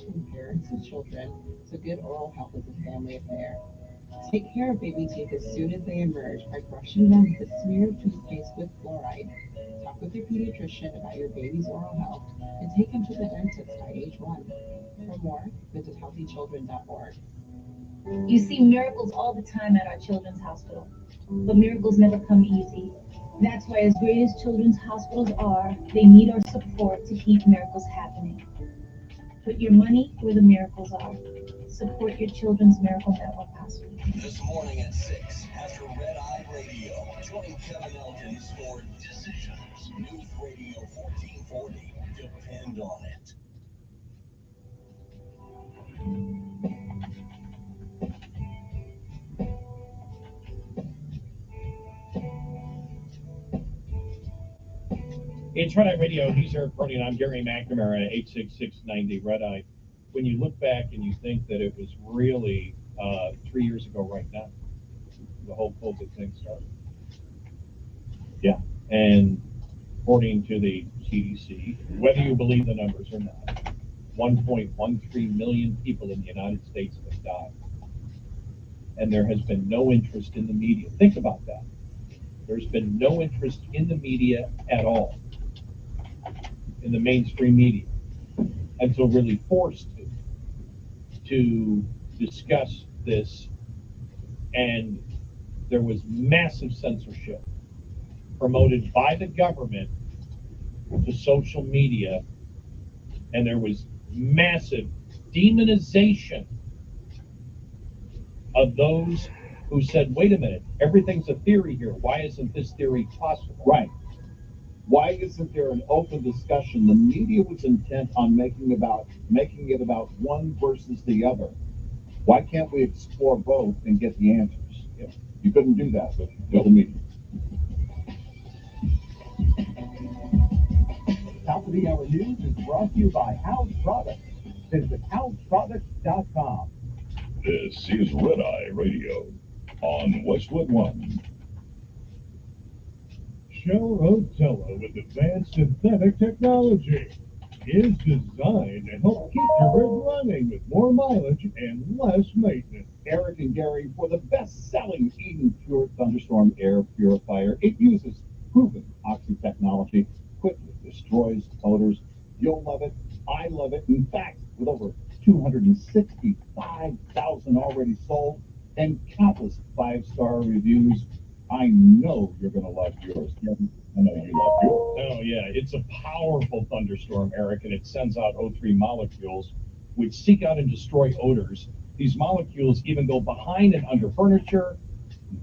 from parents to children, so good oral health is a family affair. Take care of baby teeth as soon as they emerge by brushing them with a smear of toothpaste with fluoride. Talk with your pediatrician about your baby's oral health and take him to the dentist by age 1. For more, visit healthychildren.org. You see miracles all the time at our children's hospital, but miracles never come easy. That's why, as great as children's hospitals are, they need our support to keep miracles happening. Put your money where the miracles are. Support your Children's Miracle Network Hospital. This morning at 6, after Red Eye Radio, join Kevin Elkins for Decisions. News Radio 1440. Depend on it. It's Red Eye Radio. He's Eric Brody, and I'm Gary McNamara, 86690 Red Eye. When you look back and you think that it was really 3 years ago right now, the whole COVID thing started. Yeah, and according to the CDC, whether you believe the numbers or not, 1.13 million people in the United States have died. And there has been no interest in the media. Think about that. There's been no interest in the media at all, in the mainstream media, until really forced to discuss this. And there was massive censorship promoted by the government to social media, and there was massive demonization of those who said, wait a minute, everything's a theory here. Why isn't this theory possible? Right. Why isn't there an open discussion? The media was intent on making it about one versus the other. Why can't we explore both and get the answers? Yeah. You couldn't do that with the other media. Top of the hour news is brought to you by House Products. Visit houseproducts.com. This is Red Eye Radio on Westwood One. Shell Rotella with advanced synthetic technology is designed to help keep your rig running with more mileage and less maintenance. Eric and Gary, for the best-selling Eden Pure Thunderstorm air purifier, it uses proven oxy technology, quickly destroys odors. You'll love it. I love it. In fact, with over 265,000 already sold and countless 5-star reviews, I know you're going to love yours. I know you love yours. Oh, yeah. It's a powerful thunderstorm, Eric, and it sends out O3 molecules which seek out and destroy odors. These molecules even go behind and under furniture.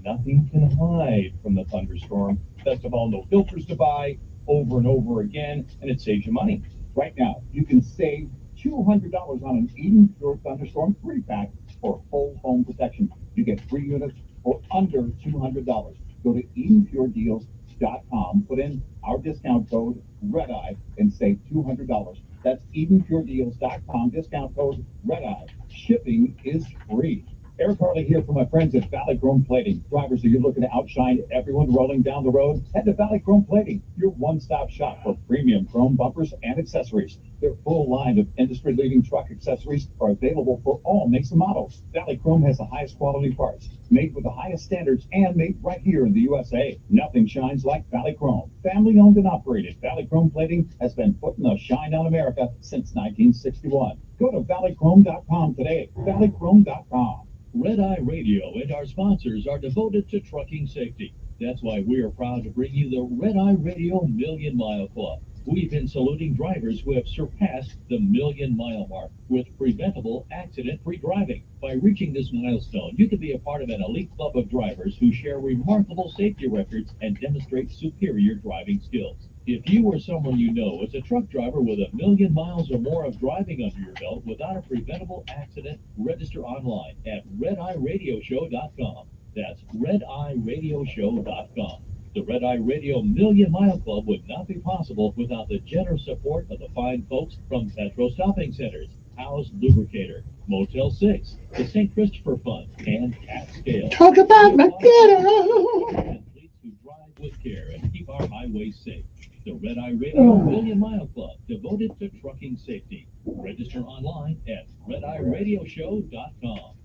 Nothing can hide from the thunderstorm. Best of all, no filters to buy over and over again, and it saves you money. Right now, you can save $200 on an Eden Pure Thunderstorm 3-pack for full home protection. You get 3 units for under $200. Go to EdenPureDeals.com, put in our discount code REDEYE, and save $200. That's EdenPureDeals.com, discount code REDEYE. Shipping is free. Eric Harley here for my friends at Valley Chrome Plating. Drivers, are you looking to outshine everyone rolling down the road? Head to Valley Chrome Plating, your one-stop shop for premium chrome bumpers and accessories. Their full line of industry-leading truck accessories are available for all makes and models. Valley Chrome has the highest quality parts, made with the highest standards, and made right here in the USA. Nothing shines like Valley Chrome. Family-owned and operated, Valley Chrome Plating has been putting the shine on America since 1961. Go to valleychrome.com today. Valleychrome.com. Red Eye Radio and our sponsors are devoted to trucking safety. That's why we are proud to bring you the Red Eye Radio Million Mile Club. We've been saluting drivers who have surpassed the million-mile mark with preventable accident-free driving. By reaching this milestone, you can be a part of an elite club of drivers who share remarkable safety records and demonstrate superior driving skills. If you or someone you know is a truck driver with 1 million miles or more of driving under your belt without a preventable accident, register online at redeyeradioshow.com. That's redeyeradioshow.com. The Red Eye Radio Million Mile Club would not be possible without the generous support of the fine folks from Petro Stopping Centers, House Lubricator, Motel 6, the St. Christopher Fund, and Cat Scale. Talk about my ghetto! Athletes who drive with care and keep our highways safe. The Red Eye Radio Million Mile Club, devoted to trucking safety. Register online at redeyeradioshow.com.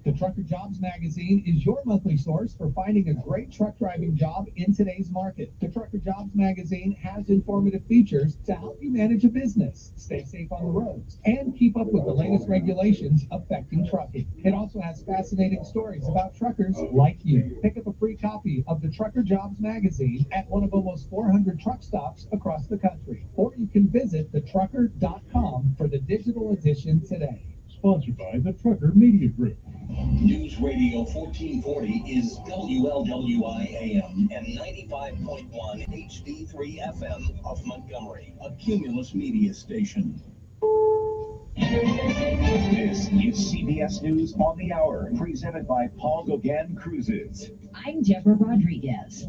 The Trucker Jobs Magazine is your monthly source for finding a great truck driving job in today's market. The Trucker Jobs Magazine has informative features to help you manage a business, stay safe on the roads, and keep up with the latest regulations affecting trucking. It also has fascinating stories about truckers like you. Pick up a free copy of the Trucker Jobs Magazine at one of almost 400 truck stops across the country. Or you can visit thetrucker.com for the digital edition today. Sponsored by the Trucker Media Group. News Radio 1440 is WLWI AM and 95.1 HD3 FM of Montgomery, a Cumulus media station. This is CBS News on the Hour, presented by Paul Gauguin Cruises. I'm Deborah Rodriguez.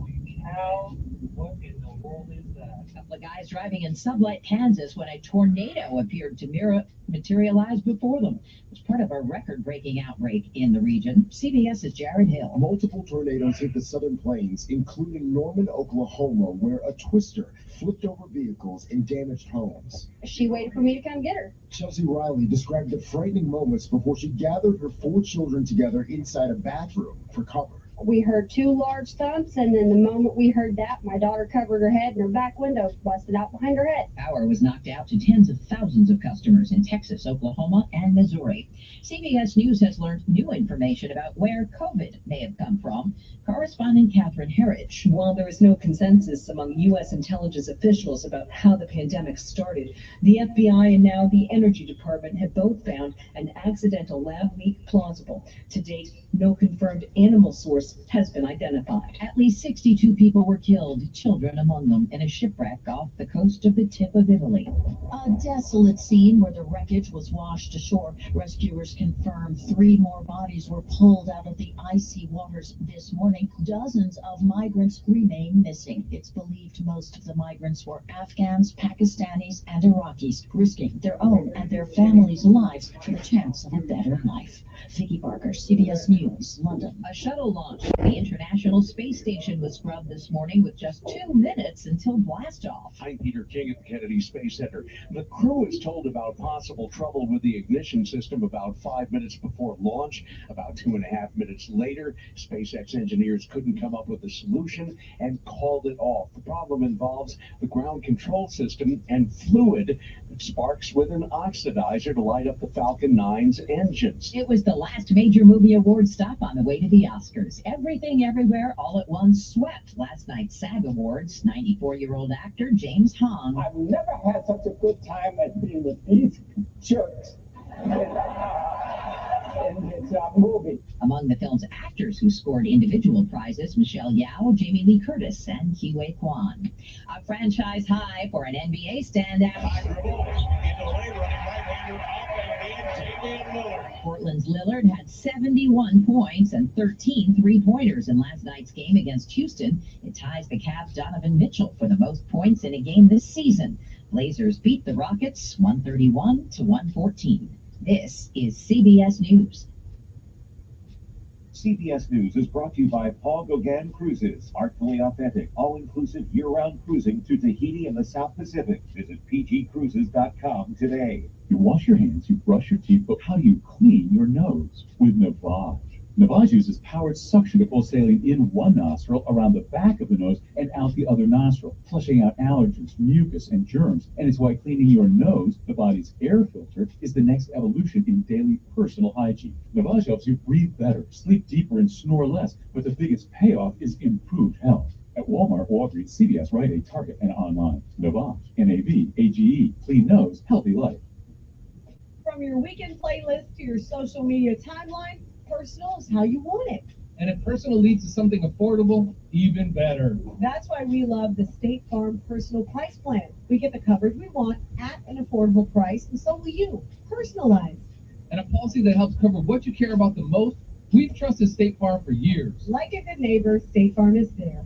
What in the world is that? A couple of guys driving in Sublette, Kansas, when a tornado appeared to materialize before them. It was part of a record-breaking outbreak in the region. CBS's Jared Hill. Multiple tornadoes hit the southern plains, including Norman, Oklahoma, where a twister flipped over vehicles and damaged homes. She waited for me to come get her. Chelsea Riley described the frightening moments before she gathered her 4 children together inside a bathroom for cover. We heard 2 large thumps, and then the moment we heard that, my daughter covered her head and her back window busted out behind her head. Power was knocked out to tens of thousands of customers in Texas, Oklahoma, and Missouri. CBS News has learned new information about where COVID may have come from. Correspondent Catherine Herridge. While there is no consensus among U.S. intelligence officials about how the pandemic started, the FBI and now the Energy Department have both found an accidental lab leak plausible. To date, no confirmed animal source has been identified. At least 62 people were killed, children among them, in a shipwreck off the coast of the tip of Italy. A desolate scene where the wreckage was washed ashore. Rescuers confirmed 3 more bodies were pulled out of the icy waters this morning. Dozens of migrants remain missing. It's believed most of the migrants were Afghans, Pakistanis, and Iraqis, risking their own and their families' lives for the chance of a better life. Vicki Barker, CBS News, London. A shuttle launch at the International Space Station was scrubbed this morning with just 2 minutes until blastoff. I'm Peter King at the Kennedy Space Center. The crew is told about possible trouble with the ignition system about 5 minutes before launch. About 2.5 minutes later, SpaceX engineers couldn't come up with a solution and called it off. The problem involves the ground control system and fluid that sparks with an oxidizer to light up the Falcon 9's engines. It was the last major movie award stop on the way to the Oscars. Everything Everywhere All at Once swept last night's SAG Awards. 94-year-old actor James Hong. I've never had such a good time as being with these jerks in this movie. Among the film's actors who scored individual prizes, Michelle Yeoh, Jamie Lee Curtis, and Kiwi Kwan. A franchise high for an NBA standout. Portland's Lillard had 71 points and 13 three-pointers in last night's game against Houston. It ties the Cavs' Donovan Mitchell for the most points in a game this season. Blazers beat the Rockets 131-114. This is CBS News. CBS News is brought to you by Paul Gauguin Cruises. Artfully authentic, all-inclusive year-round cruising to Tahiti and the South Pacific. Visit pgcruises.com today. You wash your hands, you brush your teeth, but how do you clean your nose? With Navage. Navage uses powered suction to pull saline in one nostril, around the back of the nose, and out the other nostril, flushing out allergens, mucus, and germs. And it's why cleaning your nose, the body's air filter, is the next evolution in daily personal hygiene. Navage helps you breathe better, sleep deeper, and snore less, but the biggest payoff is improved health. At Walmart, Walgreens, CVS, Rite Aid, Target, and online. Navage, N-A-V-A-G-E, clean nose, healthy life. From your weekend playlist to your social media timeline, personal is how you want it. And if personal leads to something affordable, even better. That's why we love the State Farm Personal Price Plan. We get the coverage we want at an affordable price, and so will you. Personalized. And a policy that helps cover what you care about the most. We've trusted State Farm for years. Like a good neighbor, State Farm is there.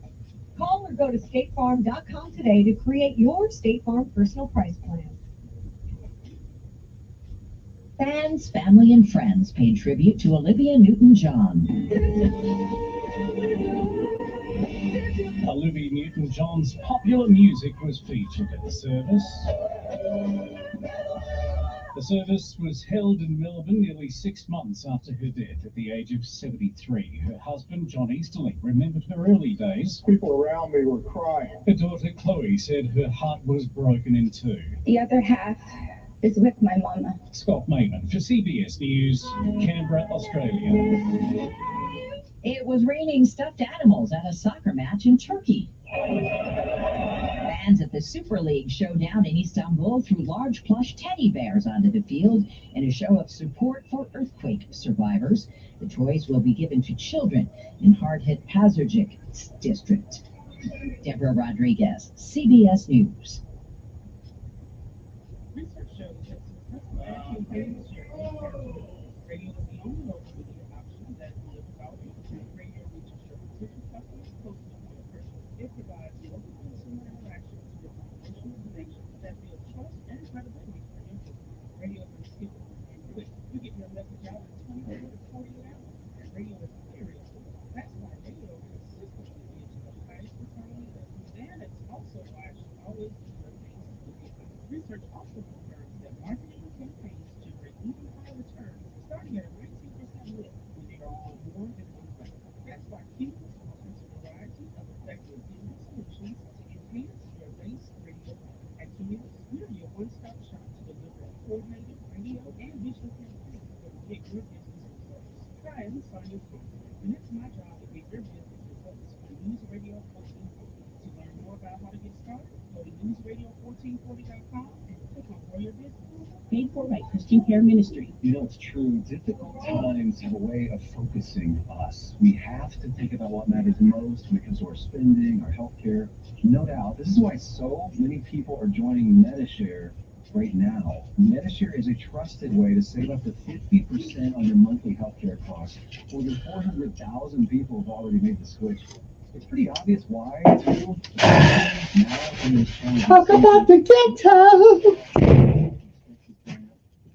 Call or go to statefarm.com today to create your State Farm Personal Price Plan. Fans, family, and friends paid tribute to Olivia Newton-John. Olivia Newton-John's popular music was featured at the service. The service was held in Melbourne nearly 6 months after her death at the age of 73. Her husband, John Easterling, remembered her early days. People around me were crying. Her daughter, Chloe, said her heart was broken in two. The other half is with my mama. Scott Mayman for CBS News, Canberra, Australia. It was raining stuffed animals at a soccer match in Turkey. Fans at the Super League showdown in Istanbul threw large plush teddy bears onto the field in a show of support for earthquake survivors. The toys will be given to children in hard-hit Pazarcik district. Deborah Rodriguez, CBS News. Research shows that successful radio is the only local media option that delivers audio. Radio reaches your potential customers closely to your person. It provides local consumer interactions with emotional connection that build trust and credibility for your business. Radio is simple and quick. You get your message out in 24 to 48 hours. And radio is very affordable. That's why radio consistently gives you the highest return on investment, and it's also why it should always be your main media. Research also confirms that marketing campaigns generate even higher returns, starting at a 19% lift when they are on more than one way. That's why Cumulus offers a variety of effective business solutions to enhance your base radio. At Cumulus, we're your one-stop shop to deliver a coordinated radio and digital campaign that will get your business results. Try and sign your phone, and it's my job to get your business results on News Radio 1440. To learn more about how to get started, go to newsradio1440.com and click on Grow Your Business. Paid for by Christian Care Ministry. You know, it's true. Difficult times have a way of focusing us. We have to think about what matters most when it comes to our spending, our health care. No doubt. This is why so many people are joining Medishare right now. Medishare is a trusted way to save up to 50% on your monthly health care costs. More than 400,000 people have already made the switch. It's pretty obvious why, too. Now, in this challenge, Talk about the ghetto.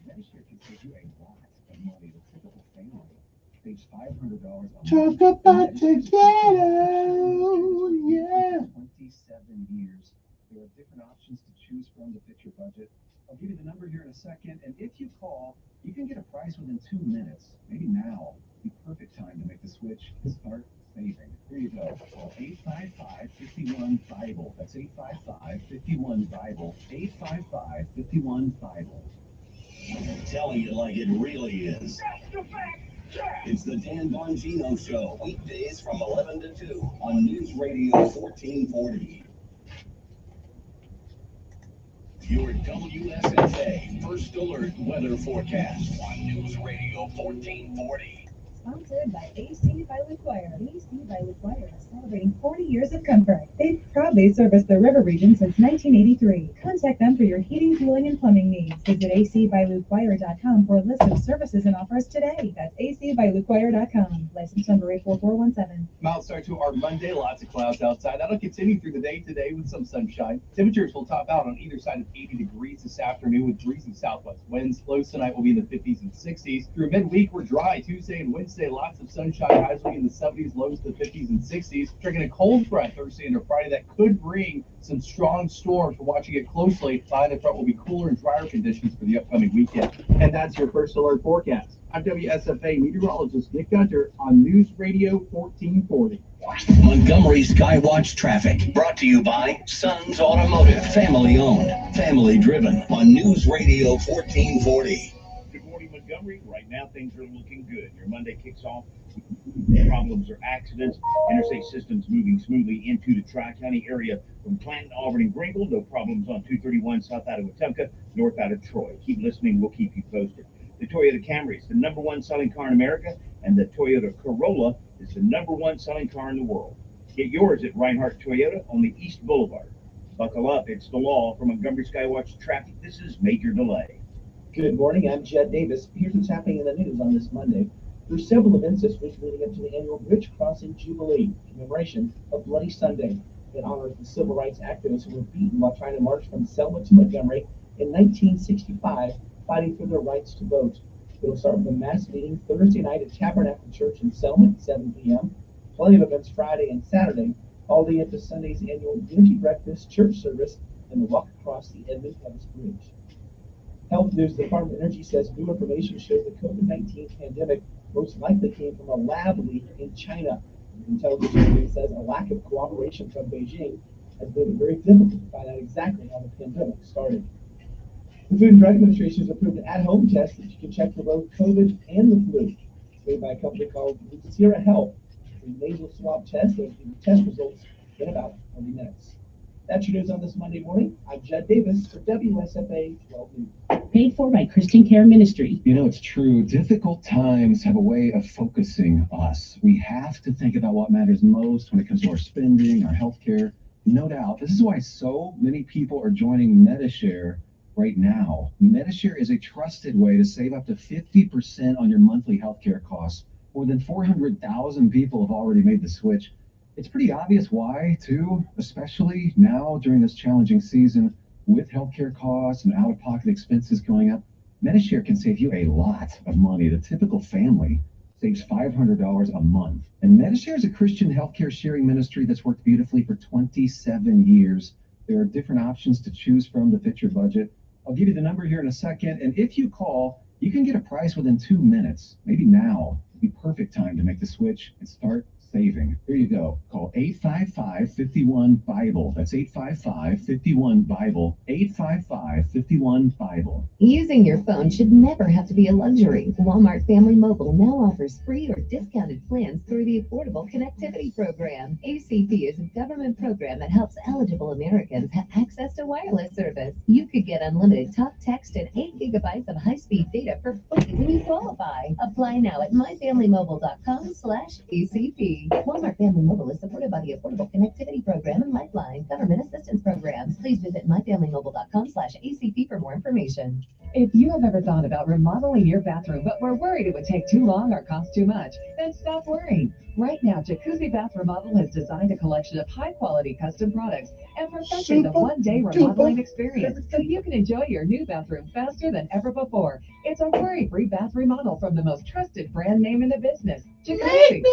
Medishare can save you a lot of money. The typical family saves $500 a month. Talk about the ghetto. Yeah. 27 years. There are different options to choose from to fit your budget. I'll give you the number here in a second, and if you call, you can get a price within 2 minutes. Maybe now. The perfect time to make the switch and start saving. Here you go. Call 855-51-BIBLE. That's 855-51-BIBLE. 855-51-BIBLE. Telling it like it really is. It's the Dan Bongino Show, weekdays from 11 to 2 on News Radio 1440. Your WSFA First Alert Weather Forecast on News Radio 1440. Sponsored by AC by LaQuire. AC by LaQuire is celebrating 40 years of comfort. They've proudly serviced the river region since 1983. Contact them for your heating, cooling, and plumbing needs. Visit acbyluquire.com for a list of services and offers today. That's acbyluquire.com. License number 84417. Mild start to our Monday. Lots of clouds outside. That'll continue through the day today with some sunshine. Temperatures will top out on either side of 80 degrees this afternoon with breezy southwest winds. Lows tonight will be in the 50s and 60s. Through midweek, we're dry. Tuesday and Wednesday, lots of sunshine. Highs will be in the 70s, lows to the 50s and 60s. Drinking a cold front Thursday into Friday that could bring some strong storms. We're watching it closely. Behind the front will be cooler and drier conditions for the upcoming weekend. And that's your First Alert forecast. I'm WSFA meteorologist Nick Gunter on News Radio 1440. Montgomery Skywatch traffic brought to you by Sons Automotive, family owned, family driven on News Radio 1440. Good morning, Montgomery. Right now, things are looking good. Your Monday kicks off problems or accidents. Interstate systems moving smoothly into the Tri-County area from Clanton, Auburn, and Greenville. No problems on 231 south out of Wetumpka, north out of Troy. Keep listening. We'll keep you posted. The Toyota Camry is the #1 selling car in America, and the Toyota Corolla is the #1 selling car in the world. Get yours at Reinhardt Toyota on the East Boulevard. Buckle up. It's the law. From Montgomery Skywatch Traffic, this is Major Delay. Good morning, I'm Jed Davis. Here's what's happening in the news on this Monday. There's several events this week leading up to the annual Bridge Crossing Jubilee, commemoration of Bloody Sunday. It honors the civil rights activists who were beaten while trying to march from Selma to Montgomery in 1965, fighting for their rights to vote. It'll start with a mass meeting Thursday night at Tabernacle Church in Selma at 7 p.m. Plenty of events Friday and Saturday, all day into Sunday's annual Unity Breakfast church service and the walk across the Edmund Pettus Bridge. Health News Department of Energy says new information shows the COVID-19 pandemic most likely came from a lab leak in China. Intelligence News says a lack of cooperation from Beijing has made it very difficult to find out exactly how the pandemic started. The Food and Drug Administration has approved an at-home test that you can check for both COVID and the flu. It's made by a company called Lucira Health. It's a nasal swab test that will give you test results in about 20 minutes. That's your news on this Monday morning. I'm Judd Davis for WSFA 12 News. Paid for by Christian Care Ministry. You know, it's true. Difficult times have a way of focusing us. We have to think about what matters most when it comes to our spending, our health care. No doubt. This is why so many people are joining Medi-Share right now. Medi-Share is a trusted way to save up to 50% on your monthly healthcare costs. More than 400,000 people have already made the switch. It's pretty obvious why, too, especially now during this challenging season with healthcare costs and out-of-pocket expenses going up. Medi-Share can save you a lot of money. The typical family saves $500 a month. And Medi-Share is a Christian healthcare sharing ministry that's worked beautifully for 27 years. There are different options to choose from to fit your budget. I'll give you the number here in a second. And if you call, you can get a price within 2 minutes. Maybe now would be perfect time to make the switch and start saving. Here you go. Call 855-51-BIBLE. That's 855-51-BIBLE. 855-51-BIBLE. Using your phone should never have to be a luxury. Walmart Family Mobile now offers free or discounted plans through the Affordable Connectivity Program. ACP is a government program that helps eligible Americans have access to wireless service. You could get unlimited talk, text, and 8 gigabytes of high-speed data for free when you qualify. Apply now at myfamilymobile.com/ACP. Walmart Family Mobile is supported by the Affordable Connectivity Program and Lifeline Government Assistance Programs. Please visit myfamilymobile.com/ACP for more information. If you have ever thought about remodeling your bathroom but were worried it would take too long or cost too much, then stop worrying. Right now, Jacuzzi Bath Remodel has designed a collection of high-quality custom products and perfected the one-day remodeling experience so you can enjoy your new bathroom faster than ever before. It's a worry-free bath remodel from the most trusted brand name in the business, Jacuzzi.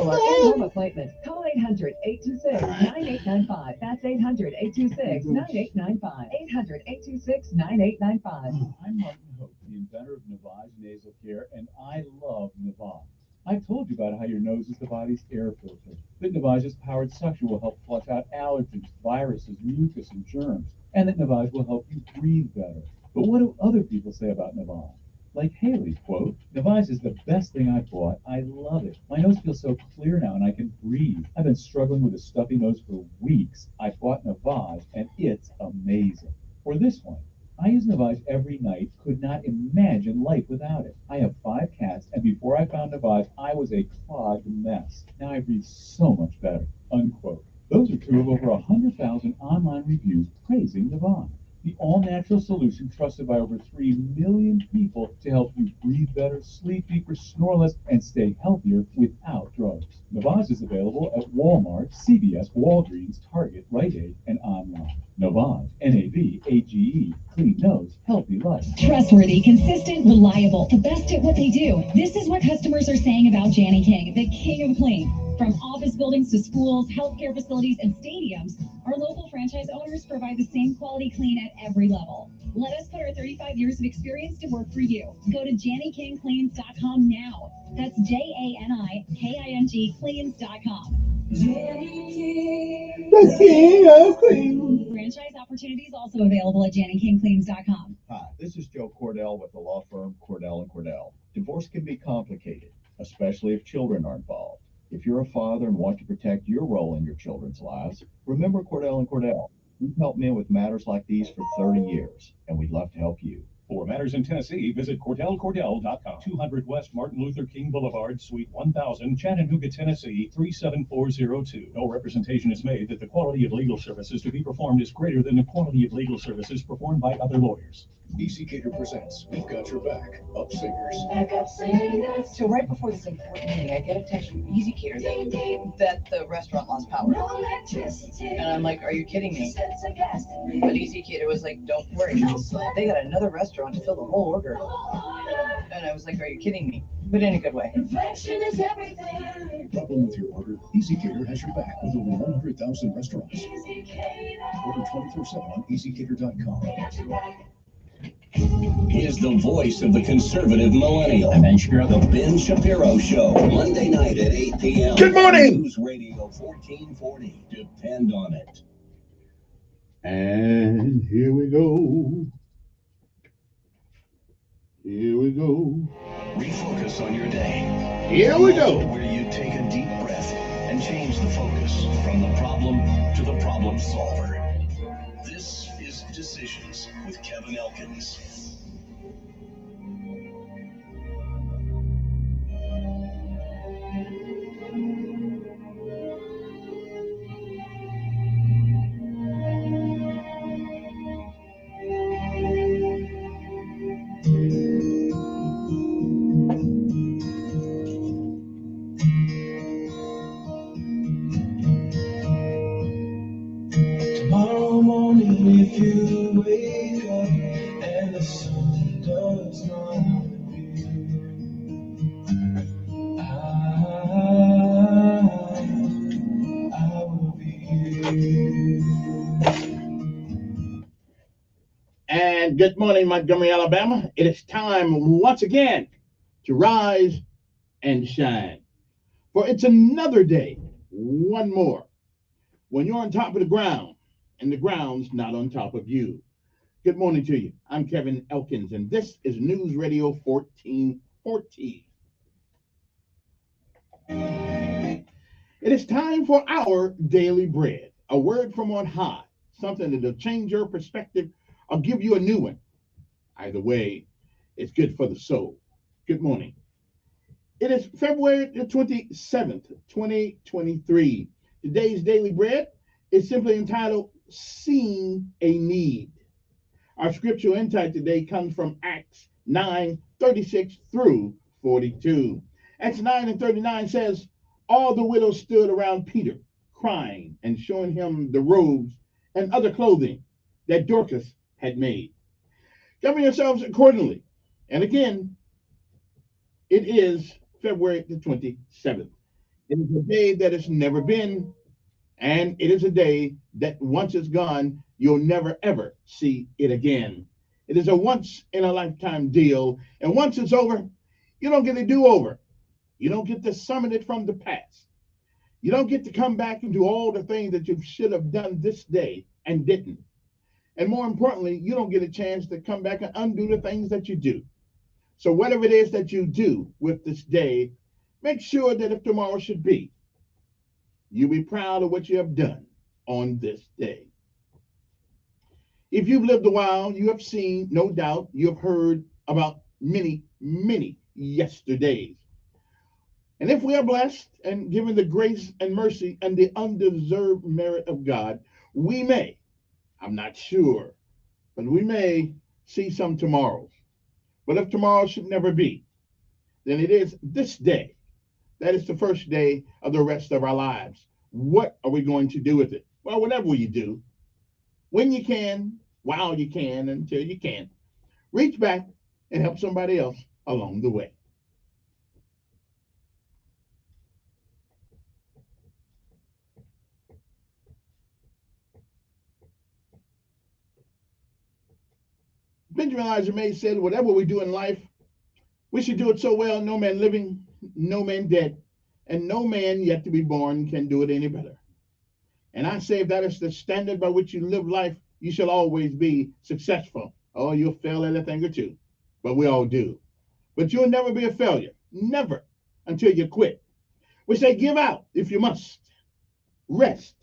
For a home appointment, call 800-826-9895. That's 800-826-9895. 800-826-9895. I'm Martin Hope, the inventor of Navage Nasal Care, and I love Navage. I've told you about how your nose is the body's air filter. That Navage's powered suction will help flush out allergens, viruses, mucus, and germs, and that Navage will help you breathe better. But what do other people say about Navage? Like Haley, quote, "Navage is the best thing I've bought. I love it. My nose feels so clear now and I can breathe. I've been struggling with a stuffy nose for weeks. I bought Navage and it's amazing." Or this one, "I use Navage every night, could not imagine life without it. I have 5 cats, and before I found Navage, I was a clogged mess. Now I breathe so much better," unquote. Those are true of over 100,000 online reviews praising Navage, the all-natural solution trusted by over 3 million people to help you breathe better, sleep deeper, snore less, and stay healthier without drugs. Navage is available at Walmart, CVS, Walgreens, Target, Rite Aid, and online. Navage, N-A-V-A-G-E, clean nose, healthy life. Trustworthy, consistent, reliable, the best at what they do. This is what customers are saying about Janny King, the king of clean. From office buildings to schools, healthcare facilities, and stadiums, our local franchise owners provide the same quality clean at every level. Let us put our 35 years of experience to work for you. Go to JannyKingCleans.com now. That's JANIKING Cleans.com. The king of clean. Franchise opportunities also available at JannyKingCleans.com. Hi, this is Joe Cordell with the law firm Cordell & Cordell. Divorce can be complicated, especially if children are involved. If you're a father and want to protect your role in your children's lives, remember Cordell & Cordell. We've helped men with matters like these for 30 years, and we'd love to help you. For matters in Tennessee, visit CordellCordell.com. 200 West Martin Luther King Boulevard, Suite 1000, Chattanooga, Tennessee, 37402. No representation is made that the quality of legal services to be performed is greater than the quality of legal services performed by other lawyers. Easy Cater presents We've Got Your Back, Up Singers. So right before this important meeting, I get a text from Easy Cater that the restaurant lost power. And I'm like, are you kidding me? But Easy Cater was like, don't worry. They got another restaurant to fill the whole order. And I was like, are you kidding me? but in a good way. Infection is everything. Problem with your order? EasyCater has your back with over 100,000 restaurants. Order 24/7 on EasyCater.com. He is the voice of the conservative millennial. I'm Ben Shapiro. The Ben Shapiro Show, Monday night at 8 p.m. Good morning. News Radio 1440. Depend on it. And here we go. Here we go. Refocus on your day. Here we go. Where you take a deep breath and change the focus from the problem to the problem solver. This is Decisions with Kevin Elkins. Tomorrow morning, if you wake up and the sun does not appear, I will be here. And good morning, Montgomery, Alabama. It is time once again to rise and shine. For it's another day, one more, when you're on top of the ground and the ground's not on top of you. Good morning to you. I'm Kevin Elkins, and this is News Radio 1440. It is time for our daily bread, a word from on high, something that'll change your perspective or give you a new one. Either way, it's good for the soul. Good morning. It is February the 27th, 2023. Today's daily bread is simply entitled Seeing a Need. Our scriptural insight today comes from Acts 9:36 through 42. Acts 9:39 says, all the widows stood around Peter, crying and showing him the robes and other clothing that Dorcas had made. Govern yourselves accordingly. And again, it is February the 27th. It is a day that has never been, and it is a day that once it's gone, you'll never ever see it again. It is a once in a lifetime deal, and once it's over, you don't get a do-over. You don't get to summon it from the past. You don't get to come back and do all the things that you should have done this day and didn't. And more importantly, you don't get a chance to come back and undo the things that you do. So whatever it is that you do with this day, make sure that if tomorrow should be, you be proud of what you have done on this day. If you've lived a while, you have seen, no doubt, you have heard about many, many yesterdays. And if we are blessed and given the grace and mercy and the undeserved merit of God, we may, I'm not sure, but we may see some tomorrows. But if tomorrow should never be, then it is this day. That is the first day of the rest of our lives. What are we going to do with it? Well, whatever you do, when you can, while you can, until you can, reach back and help somebody else along the way. Benjamin Elijah May said, whatever we do in life, we should do it so well, no man living, no man dead, and no man yet to be born can do it any better. And I say if that is the standard by which you live life, you shall always be successful. Oh, you'll fail at a thing or two, but we all do. But you'll never be a failure, never, until you quit. We say give out if you must. Rest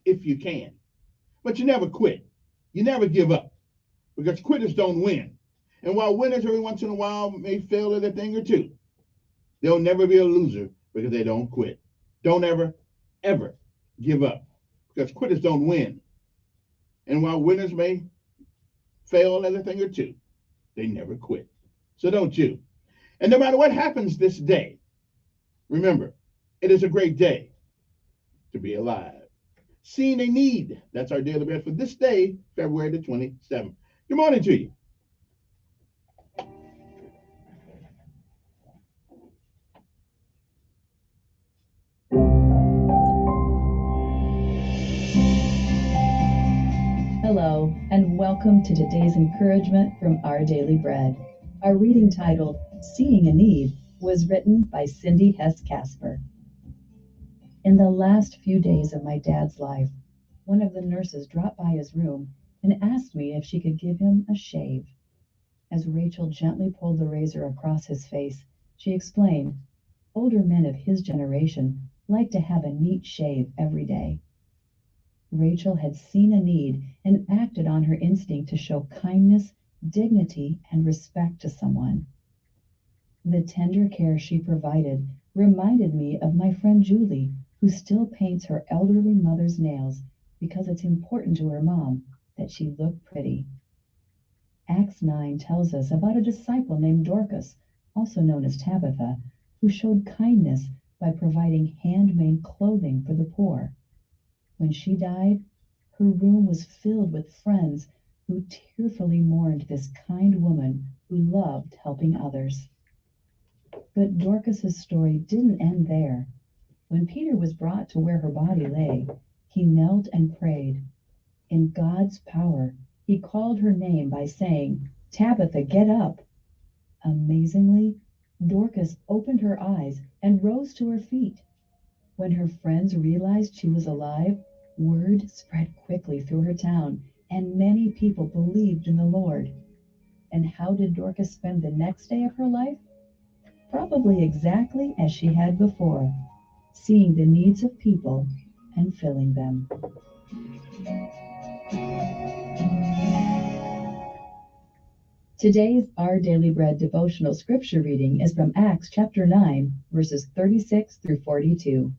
if you can. But you never quit. You never give up, because quitters don't win. And while winners every once in a while may fail at a thing or two, they'll never be a loser because they don't quit. Don't ever give up, because quitters don't win. And while winners may fail at a thing or two, they never quit. So don't you. And no matter what happens this day, remember, it is a great day to be alive. Seeing a need, that's our daily bread for this day, February the 27th. Good morning to you. Welcome to today's encouragement from Our Daily Bread. Our reading titled Seeing a Need was written by Cindy Hess Casper. In the last few days of my dad's life, one of the nurses dropped by his room and asked me if she could give him a shave. As Rachel gently pulled the razor across his face, she explained, older men of his generation like to have a neat shave every day. Rachel had seen a need and acted on her instinct to show kindness, dignity, and respect to someone. The tender care she provided reminded me of my friend Julie, who still paints her elderly mother's nails because it's important to her mom that she look pretty. Acts 9 tells us about a disciple named Dorcas, also known as Tabitha, who showed kindness by providing handmade clothing for the poor. When she died, her room was filled with friends who tearfully mourned this kind woman who loved helping others. But Dorcas's story didn't end there. When Peter was brought to where her body lay, he knelt and prayed. In God's power, he called her name by saying, "Tabitha, get up." Amazingly, Dorcas opened her eyes and rose to her feet. When her friends realized she was alive, word spread quickly through her town, and many people believed in the Lord. And how did Dorcas spend the next day of her life? Probably exactly as she had before, seeing the needs of people and filling them. Today's Our Daily Bread devotional scripture reading is from Acts chapter 9, verses 36 through 42.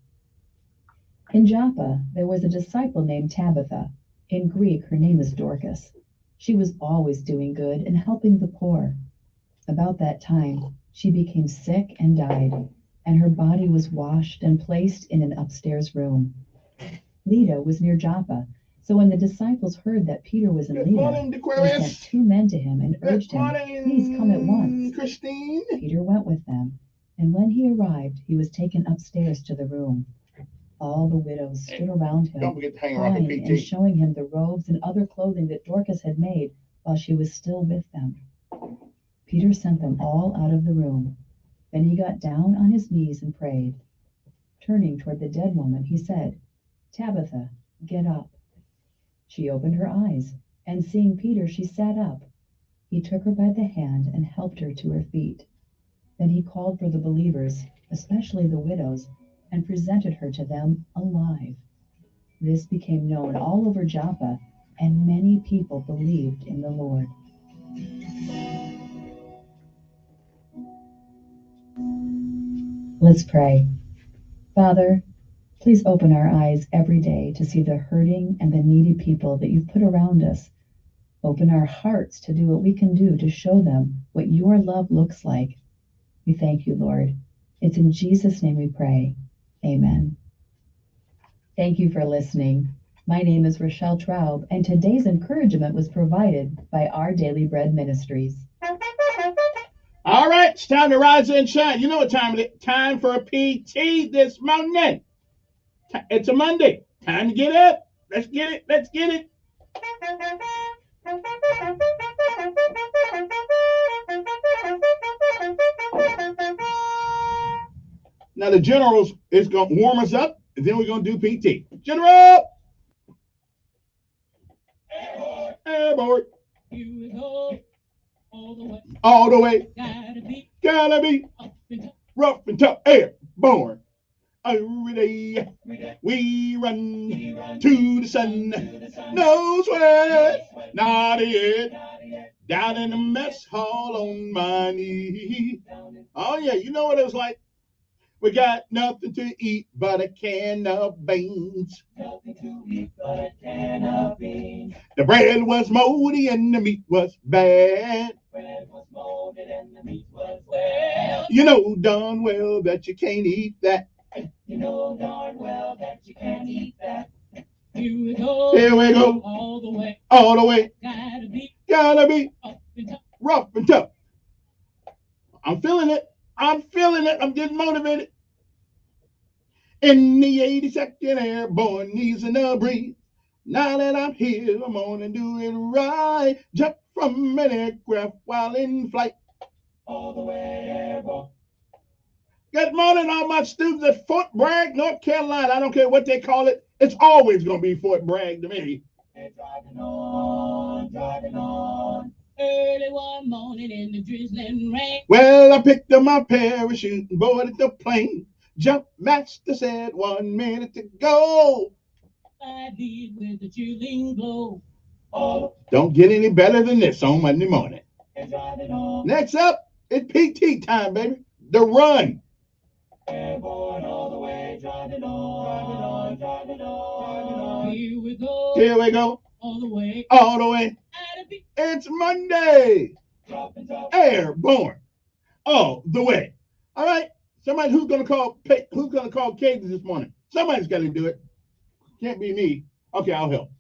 In Joppa, there was a disciple named Tabitha. In Greek, her name is Dorcas. She was always doing good and helping the poor. About that time, she became sick and died, and her body was washed and placed in an upstairs room. Lydda was near Joppa, so when the disciples heard that Peter was in Lydda, they sent 2 men to him and urged him, "Please come at once." Christine. Peter went with them, and when he arrived, he was taken upstairs to the room. All the widows stood around him, Don't forget to hang around for crying PT. and showing him the robes and other clothing that Dorcas had made while she was still with them. Peter sent them all out of the room. Then he got down on his knees and prayed. Turning toward the dead woman, he said, "Tabitha, get up." She opened her eyes, and seeing Peter, she sat up. He took her by the hand and helped her to her feet. Then he called for the believers, especially the widows, and presented her to them alive. This became known all over Joppa, and many people believed in the Lord. Let's pray. Father, please open our eyes every day to see the hurting and the needy people that you've put around us. Open our hearts to do what we can do to show them what your love looks like. We thank you, Lord. It's in Jesus' name we pray. Amen. Thank you for listening. My name is Rochelle Traub, and today's encouragement was provided by Our Daily Bread Ministries. All right, it's time to rise and shine. You know what time it is? Time for a PT this morning. It's a Monday. Time to get up. Let's get it. Let's get it. Now the general is going to warm us up, and then we're going to do PT. General! Airborne. All the way. Gotta be rough and tough. Airborne. Every day we run to the sun. No sweat, not yet. Down in the mess hall on my knee. Oh yeah, you know what it was like? We got nothing to eat but a can of beans. Nothing to eat but a can of beans. The bread was moldy and the meat was bad. Bread was molded and the meat was bad. You know darn well that you can't eat that. You know darn well that you can't eat that. Here we go. Here we go. All the way. All the way. Gotta be rough and tough. I'm feeling it. I'm feeling it. I'm getting motivated. In the 82nd Airborne, easing the breeze. Now that I'm here, I'm gonna do it right. Jump from an aircraft while in flight. All the way airborne. Good morning, all my students at Fort Bragg, North Carolina. I don't care what they call it. It's always gonna be Fort Bragg to me. They're driving on. Early one morning in the drizzling rain. Well, I picked up my parachute and boarded the plane. Jump master said 1 minute to go. I did with the chilling glow. Don't get any better than this on Monday morning. They're driving on. Next up, it's PT time, baby. The run. Airborne all the way, driving on. Here we go. Here we go. All the way. All the way. It's Monday. Airborne. All the way. All right. Somebody who's gonna call cadence this morning? Somebody's got to do it. Can't be me. Okay, I'll help.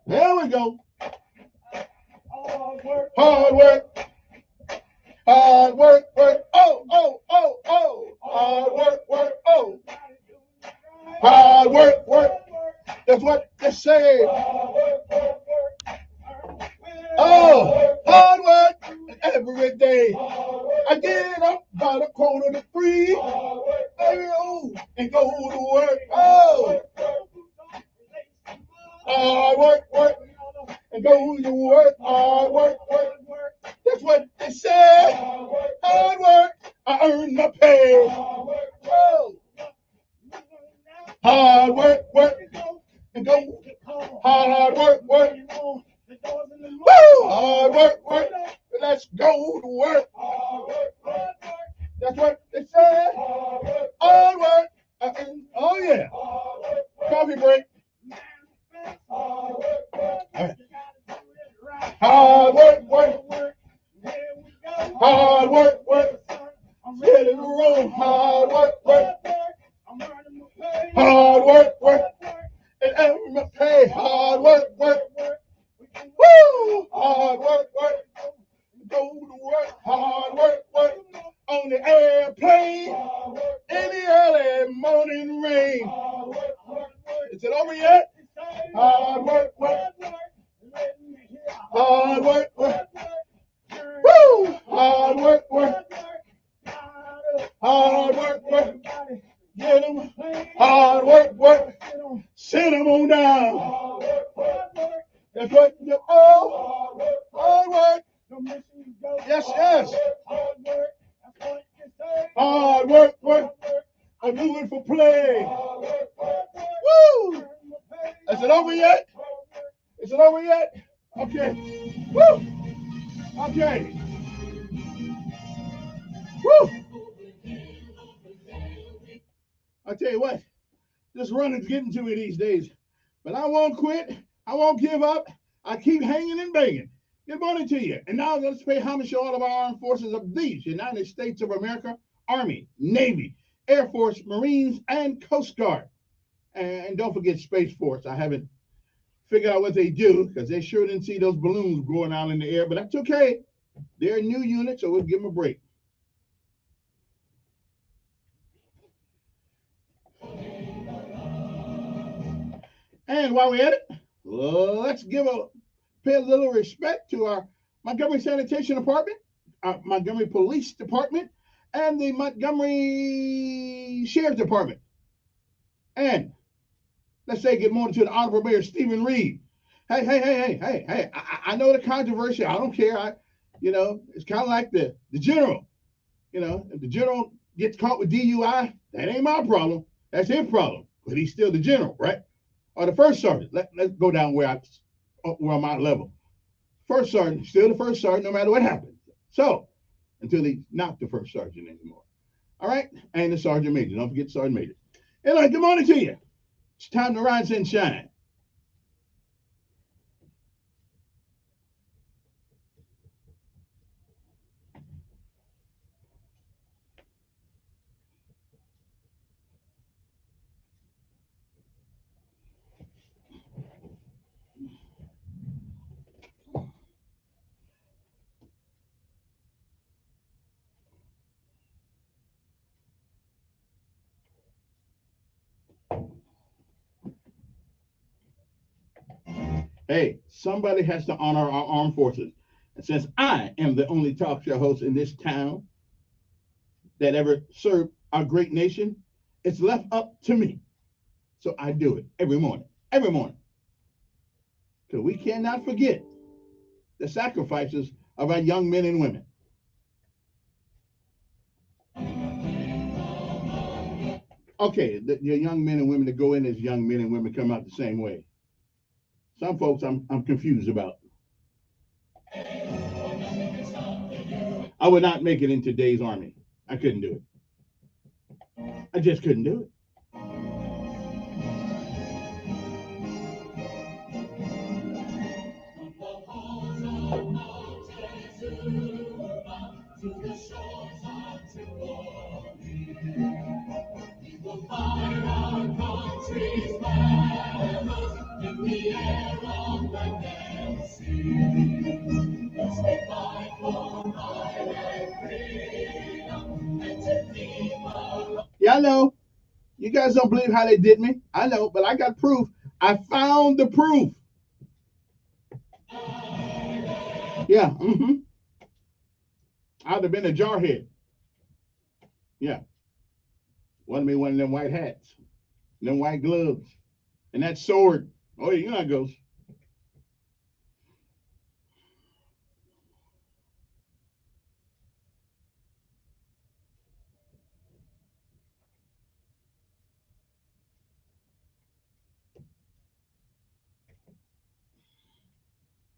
There we go. Hard work. Hard work. Hard work, work. Oh. Hard work, work. Oh. Hard work, work. That's what they say. Oh, hard work every day. I get up about 2:45, and go to work. Oh, hard work, work, and go to work. Hard work, work. That's what they say. Hard work, I earn my pay. Oh, hard work, work, and go. Hard work, work. Woo! Hard work, work. Let's go to work. That's what they say. Hard work. Oh yeah. Coffee break. All right. Hard work, work. Hard work, work. Ready to roll. Hard work, work. Hard work, work. And earn my pay. Hard work, work. Woo! Hard work, work. Go to work. Hard work, work. On the airplane. In the early morning rain. Is it over yet? Hard work, work. Hard work, work. Woo! Hard work, work. Hard work, work. Get them. Hard work, work. Send them on down. That's what you all. Hard work. Yes, yes. Hard work, work. I do it for play. Woo! Is it over yet? Is it over yet? Okay. Woo! Okay. Woo! I tell you what, this running's getting to me these days. But I won't quit. I won't give up. I keep hanging and banging. Good morning to you. And now let's pay homage to all of our armed forces of these United States of America, Army, Navy, Air Force, Marines, and Coast Guard. And don't forget Space Force. I haven't figured out what they do because they sure didn't see those balloons going out in the air, but that's okay. They're a new unit, so we'll give them a break. And while we're at it, let's pay a little respect to our Montgomery Sanitation Department, our Montgomery Police Department, and the Montgomery Sheriff's Department. And let's say good morning to the Honorable Mayor Stephen Reed. Hey. I know the controversy. I don't care. It's kind of like the general. If the general gets caught with DUI, that ain't my problem. That's his problem. But he's still the general, right? Or the first sergeant. Let's go down where I'm at level. First sergeant, still the first sergeant, no matter what happens. So, until he's not the first sergeant anymore. All right? And the sergeant major. Don't forget sergeant major. Anyway, good morning to you. It's time to rise and shine. Hey, somebody has to honor our armed forces. And since I am the only talk show host in this town that ever served our great nation, it's left up to me. So I do it every morning, every morning. Because we cannot forget the sacrifices of our young men and women. Okay, the young men and women that go in as young men and women come out the same way. Some folks I'm confused about. I would not make it in today's army. I couldn't do it. I just couldn't do it. Yeah, I know. You guys don't believe how they did me. I know, but I got proof. I found the proof. Yeah. I'd have been a jarhead. Yeah. Wanted me one of them white hats, them white gloves, and that sword. Oh, yeah, you know how it goes.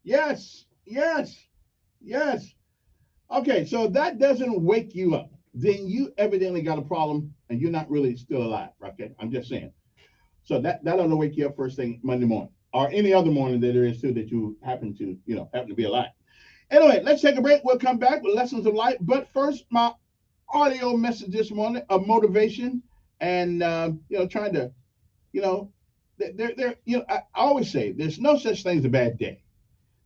Yes, yes, yes. Okay, so if that doesn't wake you up, then you evidently got a problem and you're not really still alive. Okay, I'm just saying. So that ought to wake you up first thing Monday morning or any other morning that there is too that you happen to be alive. Anyway, let's take a break. We'll come back with lessons of life. But first, my audio message this morning of motivation and trying to, I always say there's no such thing as a bad day.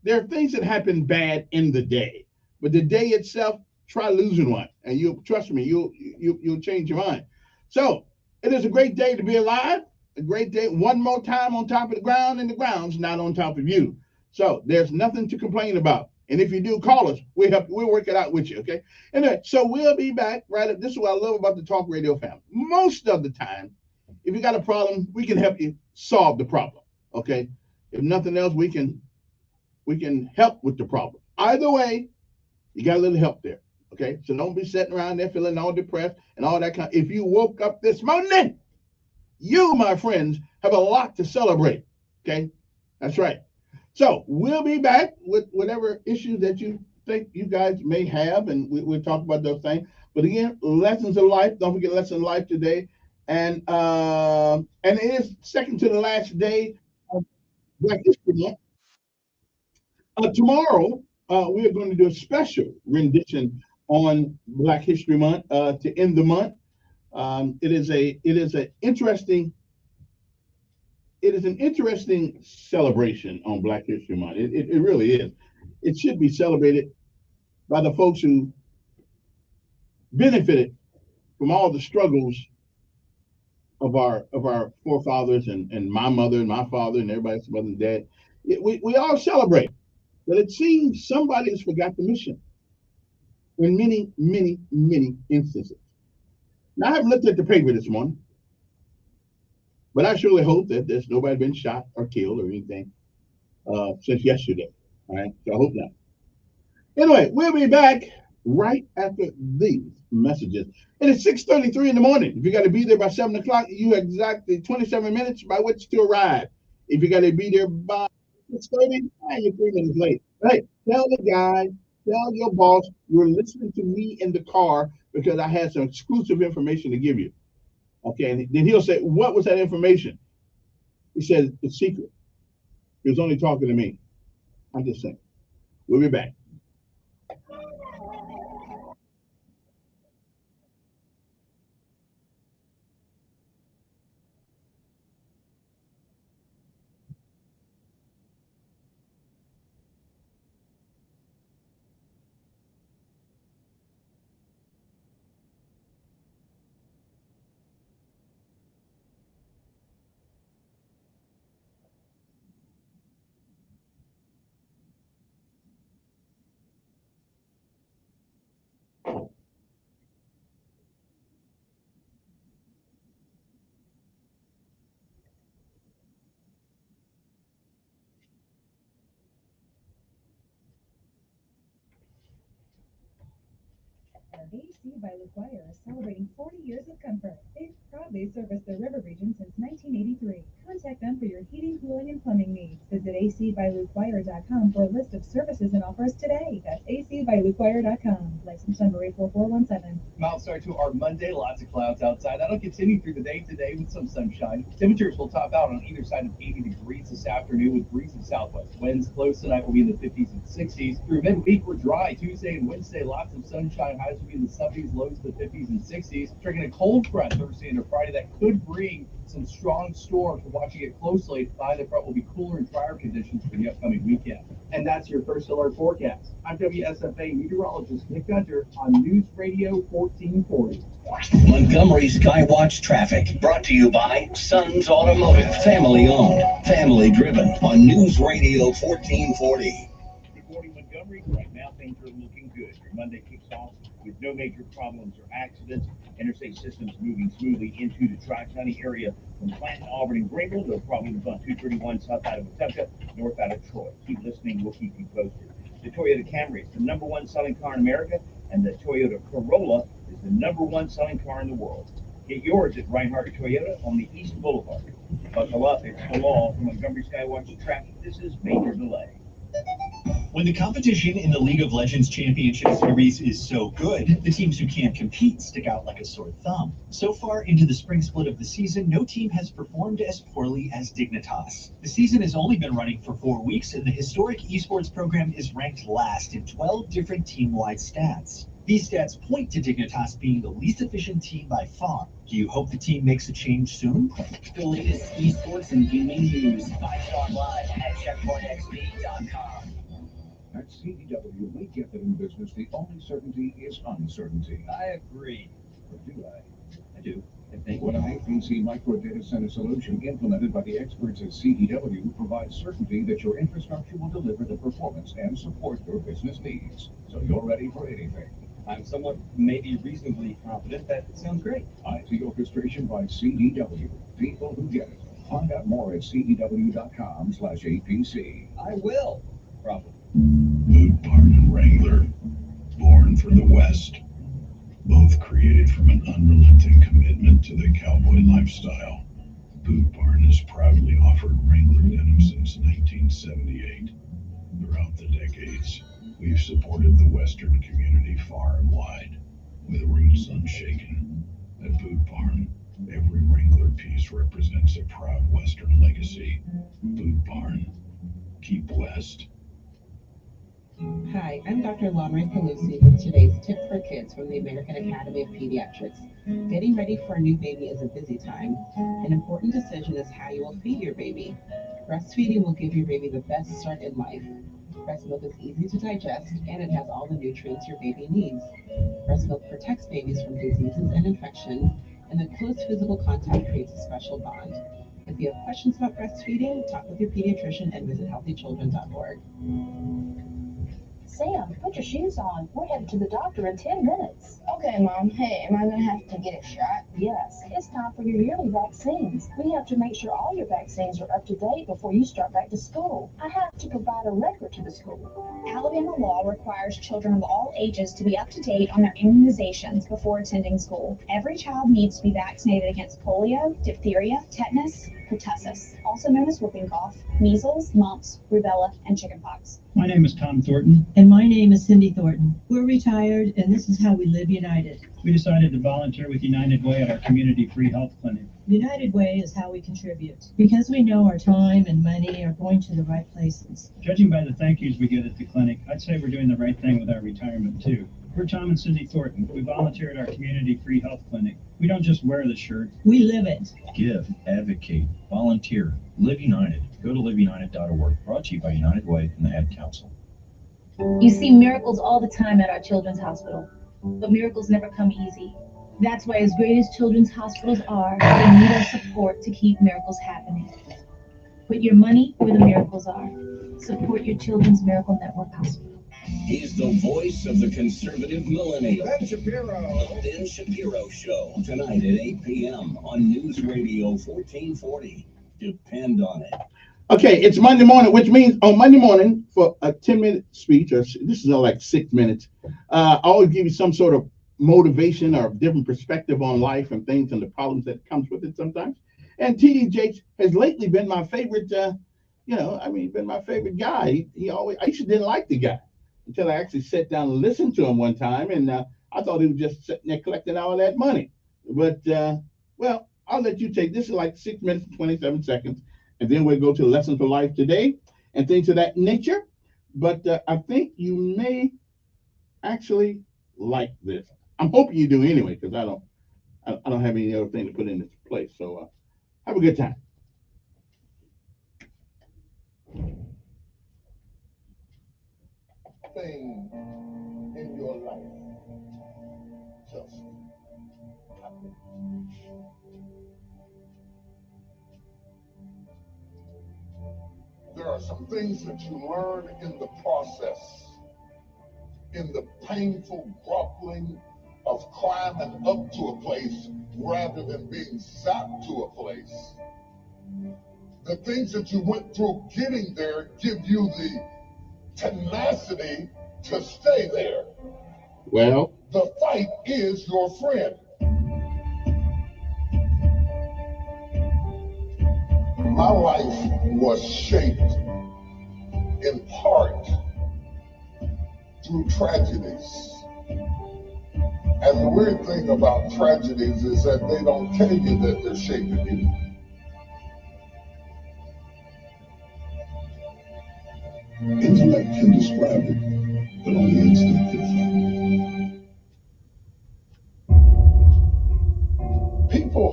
There are things that happen bad in the day, but the day itself, try losing one, and you'll trust me, you'll change your mind. So it is a great day to be alive. A great day. One more time on top of the ground, and the ground's not on top of you. So there's nothing to complain about. And if you do, call us. We'll work it out with you. Okay. Anyway, so we'll be back right up. This is what I love about the Talk Radio family. Most of the time, if you got a problem, we can help you solve the problem. Okay. If nothing else, we can help with the problem. Either way, you got a little help there. Okay. So don't be sitting around there feeling all depressed and all that kind. If you woke up this morning, you, my friends, have a lot to celebrate. Okay. That's right. So we'll be back with whatever issues that you think you guys may have, and we'll talk about those things. But again, lessons of life. Don't forget lessons of life today, and it is second to the last day of Black History Month. Tomorrow, we are going to do a special rendition on Black History Month to end the month. It is an interesting celebration on Black History Month. It really is. It should be celebrated by the folks who benefited from all the struggles of our forefathers and my mother and my father and everybody's mother and dad. We all celebrate, but it seems somebody has forgot the mission in many, many, many instances. Now, I haven't looked at the paper this morning, but I surely hope that there's nobody been shot or killed or anything since yesterday. All right, so I hope not. Anyway, we'll be back right after these messages. It is 6:33 in the morning. If you got to be there by 7 o'clock, you have exactly 27 minutes by which to arrive. If you got to be there by 6:30, you're 3 minutes late. Hey, tell the guy, tell your boss you're listening to me in the car because I had some exclusive information to give you. Okay, and then he'll say, what was that information? He says, it's secret. He was only talking to me. I'm just saying. We'll be back. AC by LaQuire is celebrating 40 years of comfort. They've proudly serviced the river region since 1983. Contact them for your heating, cooling, and plumbing needs. Visit acbyluquire.com for a list of services and offers today. That's acbyluquire.com. License number 84417. Mild start to our Monday. Lots of clouds outside. That'll continue through the day today with some sunshine. Temperatures will top out on either side of 80 degrees this afternoon with breezy southwest winds. Lows tonight will be in the 50s and 60s. Through midweek, we're dry. Tuesday and Wednesday, lots of sunshine. Highs will be in the 70s, lows to the 50s and 60s. Tricking a cold front Thursday into Friday that could bring some strong storms. We're watching it closely. By the front will be cooler and drier conditions for the upcoming weekend. And that's your first alert forecast. I'm WSFA meteorologist Nick Gunter on News Radio 1440. Montgomery Skywatch traffic brought to you by Sons Automotive, family owned, family driven on News Radio 1440. Good morning, Montgomery. Right now, things are looking good. Your Monday kicks off with no major problems or accidents. Interstate systems moving smoothly into the Tri-County area from Clanton, Auburn, and Greenville. No problems on 231 south out of Wetumpka, north out of Troy. Keep listening. We'll keep you posted. The Toyota Camry is the #1 selling car in America, and the Toyota Corolla is the #1 selling car in the world. Get yours at Reinhardt Toyota on the East Boulevard. Buckle up. It's the law from Montgomery Skywatch traffic. This is Major Delay. When the competition in the League of Legends Championship Series is so good, the teams who can't compete stick out like a sore thumb. So far into the spring split of the season, no team has performed as poorly as Dignitas. The season has only been running for 4 weeks, and the historic esports program is ranked last in 12 different team-wide stats. These stats point to Dignitas being the least efficient team by far. Do you hope the team makes a change soon? The latest esports and gaming news. Find it online at checkpointxp.com. At CDW, we get that in business, the only certainty is uncertainty. I agree. Or do I? I do. I think. What an IPC micro data center solution implemented by the experts at CDW provides certainty that your infrastructure will deliver the performance and support your business needs. So you're ready for anything. I'm somewhat, maybe reasonably confident that it sounds great. IT orchestration by CDW. People who get it. Find out more at cdw.com/APC. I will. Probably. Boot Barn and Wrangler, born for the West. Both created from an unrelenting commitment to the cowboy lifestyle. Boot Barn has proudly offered Wrangler denim since 1978. Throughout the decades, we've supported the Western community far and wide, with roots unshaken. At Boot Barn, every Wrangler piece represents a proud Western legacy. Boot Barn, keep West. Hi, I'm Dr. Lamre Pelusi with today's Tip for Kids from the American Academy of Pediatrics. Getting ready for a new baby is a busy time. An important decision is how you will feed your baby. Breastfeeding will give your baby the best start in life. Breast milk is easy to digest and it has all the nutrients your baby needs. Breast milk protects babies from diseases and infection, and the close physical contact creates a special bond. If you have questions about breastfeeding, talk with your pediatrician and visit healthychildren.org. Sam, put your shoes on. We're headed to the doctor in 10 minutes. Okay, Mom. Hey, am I going to have to get a shot? Yes, it's time for your yearly vaccines. We have to make sure all your vaccines are up to date before you start back to school. I have to provide a record to the school. Alabama law requires children of all ages to be up to date on their immunizations before attending school. Every child needs to be vaccinated against polio, diphtheria, tetanus, pertussis, also known as whooping cough, measles, mumps, rubella, and chickenpox. My name is Tom Thornton. And my name is Cindy Thornton. We're retired, and this is how we live united. We decided to volunteer with United Way at our community free health clinic. United Way is how we contribute, because we know our time and money are going to the right places. Judging by the thank yous we get at the clinic, I'd say we're doing the right thing with our retirement, too. We're Tom and Cindy Thornton. We volunteer at our community free health clinic. We don't just wear the shirt. We live it. Give, advocate, volunteer, live united. Go to liveunited.org. Brought to you by United Way and the Ad Council. You see miracles all the time at our children's hospital, but miracles never come easy. That's why, as great as children's hospitals are, they need our support to keep miracles happening. Put your money where the miracles are. Support your Children's Miracle Network Hospital. He's the voice of the conservative millennial. Ben Shapiro. The Ben Shapiro Show, tonight at 8 p.m. on News Radio 1440. Depend on it. Okay, it's Monday morning, which means on Monday morning for a 10-minute speech, or this is like 6 minutes, I always give you some sort of motivation or different perspective on life and things and the problems that comes with it sometimes. And TD Jakes has lately been my favorite, been my favorite guy. He always, I used to didn't like the guy until I actually sat down and listened to him one time. And I thought he was just sitting there collecting all that money. But, well, I'll let you take, this is like 6 minutes and 27 seconds. And then we'll go to Lesson for Life today and things of that nature. But I think you may actually like this. I'm hoping you do anyway, because I don't have any other thing to put in its place. So have a good time. Thing in your life just happen. There are some things that you learn in the process, in the painful grappling of climbing up to a place rather than being zapped to a place. The things that you went through getting there give you the tenacity to stay there. Well, the fight is your friend. My life was shaped in part through tragedies. And the weird thing about tragedies is that they don't tell you that they're shaping you. Intellect can describe it, but only instinct can find it. People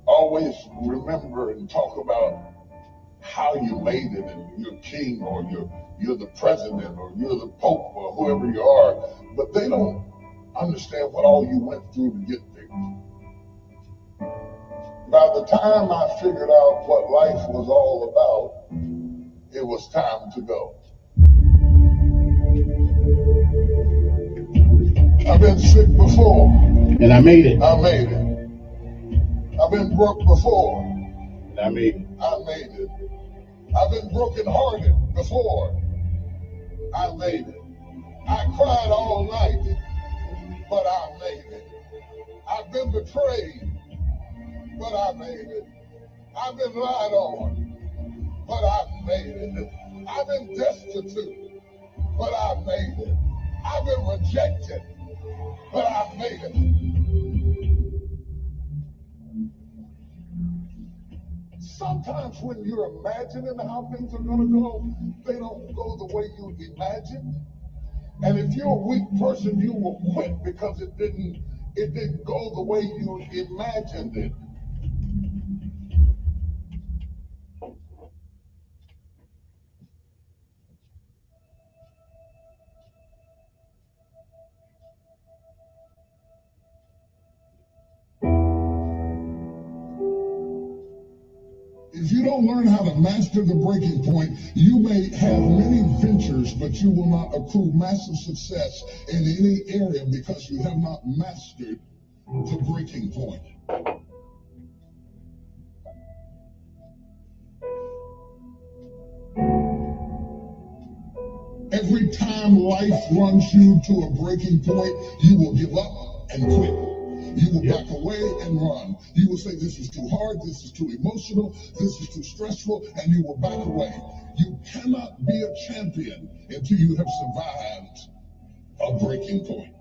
always remember and talk about how you made it, and you're king, or you're the president, or you're the pope, or whoever you are, but they don't understand what all you went through to get there. By the time I figured out what life was all about, it was time to go. I've been sick before. And I made it. I made it. I've been broke before. And I made it. I made it. I've been brokenhearted before. I made it. I cried all night, but I made it. I've been betrayed, but I made it. I've been lied on, but I made it. I've been destitute, but I made it. I've been rejected, but I made it. Sometimes when you're imagining how things are going to go, they don't go the way you imagined. And if you're a weak person, you will quit because it didn't go the way you imagined it. If you don't learn how to master the breaking point, you may have many ventures, but you will not accrue massive success in any area because you have not mastered the breaking point. Every time life runs you to a breaking point, you will give up and quit. You will back away and run. You will say, this is too hard, this is too emotional, this is too stressful, and you will back away. You cannot be a champion until you have survived a breaking point.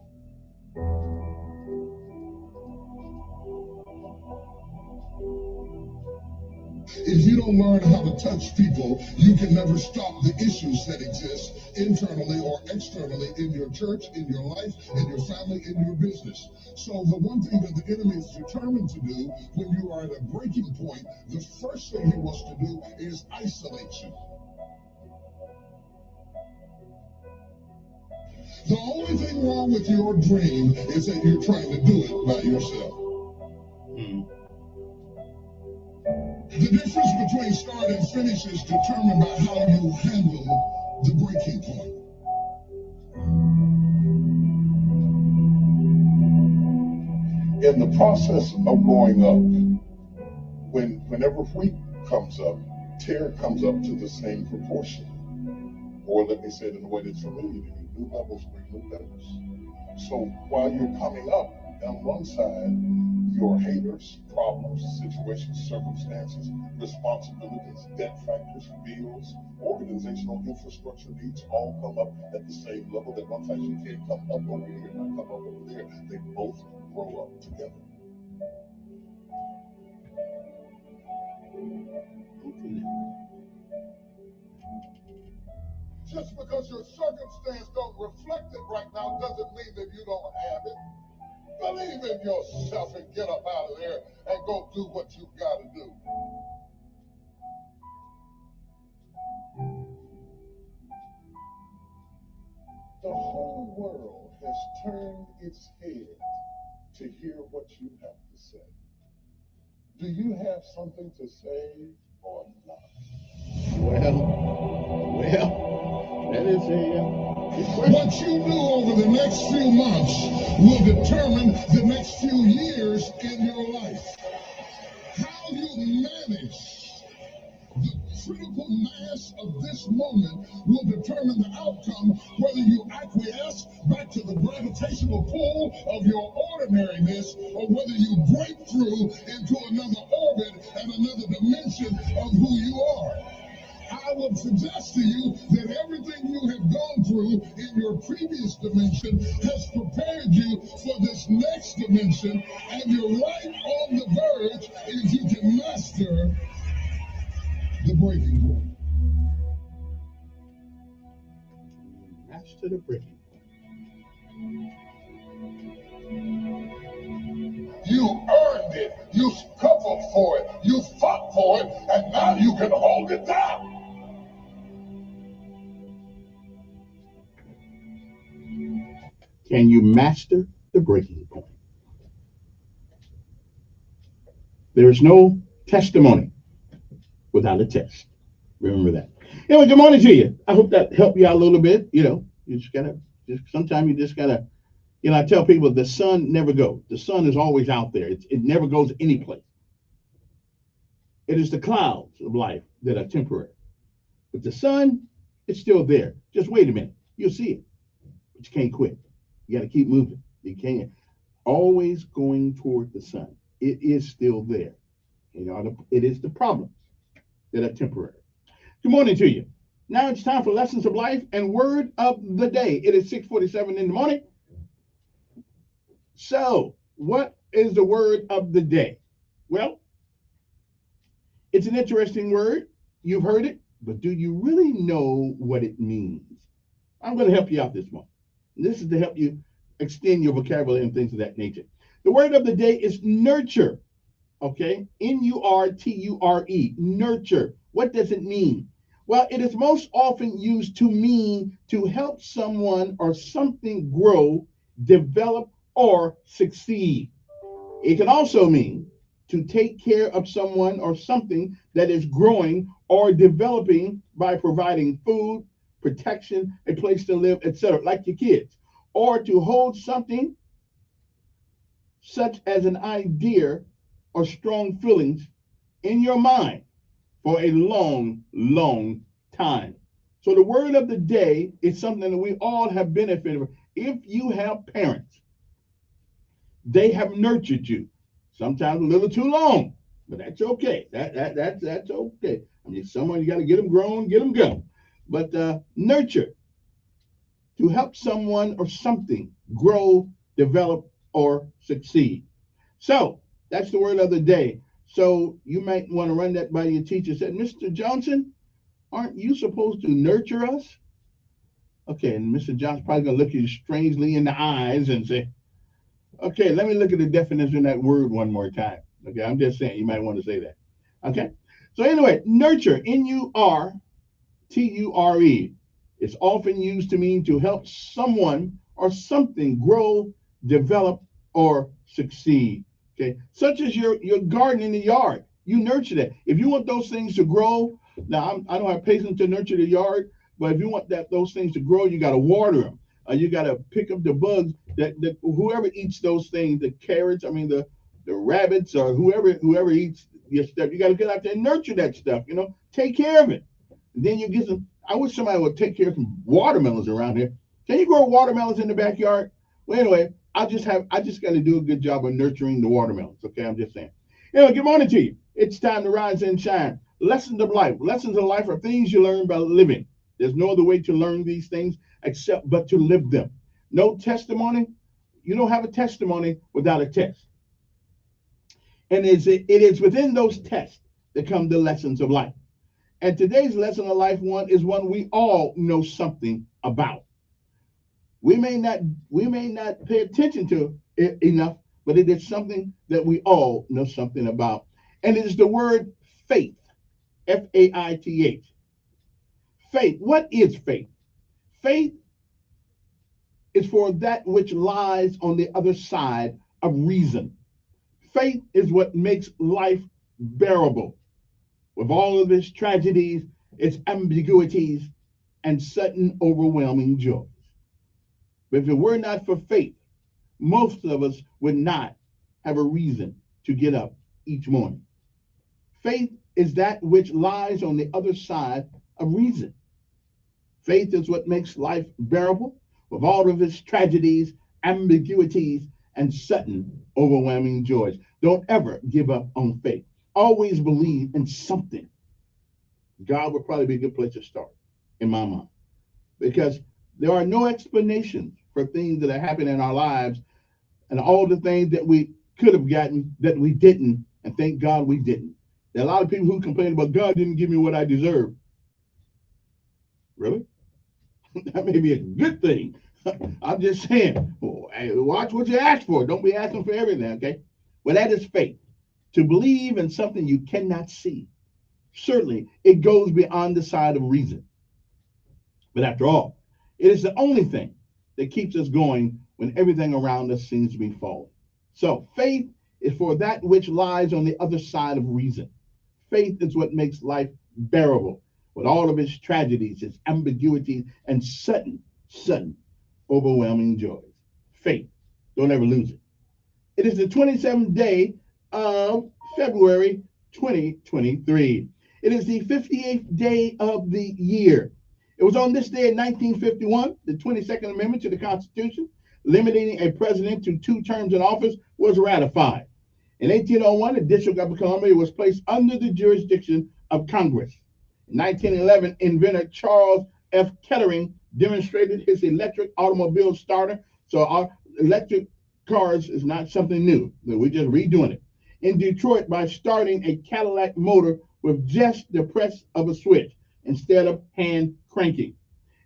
If you don't learn how to touch people, you can never stop the issues that exist internally or externally in your church, in your life, in your family, in your business. So the one thing that the enemy is determined to do when you are at a breaking point, the first thing he wants to do is isolate you. The only thing wrong with your dream is that you're trying to do it by yourself. The difference between start and finish is determined by how you handle the breaking point. In the process of going up, whenever wheat comes up, tear comes up to the same proportion. Or let me say it in a way that's familiar to you, new levels bring new levels. So while you're coming up, on one side, your haters, problems, situations, circumstances, responsibilities, debt factors, bills, organizational infrastructure needs all come up at the same level. That one fact, you can't come up over here and not come up over there. They both grow up together. Just because your circumstance don't reflect it right now doesn't mean that you don't have it. Believe in yourself and get up out of there and go do what you've got to do. The whole world has turned its head to hear what you have to say. Do you have something to say or not? Well, that is a what you do over the next few months will determine the next few years in your life. How you manage the critical mass of this moment will determine the outcome, whether you acquiesce back to the gravitational pull of your ordinariness or whether you break through into another orbit and another dimension of who you are. I would suggest to you that everything you have gone through in your previous dimension has prepared you for this next dimension, and you're right on the verge if you can master the breaking point. Master the breaking point. You earned it. You struggled for it. You fought for it, and now you can hold it down. Can you master the breaking point? There is no testimony without a test. Remember that. Anyway, good morning to you. I hope that helped you out a little bit. You just gotta, sometimes you just gotta, I tell people the sun never goes. The sun is always out there. It never goes any place. It is the clouds of life that are temporary. But the sun, it's still there. Just wait a minute. You'll see it. But you can't quit. You got to keep moving. You can't. Always going toward the sun. It is still there. It is the problems that are temporary. Good morning to you. Now it's time for Lessons of Life and Word of the Day. It is 6:47 in the morning. So, what is the word of the day? Well, it's an interesting word. You've heard it, but do you really know what it means? I'm going to help you out this morning. This is to help you extend your vocabulary and things of that nature. The word of the day is nurture. Okay? N-U-R-T-U-R-E. Nurture. What does it mean? Well, it is most often used to mean to help someone or something grow, develop, or succeed. It can also mean to take care of someone or something that is growing or developing by providing food, protection, a place to live, etc., like your kids, or to hold something such as an idea or strong feelings in your mind for a long, long time. So the word of the day is something that we all have benefited from. If you have parents, they have nurtured you, sometimes a little too long, but that's okay. That's okay. I mean, someone, you got to get them grown, get them going. But nurture, to help someone or something grow, develop, or succeed. So that's the word of the day. So you might want to run that by your teacher. Said, Mr. Johnson, aren't you supposed to nurture us? Okay, and Mr. Johnson's probably going to look you strangely in the eyes and say, okay, let me look at the definition of that word one more time. Okay, I'm just saying, you might want to say that. Okay, so anyway, nurture, N-U-R-T-U-R-E. It's often used to mean to help someone or something grow, develop, or succeed. Okay, such as your garden in the yard. You nurture that. If you want those things to grow, now I don't have patience to nurture the yard, but if you want those things to grow, you got to water them. You got to pick up the bugs that whoever eats those things, the carrots, the rabbits, or whoever eats your stuff, you got to get out there and nurture that stuff. Take care of it. And then you get some. I wish somebody would take care of some watermelons around here. Can you grow watermelons in the backyard? Well, anyway, I just got to do a good job of nurturing the watermelons. Okay, I'm just saying. Anyway, good morning to you. It's time to rise and shine. Lessons of life. Lessons of life are things you learn by living. There's no other way to learn these things except but to live them. No testimony. You don't have a testimony without a test. And it is within those tests that come the lessons of life. And today's lesson of life one is one we all know something about. We may not pay attention to it enough, but it is something that we all know something about. And it is the word faith. Faith. Faith. What is faith? Faith is for that which lies on the other side of reason. Faith is what makes life bearable, with all of its tragedies, its ambiguities, and sudden overwhelming joys. But if it were not for faith, most of us would not have a reason to get up each morning. Faith is that which lies on the other side of reason. Faith is what makes life bearable, with all of its tragedies, ambiguities, and sudden overwhelming joys. Don't ever give up on faith. Always believe in something. God would probably be a good place to start, in my mind, because there are no explanations for things that are happening in our lives and all the things that we could have gotten that we didn't, and thank God we didn't. There are a lot of people who complain about God didn't give me what I deserve. Really? That may be a good thing. I'm just saying, watch what you ask for. Don't be asking for everything, okay? Well, that is faith. To believe in something you cannot see. Certainly, it goes beyond the side of reason. But after all, it is the only thing that keeps us going when everything around us seems to be falling. So faith is for that which lies on the other side of reason. Faith is what makes life bearable, with all of its tragedies, its ambiguities, and sudden overwhelming joys. Faith. Don't ever lose it. It is the 27th day of February 2023. It is the 58th day of the year. It was on this day in 1951, the 22nd Amendment to the Constitution, limiting a president to 2 terms in office, was ratified. In 1801, the District of Columbia was placed under the jurisdiction of Congress. In 1911, inventor Charles F. Kettering demonstrated his electric automobile starter. So our electric cars is not something new. We're just redoing it. In Detroit, by starting a Cadillac motor with just the press of a switch instead of hand cranking.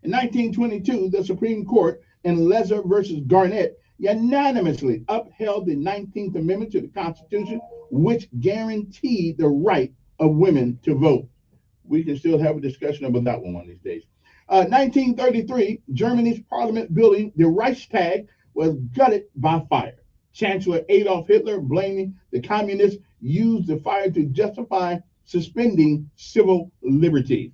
In 1922, the Supreme Court in Lesser versus Garnett unanimously upheld the 19th Amendment to the Constitution, which guaranteed the right of women to vote. We can still have a discussion about that one these days. 1933, Germany's parliament building, the Reichstag, was gutted by fire. Chancellor Adolf Hitler, blaming the communists, used the fire to justify suspending civil liberties.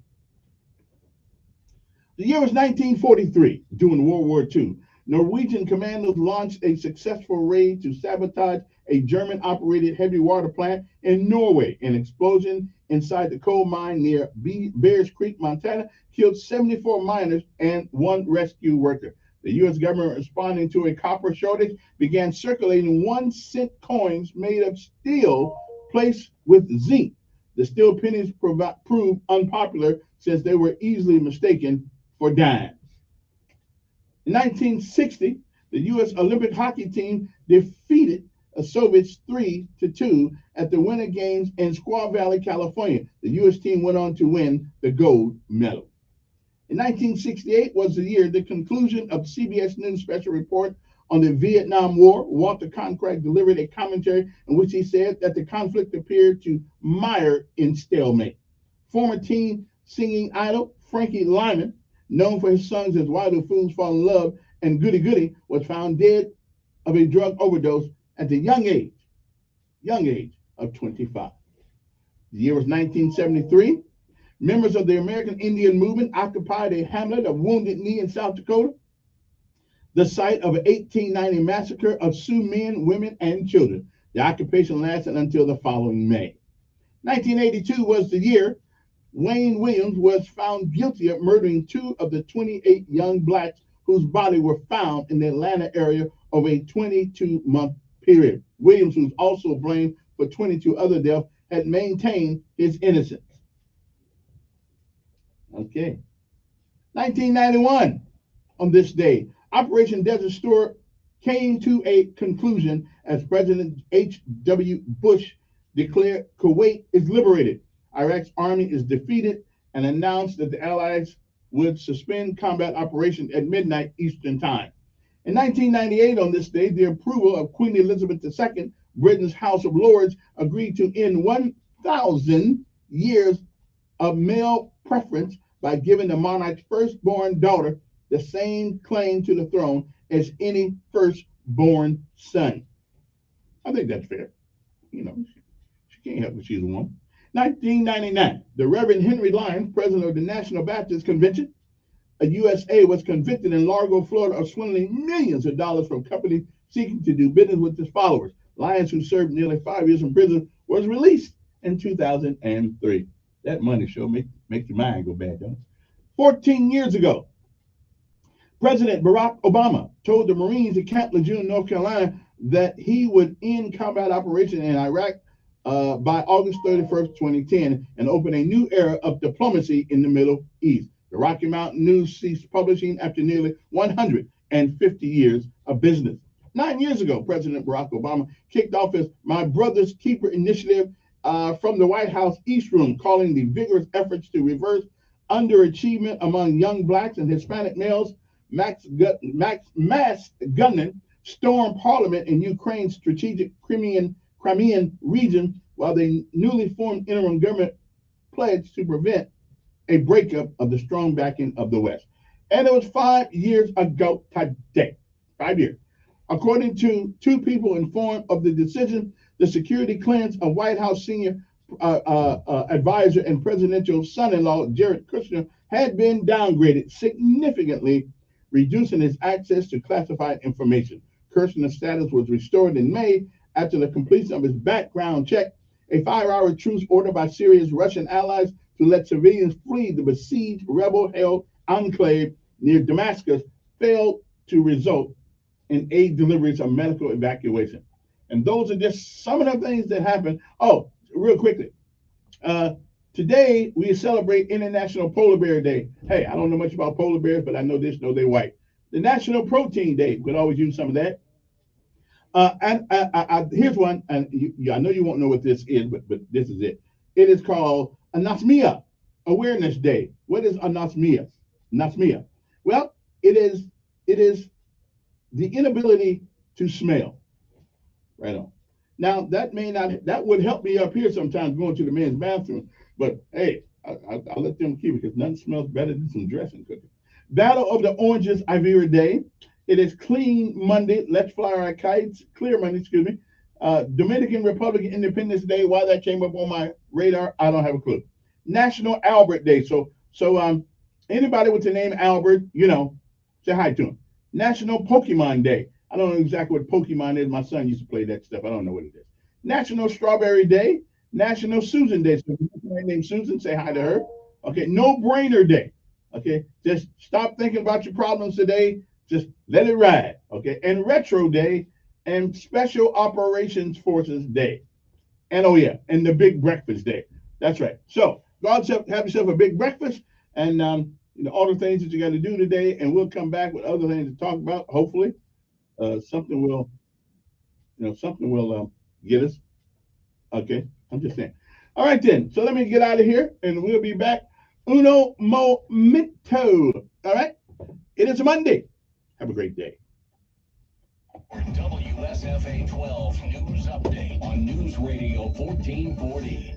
The year was 1943. During World War II, Norwegian commandos launched a successful raid to sabotage a German-operated heavy water plant in Norway. An explosion inside the coal mine near Bears Creek, Montana, killed 74 miners and 1 rescue worker. The U.S. government, responding to a copper shortage, began circulating 1-cent coins made of steel placed with zinc. The steel pennies proved unpopular since they were easily mistaken for dimes. In 1960, the U.S. Olympic hockey team defeated the Soviets 3-2 at the Winter Games in Squaw Valley, California. The U.S. team went on to win the gold medal. In 1968 was the year the conclusion of CBS News special report on the Vietnam War. Walter Cronkite delivered a commentary in which he said that the conflict appeared to mire in stalemate. Former teen singing idol Frankie Lyman, known for his songs as Why Do Fools Fall in Love and Goody Goody, was found dead of a drug overdose at the young age of 25. The year was 1973. Members of the American Indian movement occupied a hamlet of Wounded Knee in South Dakota, the site of an 1890 massacre of Sioux men, women, and children. The occupation lasted until the following May. 1982 was the year Wayne Williams was found guilty of murdering 2 of the 28 young blacks whose body were found in the Atlanta area over a 22-month period. Williams, who's also blamed for 22 other deaths, had maintained his innocence. Okay. 1991, on this day, Operation Desert Storm came to a conclusion as President H.W. Bush declared Kuwait is liberated. Iraq's army is defeated and announced that the Allies would suspend combat operations at midnight Eastern Time. In 1998, on this day, the approval of Queen Elizabeth II, Britain's House of Lords, agreed to end 1,000 years of male preference by giving the monarch's firstborn daughter the same claim to the throne as any firstborn son. I think that's fair. You know, she can't help it, she's a woman. 1999, the Reverend Henry Lyons, president of the National Baptist Convention, USA, was convicted in Largo, Florida, of swindling millions of dollars from companies seeking to do business with his followers. Lyons, who served nearly 5 years in prison, was released in 2003. That money sure makes your mind go bad, don't it? 14 years ago, President Barack Obama told the Marines at Camp Lejeune, North Carolina, that he would end combat operations in Iraq by August 31st, 2010, and open a new era of diplomacy in the Middle East. The Rocky Mountain News ceased publishing after nearly 150 years of business. 9 years ago, President Barack Obama kicked off his My Brother's Keeper initiative from the White House East Room, calling the vigorous efforts to reverse underachievement among young blacks and Hispanic males. Mass gunmen stormed parliament in Ukraine's strategic Crimean region, while the newly formed interim government pledged to prevent a breakup of the strong backing of the West. And it was 5 years ago today, 5 years. According to two people informed of the decision, the security clearance of White House senior advisor and presidential son-in-law Jared Kushner had been downgraded significantly, reducing his access to classified information. Kushner's status was restored in May after the completion of his background check. A 5-hour truce order by Syria's Russian allies to let civilians flee the besieged rebel-held enclave near Damascus failed to result in aid deliveries or medical evacuation. And those are just some of the things that happen. Oh, real quickly. Today, we celebrate International Polar Bear Day. Hey, I don't know much about polar bears, but I know this, know they're white. The National Protein Day, we could always use some of that. Here's one, and I know you won't know what this is, but this is it. It is called Anosmia Awareness Day. What is anosmia? Anosmia. Well, it is the inability to smell. Right on. Now that would help me up here sometimes going to the men's bathroom, but hey, I'll let them keep it because nothing smells better than some dressing cooking. Battle of the Oranges Ivera Day. It is Clean Monday. Let's fly our kites. Clear Monday, excuse me. Dominican Republic Independence Day. Why that came up on my radar, I don't have a clue. National Albert Day. So anybody with the name Albert, you know, say hi to him. National Pokemon Day. I don't know exactly what Pokemon is. My son used to play that stuff. I don't know what it is. National Strawberry Day. National Susan Day. So if you have somebody named Susan, say hi to her. Okay. No Brainer Day. Okay. Just stop thinking about your problems today. Just let it ride. Okay. And Retro Day and Special Operations Forces Day. And oh yeah, and the Big Breakfast Day. That's right. So go out and have yourself a big breakfast and you know, all the things that you got to do today, and we'll come back with other things to talk about. Hopefully, something will get us. Okay, I'm just saying. All right then. So let me get out of here, and we'll be back. Uno momento. All right. It is Monday. Have a great day. WSFA 12 News Update on News Radio 1440.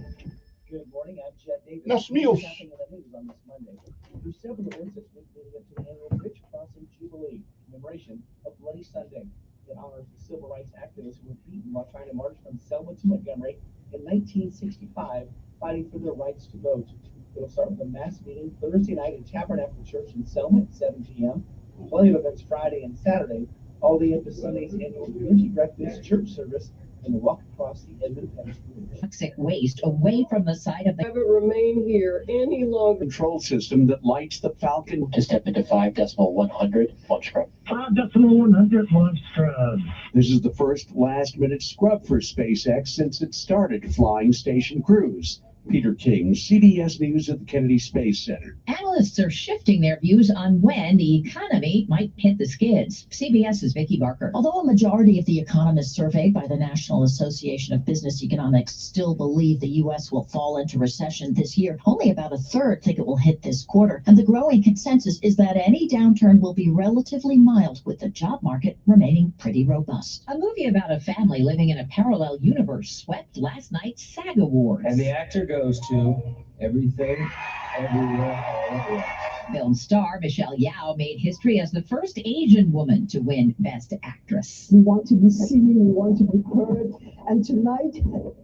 Good morning, I'm Chad Davis. Nas Meals. Happening in the news on this Monday. Through several events this week leading up to the annual Bridge Crossing Jubilee commemoration of Bloody Sunday that honors the civil rights activists who were beaten while trying to march from Selma to Montgomery in 1965, fighting for their rights to vote. It'll start with a mass meeting Thursday night at Tabernacle Church in Selma at 7 p.m. Plenty of events Friday and Saturday, all the way up to Sunday's annual community breakfast church service and walk across the Edmund Pettus Bridge. Toxic waste away from the side of the remain here any longer. Control system that lights the Falcon. To step into 5.100 launch scrub. 5.100 launch scrub. This is the first last-minute scrub for SpaceX since it started flying station crews. Peter King, CBS News at the Kennedy Space Center. Analysts are shifting their views on when the economy might hit the skids. CBS's Vicki Barker. Although a majority of the economists surveyed by the National Association of Business Economics still believe the U.S. will fall into recession this year, only about a third think it will hit this quarter. And the growing consensus is that any downturn will be relatively mild, with the job market remaining pretty robust. A movie about a family living in a parallel universe swept last night's SAG Awards. And the actor goes to Everything, Everywhere, All at Once. Film star Michelle Yeoh made history as the first Asian woman to win Best Actress. We want to be seen, we want to be heard, and tonight you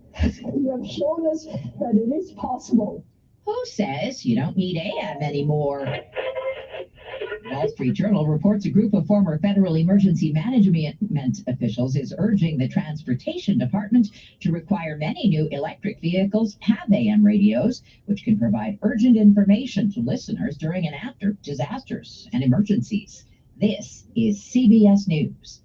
have shown us that it is possible. Who says you don't need AM anymore? Wall Street Journal reports a group of former Federal Emergency Management officials is urging the Transportation Department to require many new electric vehicles have AM radios, which can provide urgent information to listeners during and after disasters and emergencies. This is CBS News.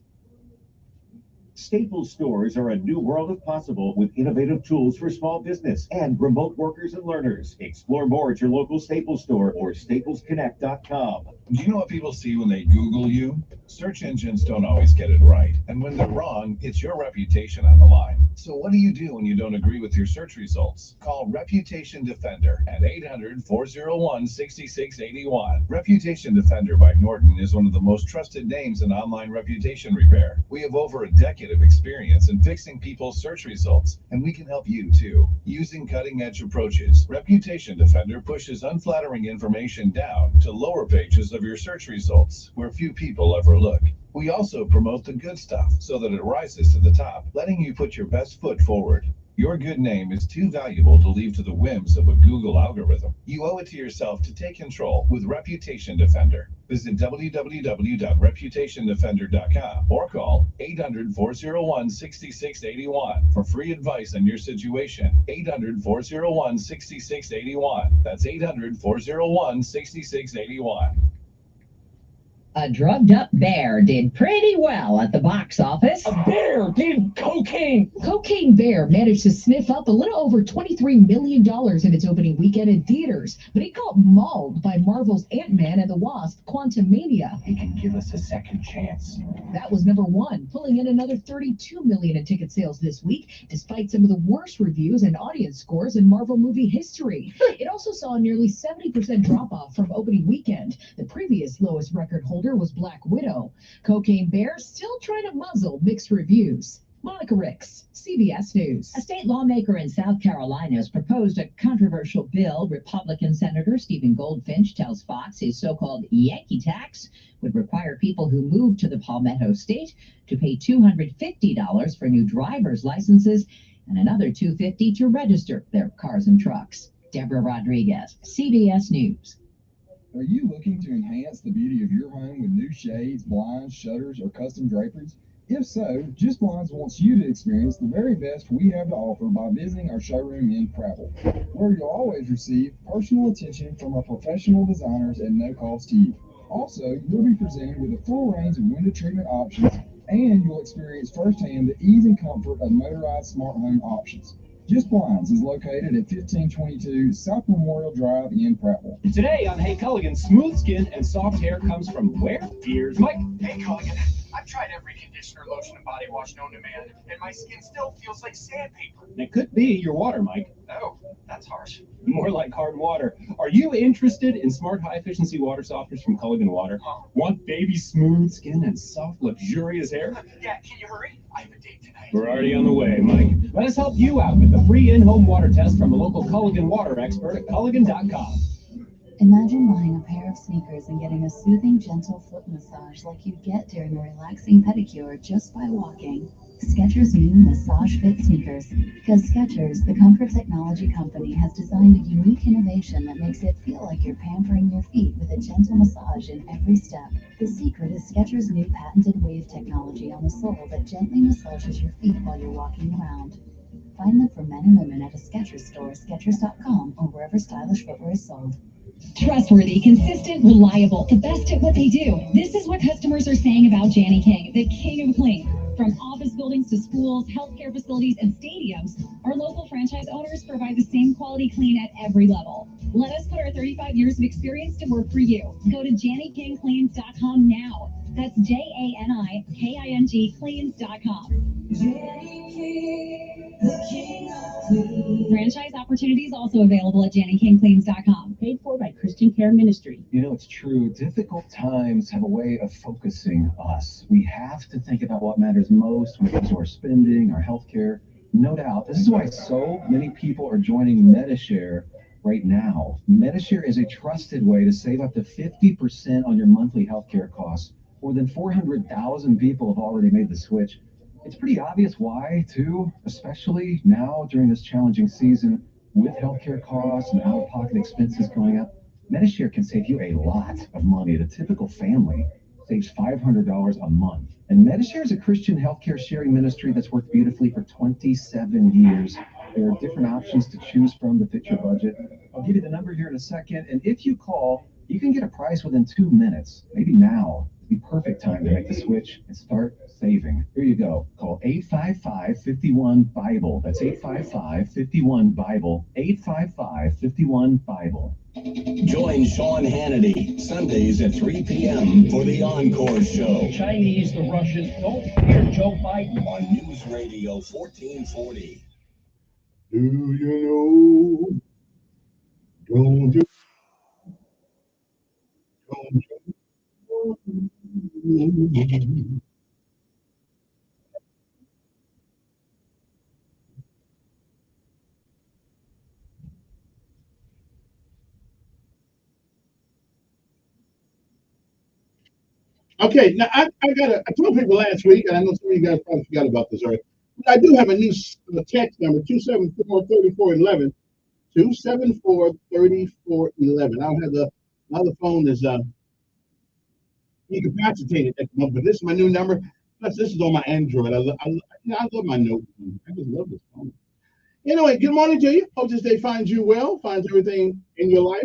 Staples stores are a new world of possible with innovative tools for small business and remote workers and learners. Explore more at your local Staples store or staplesconnect.com. Do you know what people see when they Google you? Search engines don't always get it right. And when they're wrong, it's your reputation on the line. So what do you do when you don't agree with your search results? Call Reputation Defender at 800-401-6681. Reputation Defender by Norton is one of the most trusted names in online reputation repair. We have over a decade of experience in fixing people's search results, and we can help you too. Using cutting-edge approaches, Reputation Defender pushes unflattering information down to lower pages of your search results, where few people ever look. We also promote the good stuff so that it rises to the top, letting you put your best foot forward. Your good name is too valuable to leave to the whims of a Google algorithm. You owe it to yourself to take control with Reputation Defender. Visit www.reputationdefender.com or call 800-401-6681 for free advice on your situation. 800-401-6681. That's 800-401-6681. A drugged-up bear did pretty well at the box office. A bear did cocaine. Cocaine Bear managed to sniff up a little over $23 million in its opening weekend in theaters, but it got mauled by Marvel's Ant-Man and the Wasp: Quantumania. He can give us a second chance. That was number one, pulling in another $32 million in ticket sales this week, despite some of the worst reviews and audience scores in Marvel movie history. It also saw a nearly 70% drop-off from opening weekend. The previous lowest record holder was Black Widow. Cocaine Bear still trying to muzzle mixed reviews. Monica Ricks, CBS News. A state lawmaker in South Carolina has proposed a controversial bill. Republican Senator Stephen Goldfinch tells Fox his so-called Yankee tax would require people who move to the Palmetto State to pay $250 for new driver's licenses and another $250 to register their cars and trucks. Deborah Rodriguez, CBS News. Are you looking to enhance the beauty of your home with new shades, blinds, shutters, or custom draperies? If so, Just Blinds wants you to experience the very best we have to offer by visiting our showroom in Prattville, where you'll always receive personal attention from our professional designers at no cost to you. Also, you'll be presented with a full range of window treatment options, and you'll experience firsthand the ease and comfort of motorized smart home options. Just Blinds is located at 1522 South Memorial Drive in Prattville. Today on Hey Culligan, smooth skin and soft hair comes from where? Here's Mike. Hey Culligan, I've tried every conditioner, lotion, and body wash known to man, and my skin still feels like sandpaper. It could be your water, Mike. Oh, that's harsh. More like hard water. Are you interested in smart high-efficiency water softeners from Culligan Water? Want baby smooth skin and soft, luxurious hair? Yeah, can you hurry? I have a date tonight. We're already on the way, Mike. Let us help you out with the free in-home water test from a local Culligan water expert at Culligan.com. Imagine buying a pair of sneakers and getting a soothing, gentle foot massage like you'd get during a relaxing pedicure just by walking. Skechers new Massage Fit sneakers. Because Skechers, the comfort technology company, has designed a unique innovation that makes it feel like you're pampering your feet with a gentle massage in every step. The secret is Skechers' new patented wave technology on the sole that gently massages your feet while you're walking around. Find them for men and women at a Skechers store, Skechers.com, or wherever stylish footwear is sold. Trustworthy, consistent, reliable, the best at what they do. This is what customers are saying about Janny King, the king of clean. From office buildings to schools, healthcare facilities, and stadiums, our local franchise owners provide the same quality clean at every level. Let us put our 35 years of experience to work for you. Go to JannyKingCleans.com now. That's JANIKING Cleans.com. Janny King, the king of clean. Franchise opportunities also available at JannyKingCleans.com. Paid for by Christian Care Ministry. You know, it's true. Difficult times have a way of focusing us. We have to think about what matters most when it comes to our spending, our health care. No doubt. This is why so many people are joining Medi-Share right now. Medi-Share is a trusted way to save up to 50% on your monthly healthcare costs. More than 400,000 people have already made the switch. It's pretty obvious why, too, especially now during this challenging season with healthcare costs and out-of-pocket expenses going up. Medi-Share can save you a lot of money. The typical family saves $500 a month. And Medi-Share is a Christian healthcare sharing ministry that's worked beautifully for 27 years. There are different options to choose from to fit your budget. I'll give you the number here in a second. And if you call, you can get a price within 2 minutes. Maybe now is the perfect time to make the switch and start saving. Here you go. Call 855-51-BIBLE. That's 855-51-BIBLE. 855-51-BIBLE. Join Sean Hannity Sundays at 3 p.m. for the Encore Show. Chinese, the Russians don't fear Joe Biden. On News Radio 1440. Do you know? Don't you? Don't you? Okay, now I told people last week, and I know some of you guys probably forgot about this already, but I do have a new text number, 274-3411, 274-3411. I don't have the other phone is incapacitated at the moment, but this is my new number. Plus, this is on my Android. I love my note. I just love this phone. Anyway, good morning to you. Hope this day finds you well, finds everything in your life,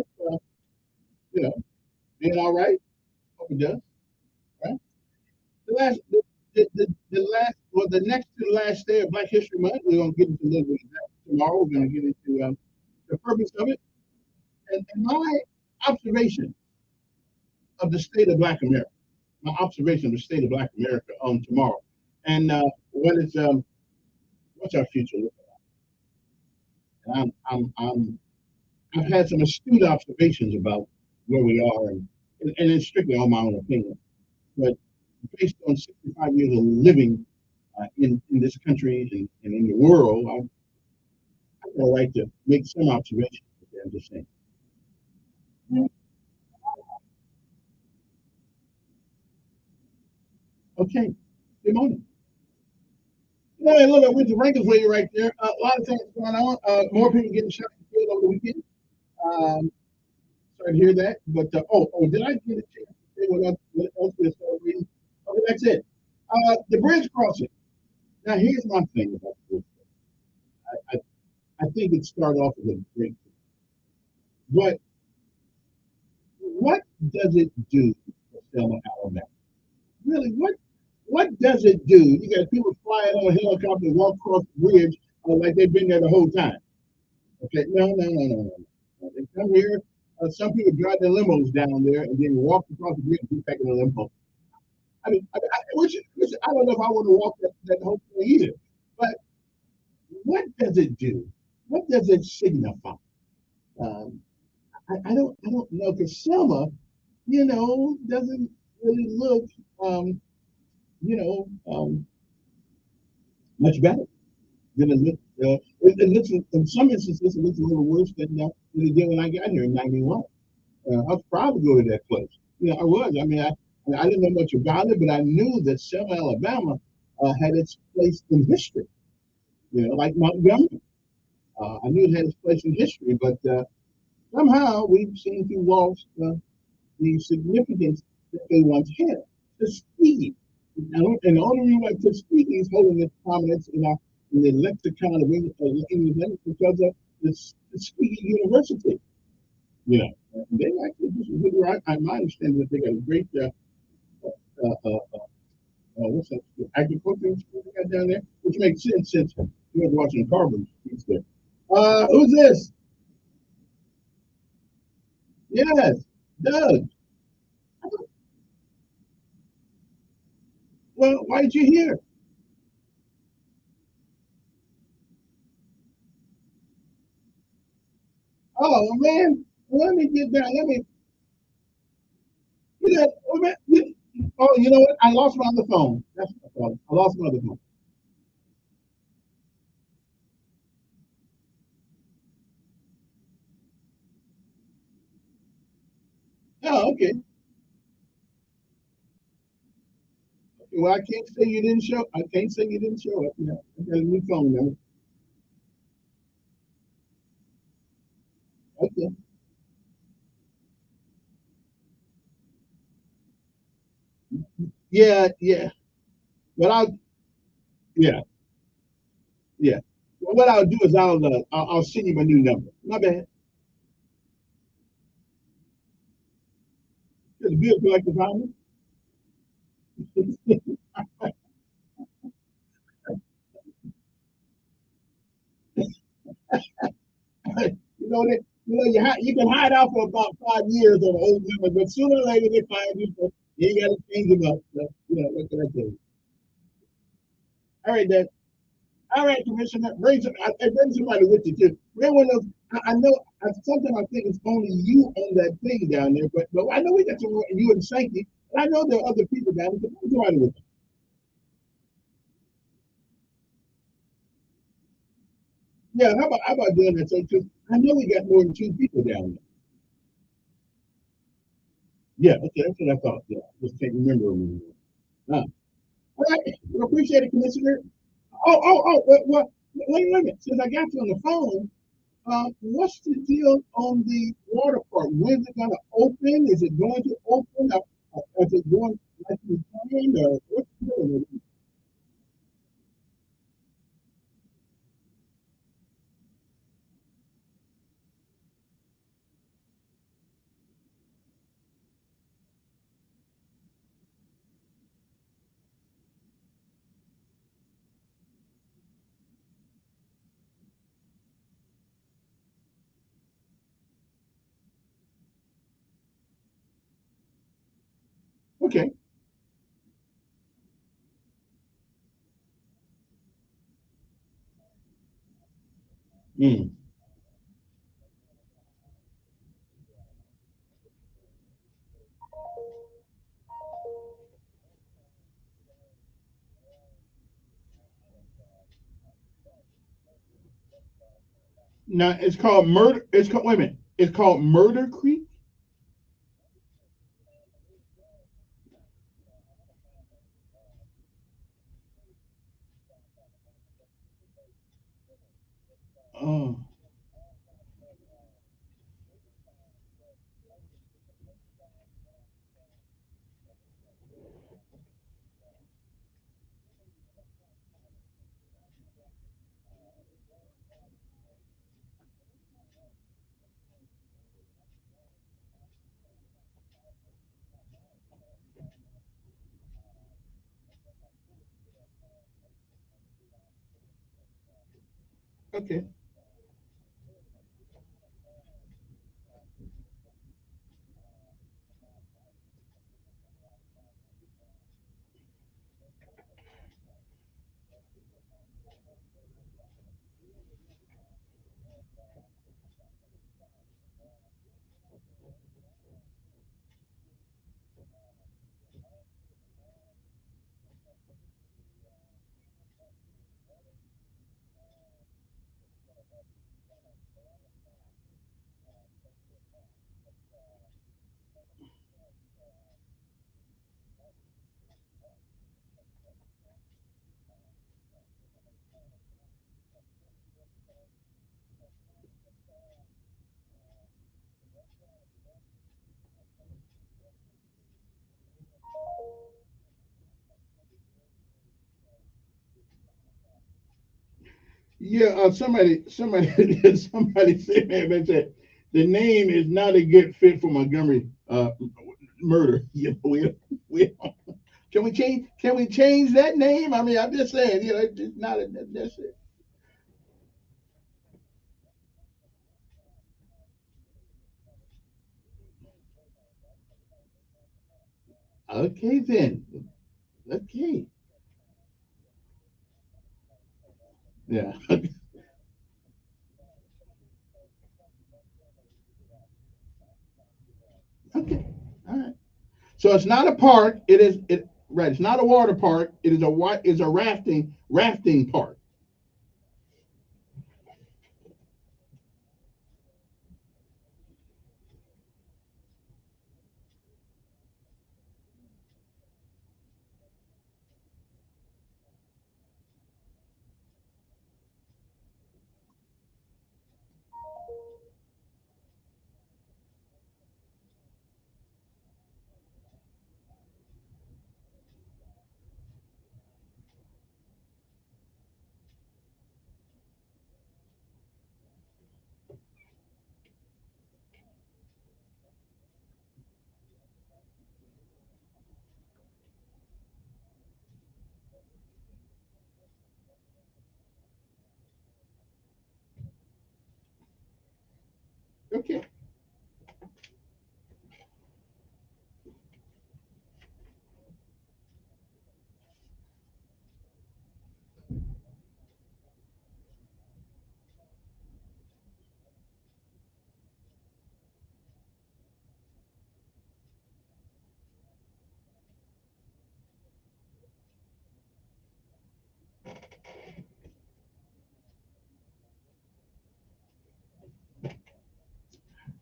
being all right. Hope it does. Right? The next to the last day of Black History Month, we're going to get into a little bit of that tomorrow. We're going to get into the purpose of it and my observation of the state of Black America. My observation of the state of Black America on tomorrow, and what's our future looking like? And I've had some astute observations about where we are, and it's strictly on my own opinion. But based on 65 years of living in this country and in the world, I would like to make some observations. I'm just saying. Okay. Good morning. A little bit with the rankings for you right there. A lot of things going on. More people getting shot in the field over the weekend. Sorry to hear that. But did I get a chance to say what else we started reading? Okay, that's it. The bridge crossing. Now here's my thing about the bridge crossing. I think it started off as a great thing. But what does it do for Selma, Alabama? Really, what does it do? You got people flying on a helicopter, walk across the bridge like they've been there the whole time. Okay, no. They come here. Some people drive their limos down there and then walk across the bridge and get back in the limo. Which I don't know if I want to walk that whole thing either. But what does it do? What does it signify? I don't know, because Selma, doesn't really look, much better than it looked. It looks, in some instances, it looks a little worse than it did when I got here in '91. I was proud to go to that place. I was. I didn't know much about it, but I knew that Selma, Alabama, had its place in history. You know, like Montgomery. I knew it had its place in history, but somehow we seem to lost the significance that they once had. Tuskegee. And the only reason why Tuskegee is holding its prominence in the lexicon of English because of the Tuskegee University. You know, they actually just a good right. My understanding that they got a great what's that? Agriculture school they got down there, which makes sense since you were watching carbon piece there. Who's this? Yes, Doug. Well, why did you hear? Oh man, let me get down. Let me. You know, oh, man, oh, you know what? I lost my other phone. That's my problem. I lost my other phone. Oh, okay. Well, I can't say you didn't show. I can't say you didn't show up. You know, I got a new phone number. Okay. Yeah, yeah. But yeah, yeah. Well, what I'll do is I'll send you my new number. My bad. It's bill collector problem. You know that. You know you can hide out for about 5 years on an old number, but sooner or later they find you. So you ain't got to change them up. So, you know what can I tell you? All right, then. All right, Commissioner, bring somebody with you too. Bring one of those. I know. Sometimes I think it's only you on that thing down there, but I know we got some you and Sankey. And I know there are other people down there. But bring somebody with you. Yeah, how about doing that? So, because I know we got more than two people down there. Yeah, okay, that's what I thought. Yeah, just can't remember them anymore. All right, we appreciate it, Commissioner. Wait a minute. Since I got you on the phone, what's the deal on the water park? When's it going to open? Is it going to open? Is it going like you planned? Or what's the deal with it? Okay. Mm. Now it's called Murder. It's called wait a minute. It's called Murder Creek. Oh, okay. Yeah, somebody somebody said, man, they said the name is not a good fit for Montgomery murder. We can we change that name? I mean, I'm just saying, it's not a, that's it. Okay then. Okay. Yeah. Okay. All right. So it's not a park. It is it right. It's not a water park. It is a rafting park. Okay.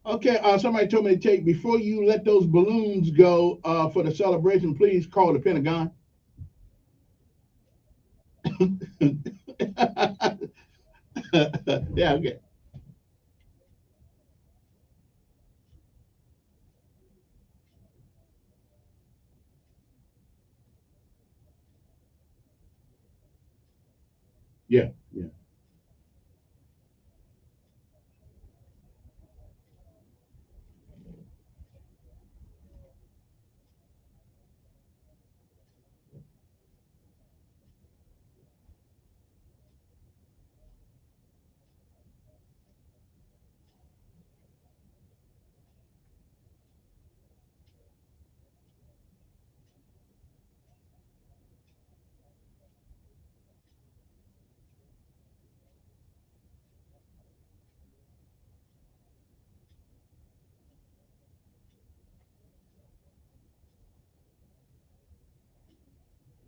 Okay. Somebody told me to take before you let those balloons go for the celebration. Please call the Pentagon. Yeah. Okay. Yeah. Yeah.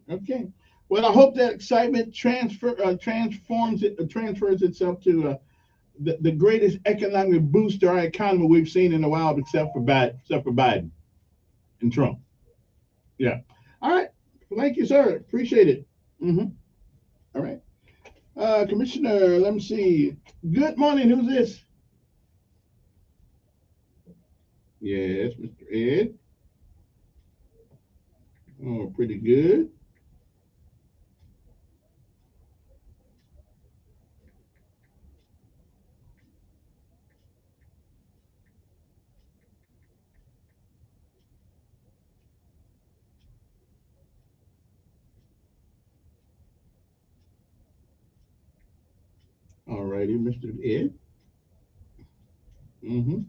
Okay. Well, I hope that excitement transfers itself to the greatest economic boost to our economy we've seen in a while, except for Biden and Trump. Yeah. All right. Thank you, sir. Appreciate it. Hmm. All right. Commissioner, let me see. Good morning. Who's this? Yes, Mr. Ed. Oh, pretty good. All righty, Mr. Ed. Mm-hmm.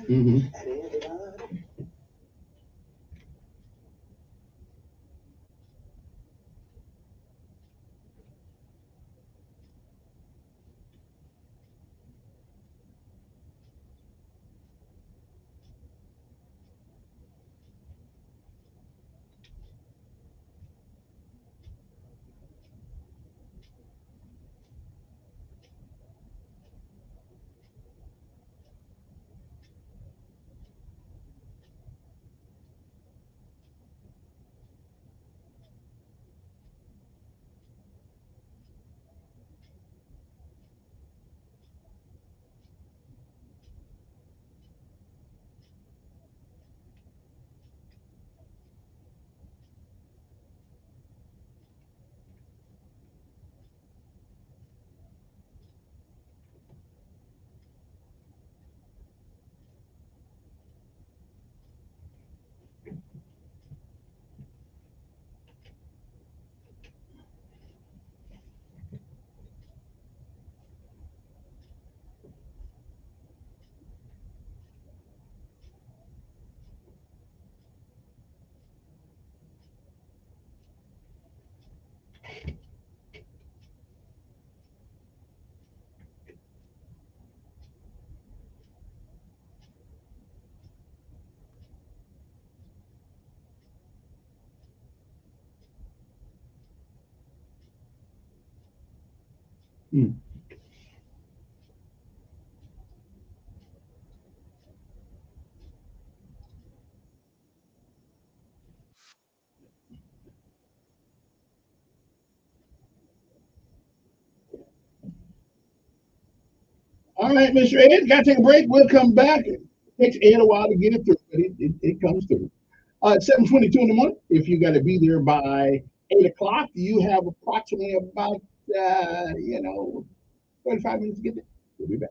Mm-hmm. All right, Mr. Ed, got to take a break. We'll come back. It takes Ed a while to get it through, but it comes through. At 7:22 in the morning, if you got to be there by 8 o'clock, you have approximately about, 45 minutes to get there. We'll be back.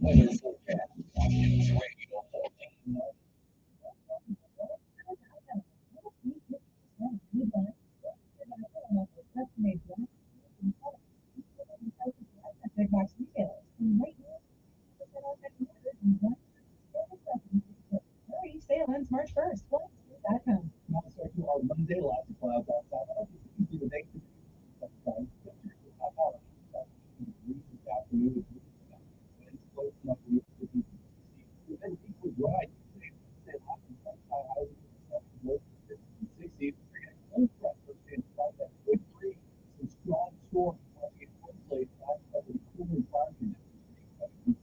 Weather forecast on News Radio 14. Sale ends March 1st. Flights.com. Now start to our Monday, lots of clouds outside. You see the day afternoon. It's close enough for you to be. Then people dry. Stay hot and high 60s. Cold front that good breeze. Some strong storms causing wind blades of the cooler environment. And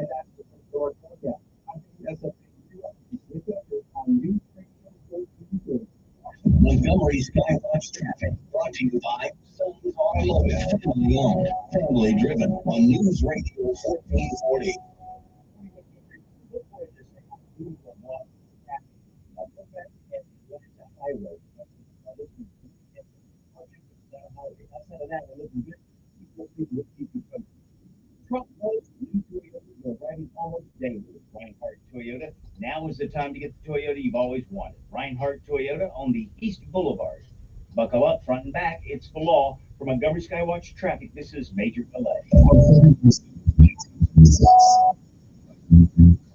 that's the historic forecast. I think that's a big deal. On News Radio 14. Montgomery Skywatch Traffic, brought to you by Sons Automotive, young, family driven on News Radio 1440. Riding almost daily with Reinhardt Toyota. Now is the time to get the Toyota you've always wanted. Reinhardt Toyota on the East Boulevard. Buckle up, front and back. It's the law. For Montgomery Skywatch Traffic, this is Major Palais.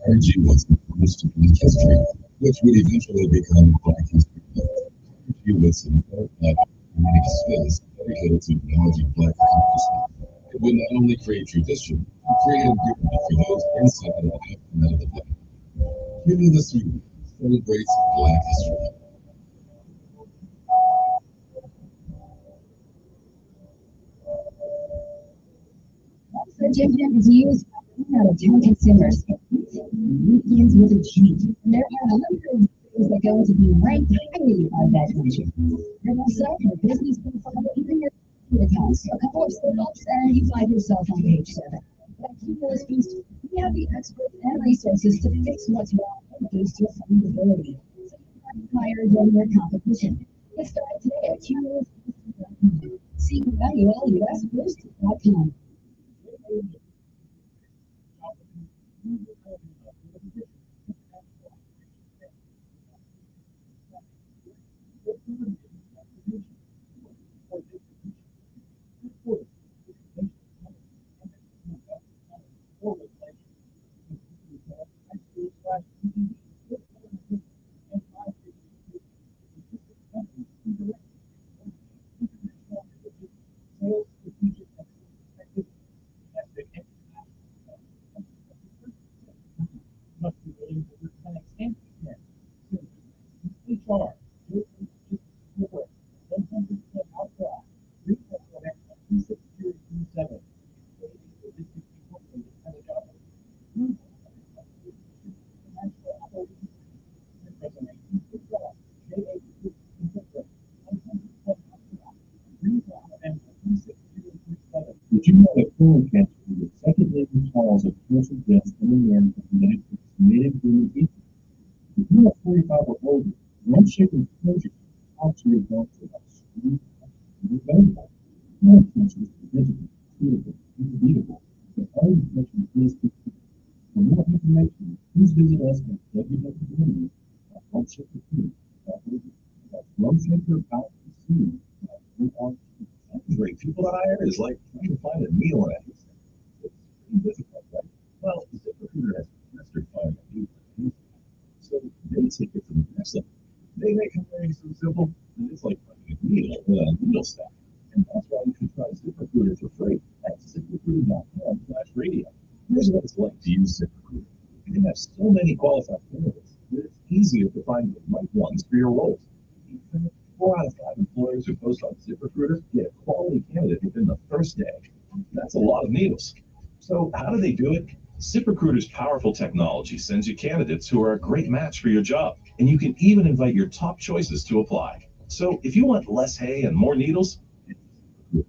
RG was most of Black history, which would eventually become Black History Month. RG was an community space dedicated to acknowledging Black accomplishment. It would not only create tradition, it created dignity for those inside and outside of the Black. Community celebrates Black history. Suggestion is used out of 10 consumers. Begins with a G. There are hundreds of things that go into being ranked highly on that mention. Your website, your business profile, even your accounts. A couple of steps, and you find yourself on page 7. At Cumulus Boost, we have the experts and resources to fix what's wrong and boost your fundability. So you are higher than your competition. Get started today at cumulusboost.com. See CUMULUSBoost.com. Did you know that colon cancer is the second leading cause of cancer deaths in America in the United States? Men and women equal. If you are 45 or older, one shaking cancer actually results in a screen available. Colon cancer is preventable, curable, and treatable. But all information is complete. For more information, please visit us at www.bloodsugarfood.org. That's bloodsugar.org. Great people to hire is like trying to find a needle in a haystack. It's pretty difficult, right? Well, ZipRecruiter has mastered finding a needle in a haystack. So they take it to the next level. They make hiring so simple that it's like finding a needle in a needle stack. And that's why you should try ZipRecruiter for free at ZipRecruiter.com/radio. Here's what it's like to use ZipRecruiter. You can have so many qualified candidates that it's easier to find the right ones for your roles. In fact, 4 out of 5 employers who post on ZipRecruiter get a quality candidate within the first day. That's a lot of needles. So how do they do it? ZipRecruiter's powerful technology sends you candidates who are a great match for your job, and you can even invite your top choices to apply. So if you want less hay and more needles, and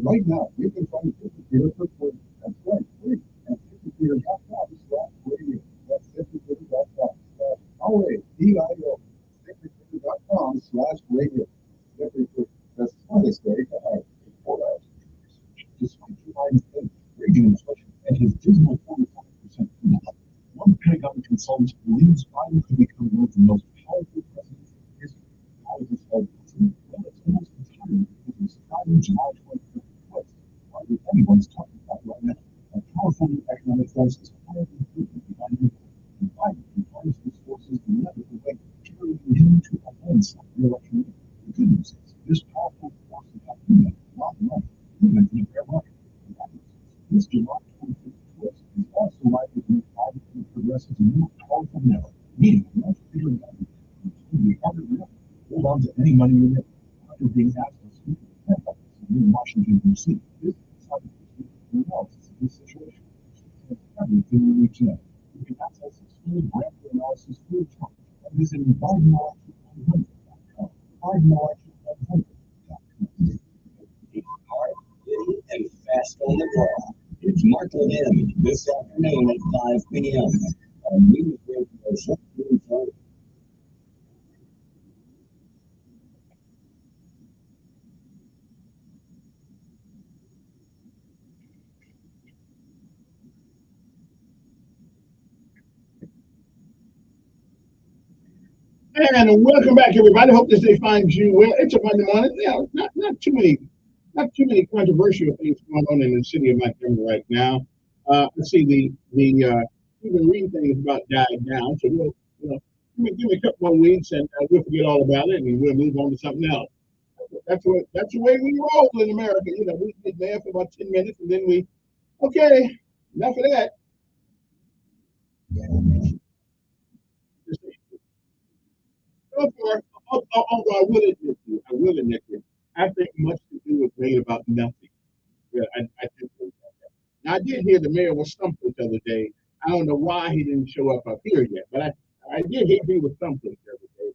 right now, you can find ZipRecruiter for free. That's right, free at ZipRecruiter.com/radio. That's ZipRecruiter.com/RADIO. ZipRecruiter.com/radio. ZipRecruiter. That's the funnest way to hire. 4 hours. Despite Biden's raging inflation and his dismal 45% turnout, one Pentagon consultant believes Biden could become one of the most powerful presidents in history. How is this all possible? Well, it's almost entirely because of his Friday, July 25th twist. Hardly anyone's talking about right now. A powerful new economic force is quietly moving behind him, and Biden requires these forces to never away, carrying him to a landslide re-election. The good news is this powerful force is not moving, not money, even in a bear market. This July 25th twist is also likely to make Biden and progressives a more powerful network, meaning a much bigger network. We haven't really hold on to any money we make after being asked to speak to the Fed office in Washington, D.C. This decided to speak to the analysis of this situation. Everything we need to know. You can access its full grant analysis free of charge by visiting BidenElection100.com. BidenElection100.com. Hard, witty, and fast on the draw. It's Mark Levin this afternoon at 5 p.m. on News Radio 1440. And welcome back, everybody. Hope this day finds you well. It's a Monday morning. Yeah, not too many controversial things going on in the city of Montgomery right now. Let's see, the even reading things about died down. So we'll, give me a couple more weeks and we'll forget all about it and we'll move on to something else. That's the way we roll in America. We get there for about 10 minutes and then okay, enough of that. Although I will admit to you, I think much to do was made about nothing. Yeah, I do believe that. Now, I did hear the mayor was stumped the other day. I don't know why he didn't show up here yet, but I did hear he was stumped the other day.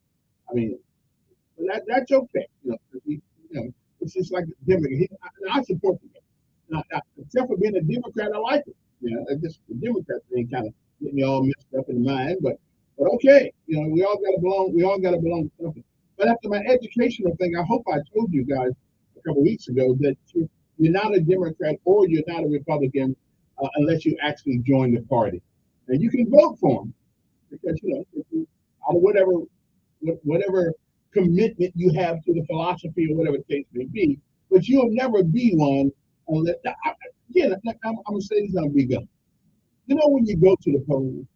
I mean, but that's okay. It's just like the Democrat. I support him. Now, except for being a Democrat, I like it. Just the Democrat thing kind of getting me all messed up in the mind, but okay, we all got to belong. We all got to belong to something. But after my educational thing, I hope I told you guys a couple of weeks ago that you're not a Democrat or you're not a Republican unless you actually join the party. And you can vote for them because out of whatever commitment you have to the philosophy or whatever the case may be, but you'll never be one unless. Again, I'm gonna say this on Big Gun. When you go to the polls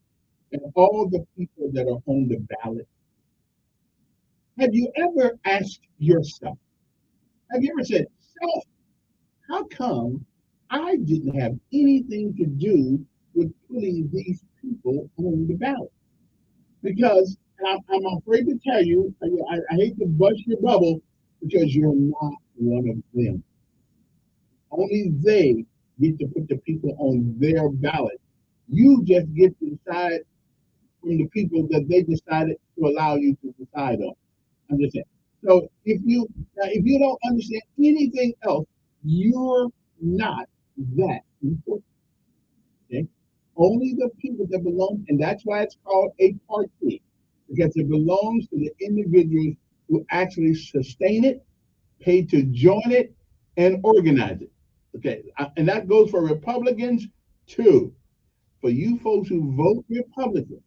and all the people that are on the ballot, have you ever asked yourself? Have you ever said, "Self, how come I didn't have anything to do with putting these people on the ballot?" Because I'm afraid to tell you, I hate to bust your bubble, because you're not one of them. Only they get to put the people on their ballot. You just get to decide from the people that they decided to allow you to decide on. I'm just saying. So if you don't understand anything else, you're not that important. Okay? Only the people that belong, and that's why it's called a party, because it belongs to the individuals who actually sustain it, pay to join it, and organize it. Okay, and that goes for Republicans too. For you folks who vote Republican,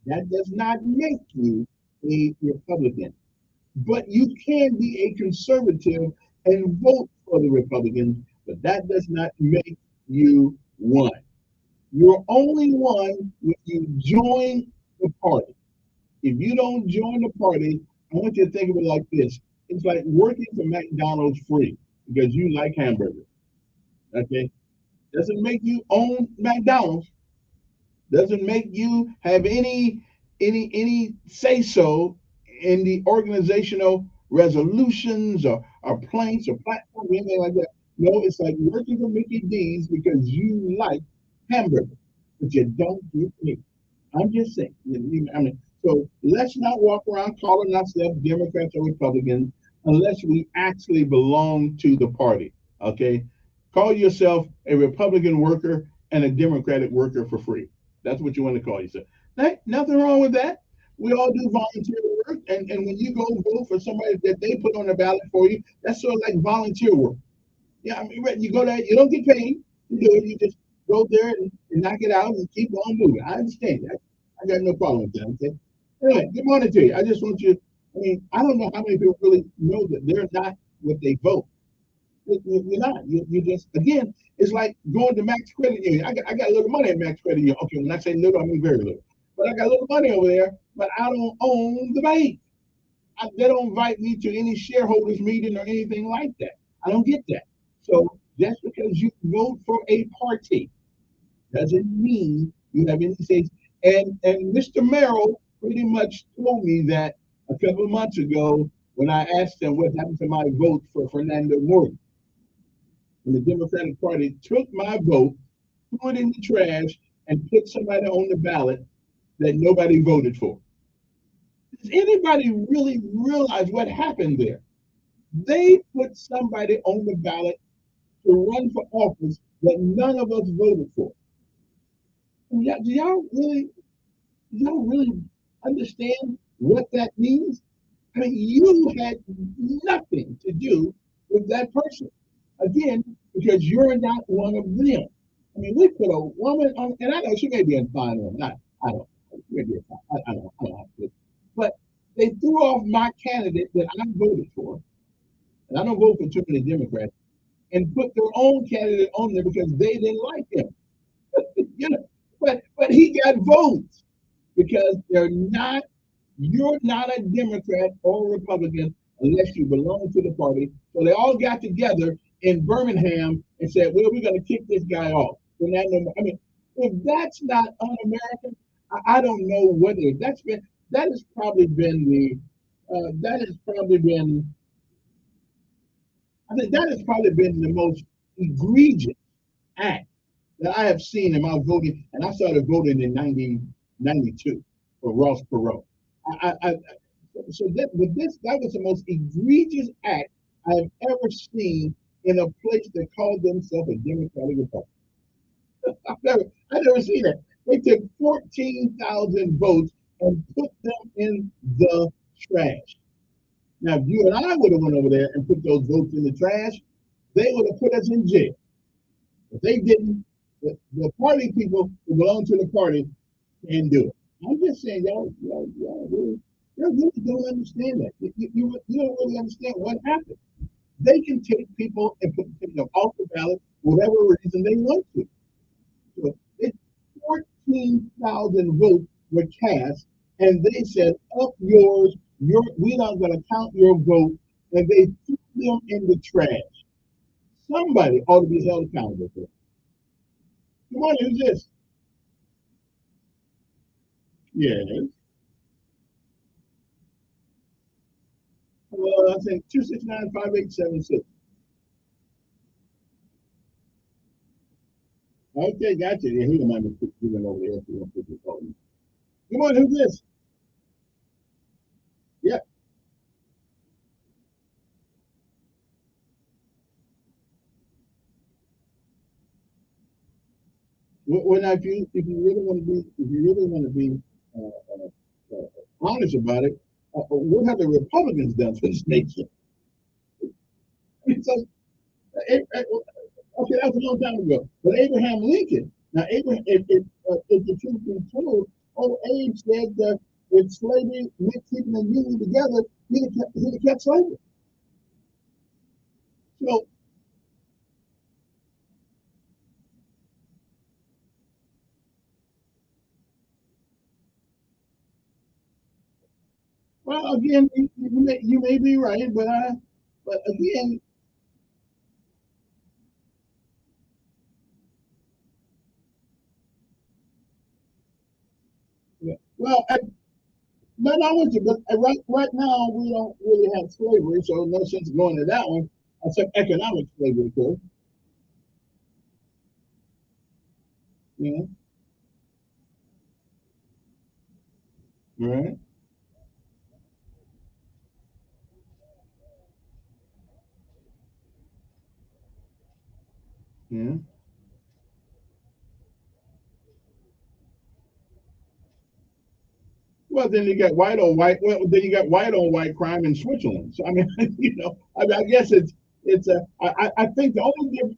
that does not make you a Republican. But you can be a conservative and vote for the Republicans, but that does not make you one. You're only one when you join the party. If you don't join the party, I want you to think of it like this. It's like working for McDonald's free because you like hamburgers. Okay? Doesn't make you own McDonald's. Doesn't make you have any say so in the organizational resolutions or planks or platforms, anything like that. No, it's like working for Mickey D's because you like hamburger, but you don't get meat. I'm just saying. I mean, so let's not walk around calling ourselves Democrats or Republicans unless we actually belong to the party. Okay, call yourself a Republican worker and a Democratic worker for free. That's what you want to call yourself. Hey, nothing wrong with that. We all do volunteer work, and when you go vote for somebody that they put on the ballot for you, that's sort of like volunteer work. Yeah, I mean, right, you go there, you don't get paid to do it. You just go there and knock it out and keep on moving. I understand that. I got no problem with that. Okay. Anyway, good morning to you. I just want you. I mean, I don't know how many people really know that they're not what they vote. You're not. You just again, it's like going to Max Credit Union. I got a little money at Max Credit Union. Okay, when I say little, I mean very little. But I got a little money over there, but I don't own the bank. They don't invite me to any shareholders meeting or anything like that. I don't get that. So just because you vote for a party doesn't mean you have any say. And Mr. Merrill pretty much told me that a couple of months ago when I asked him what happened to my vote for Fernando Morgan. And the Democratic Party took my vote, threw it in the trash, and put somebody on the ballot that nobody voted for. Does anybody really realize what happened there? They put somebody on the ballot to run for office that none of us voted for. Do y'all really understand what that means? I mean, you had nothing to do with that person. Again, because you're not one of them. I mean, we put a woman on, and I know she may be a fine woman. I don't. She may be a fine. I don't have to. But they threw off my candidate that I voted for, and I don't vote for too many Democrats, and put their own candidate on there because they didn't like him. You know, but he got votes because you're not a Democrat or a Republican unless you belong to the party. So they all got together in Birmingham and said, well, we're going to kick this guy off. I mean, if that's not un-American, I don't know what is. That has probably been I think that has probably been the most egregious act that I have seen in my voting, and I started voting in 1992 for Ross Perot. So that was the most egregious act I've ever seen in a place that called themselves a Democratic Republic. I've never seen that. They took 14,000 votes and put them in the trash. Now, if you and I would have went over there and put those votes in the trash, they would have put us in jail. If they didn't, the party people who belong to the party can do it. I'm just saying, y'all really don't understand that. You don't really understand what happened. They can take people and take them off the ballot for whatever reason they want to. So 14,000 votes were cast, and they said, up yours, we're not going to count your vote, and they threw them in the trash. Somebody ought to be held accountable for it. Come on, who's this? Yes. Well, I think 269-5876. Okay, gotcha. Yeah, he don't mind me giving over there if you want to put your phone. Come on, who's this? Yeah. Well, now, if you really want to be honest about it, what have the Republicans done for this nation? So, okay, that was a long time ago. But Abraham Lincoln. Now, Abraham, if the truth be told, old Abe said that if slavery meant keeping the union together, he'd have kept slavery. So, well, again, you may be right, but again, Well, no, no, I want you, but right now we don't really have slavery, so no sense going to that one. Except economic slavery, of course. Yeah, right. Yeah. Well, then you got white on white. Well, then you got white on white crime in Switzerland. So I mean, I guess it's a. I think the only difference.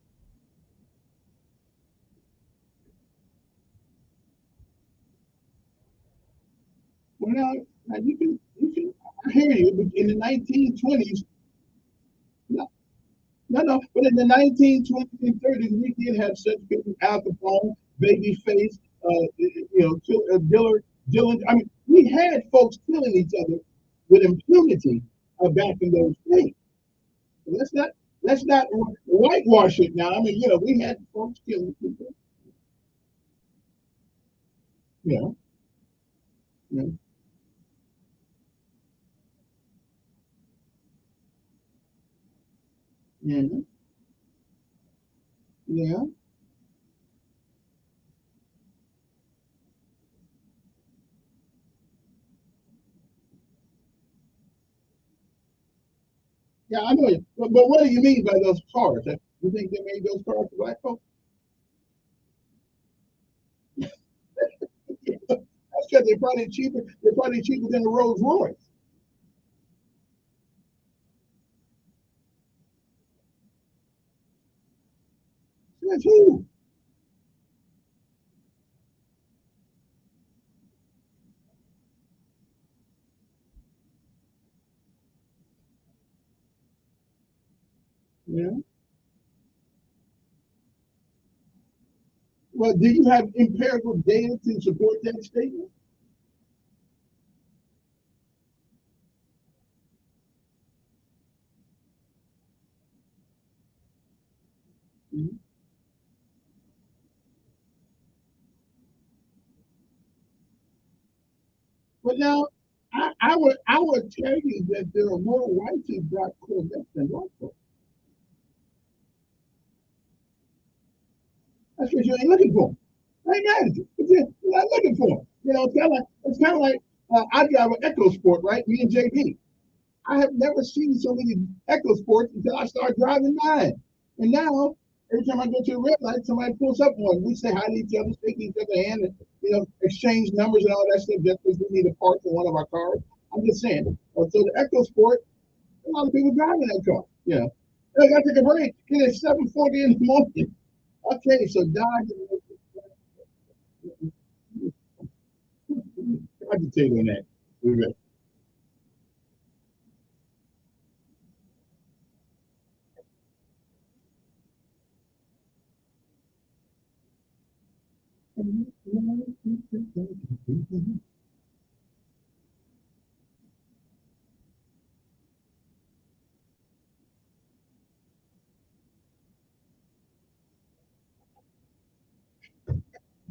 Well, now you can. I hear you, but in the 1920s, no, no, no. But in the 1920s and 30s, we did have such people: Al Capone, Babyface, Dillard, Dylan. I mean, we had folks killing each other with impunity back in those days. Let's not whitewash it now. I mean, we had folks killing people. Yeah, yeah, yeah, yeah. Yeah, I know you. But what do you mean by those cars? You think they made those cars for black folks? That's because they're probably cheaper. They're probably cheaper than a Rolls Royce. That's who. Yeah. Well, do you have empirical data to support that statement? Mhm. But now, I would tell you that there are more whites who drive Corvettes than black folks. That's because you ain't looking for them. I ain't mad at you. But you're not looking for them. It's kind of like I drive an Echo Sport, right? Me and JB. I have never seen so many Echo Sports until I started driving mine. And now, every time I go to a red light, somebody pulls up one. We say hi to each other, shake each other's hand, and exchange numbers and all that stuff just because we need a part for one of our cars. I'm just saying. So the Echo Sport, a lot of people driving that car. I got to take a break. It's 7:40 in the morning. Okay, so Dodge, agitate on that. We're ready.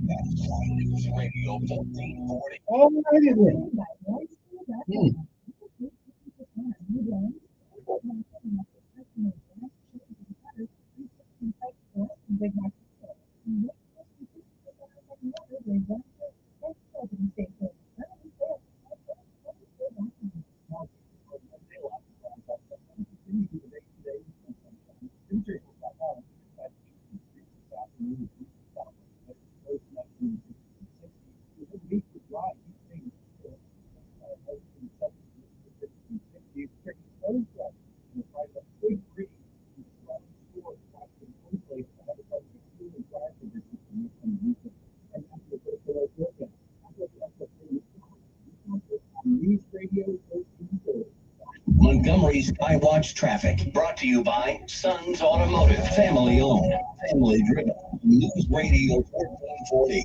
News Radio 1440. All righty then. Montgomery Skywatch traffic brought to you by Sons Automotive, family owned, family driven. News Radio 1440.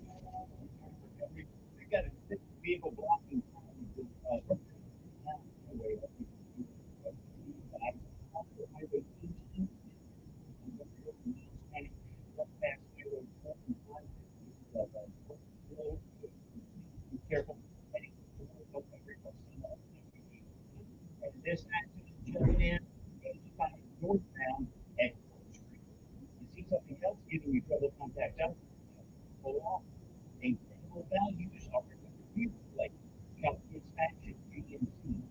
This accident just in 85 northbound at Court Street. You see something else giving you trouble, contact us. Pull off. Example values are like Calculated Action, GMC,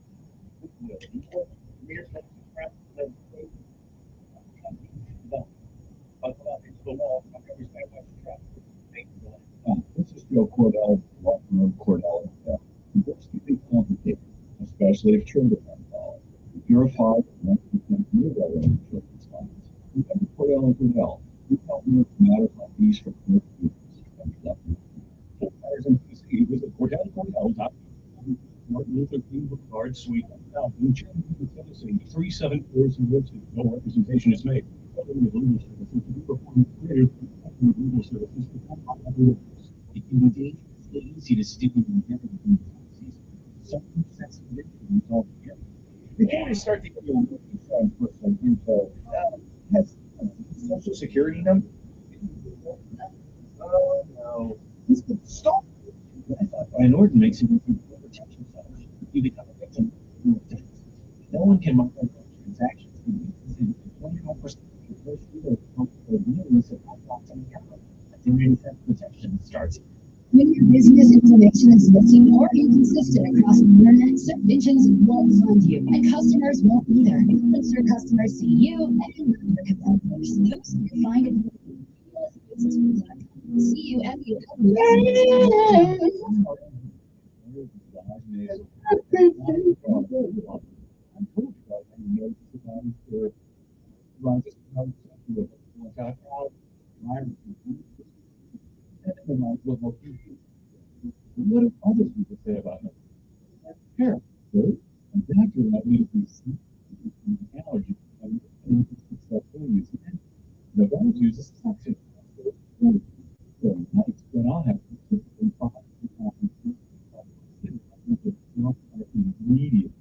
Goodwill, Equal, Rear Flex Express, Legislation, it's the law. Montgomery's got to watch the traffic. Thank you. This is Joe Cordell, Walton Cordell. Divorce can be complicated, especially if children are involved. If you're a father, you can move that in children's lives. Remember Cordell and Cordell. We help move matters like these for both students. For matters in PC, visit CordellCordell.com. Martin Luther King Boulevard, Suite 1000, Chattanooga, Tennessee, 37402. No representation is made. Legal services to be performed greater than legal services performed by other lawyers. It can be dangerously easy to stick with inherited policies. Some sensitive issues altogether. Before we start the annual insurance personal info, has Social Security number? Oh no. This could stop. I thought Brian Orton makes it easy to protect yourself. You become a victim of defense. No one can monitor transactions. You can 25% first year of years of unlocking account. Identity theft protection starts. When your business information is missing or inconsistent across the internet, search engines won't find you, and customers won't either. Once your customers see you and not your competitors, those who can find it. What do other people say about me? Parents, good. A doctor let me be sick. Allergy. I'm successful using it. The ones use a suction. So nights when I'll have specifically 5 immediate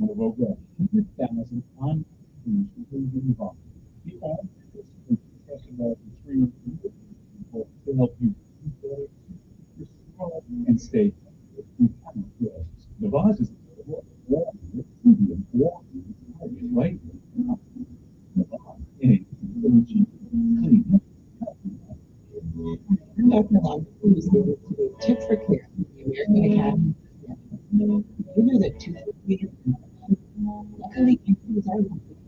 over 100,000 involved. You all to help you and stay. The boss is right. Dr. Long is able to do Tip for Care from the American Academy. You know that tooth fairy. Luckily, improvements are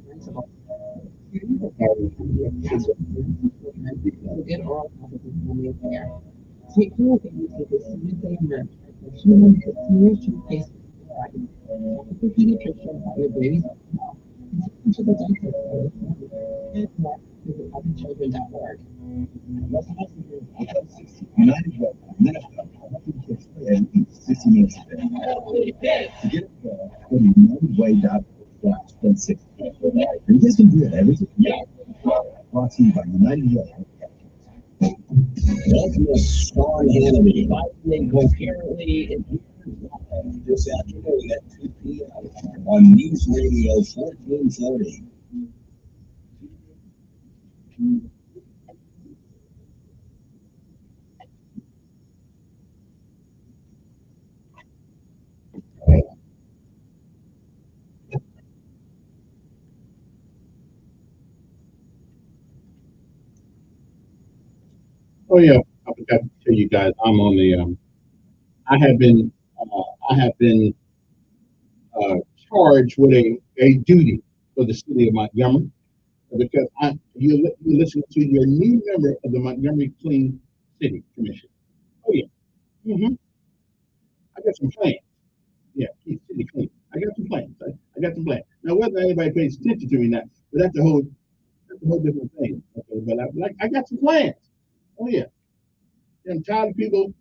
preventable. Good oral health and family care. Take care of babies with as soon as they emerge. Human senior toothpaste provided. The pediatrician by your baby's health. And to the doctor. And more visit healthychildren.org. United Way, and 60 minutes a day. To get go to UnitedWay.org/16. And this can do it everything. Brought to you by United Way. Welcome to Sean Hannity, fighting coherently this afternoon at 2 p.m. on News Radio 1440. Oh yeah, I forgot to tell you guys. I'm on the. I have been charged with a duty for the city of Montgomery because you listen to your new member of the Montgomery Clean City Commission. Oh yeah. I got some plans. Yeah, keep city clean. I got some plans. I got some plans. Now whether anybody pays attention to me or not, but that's a whole different thing. Okay, but I got some plans. Oh yeah. I'm tired of people.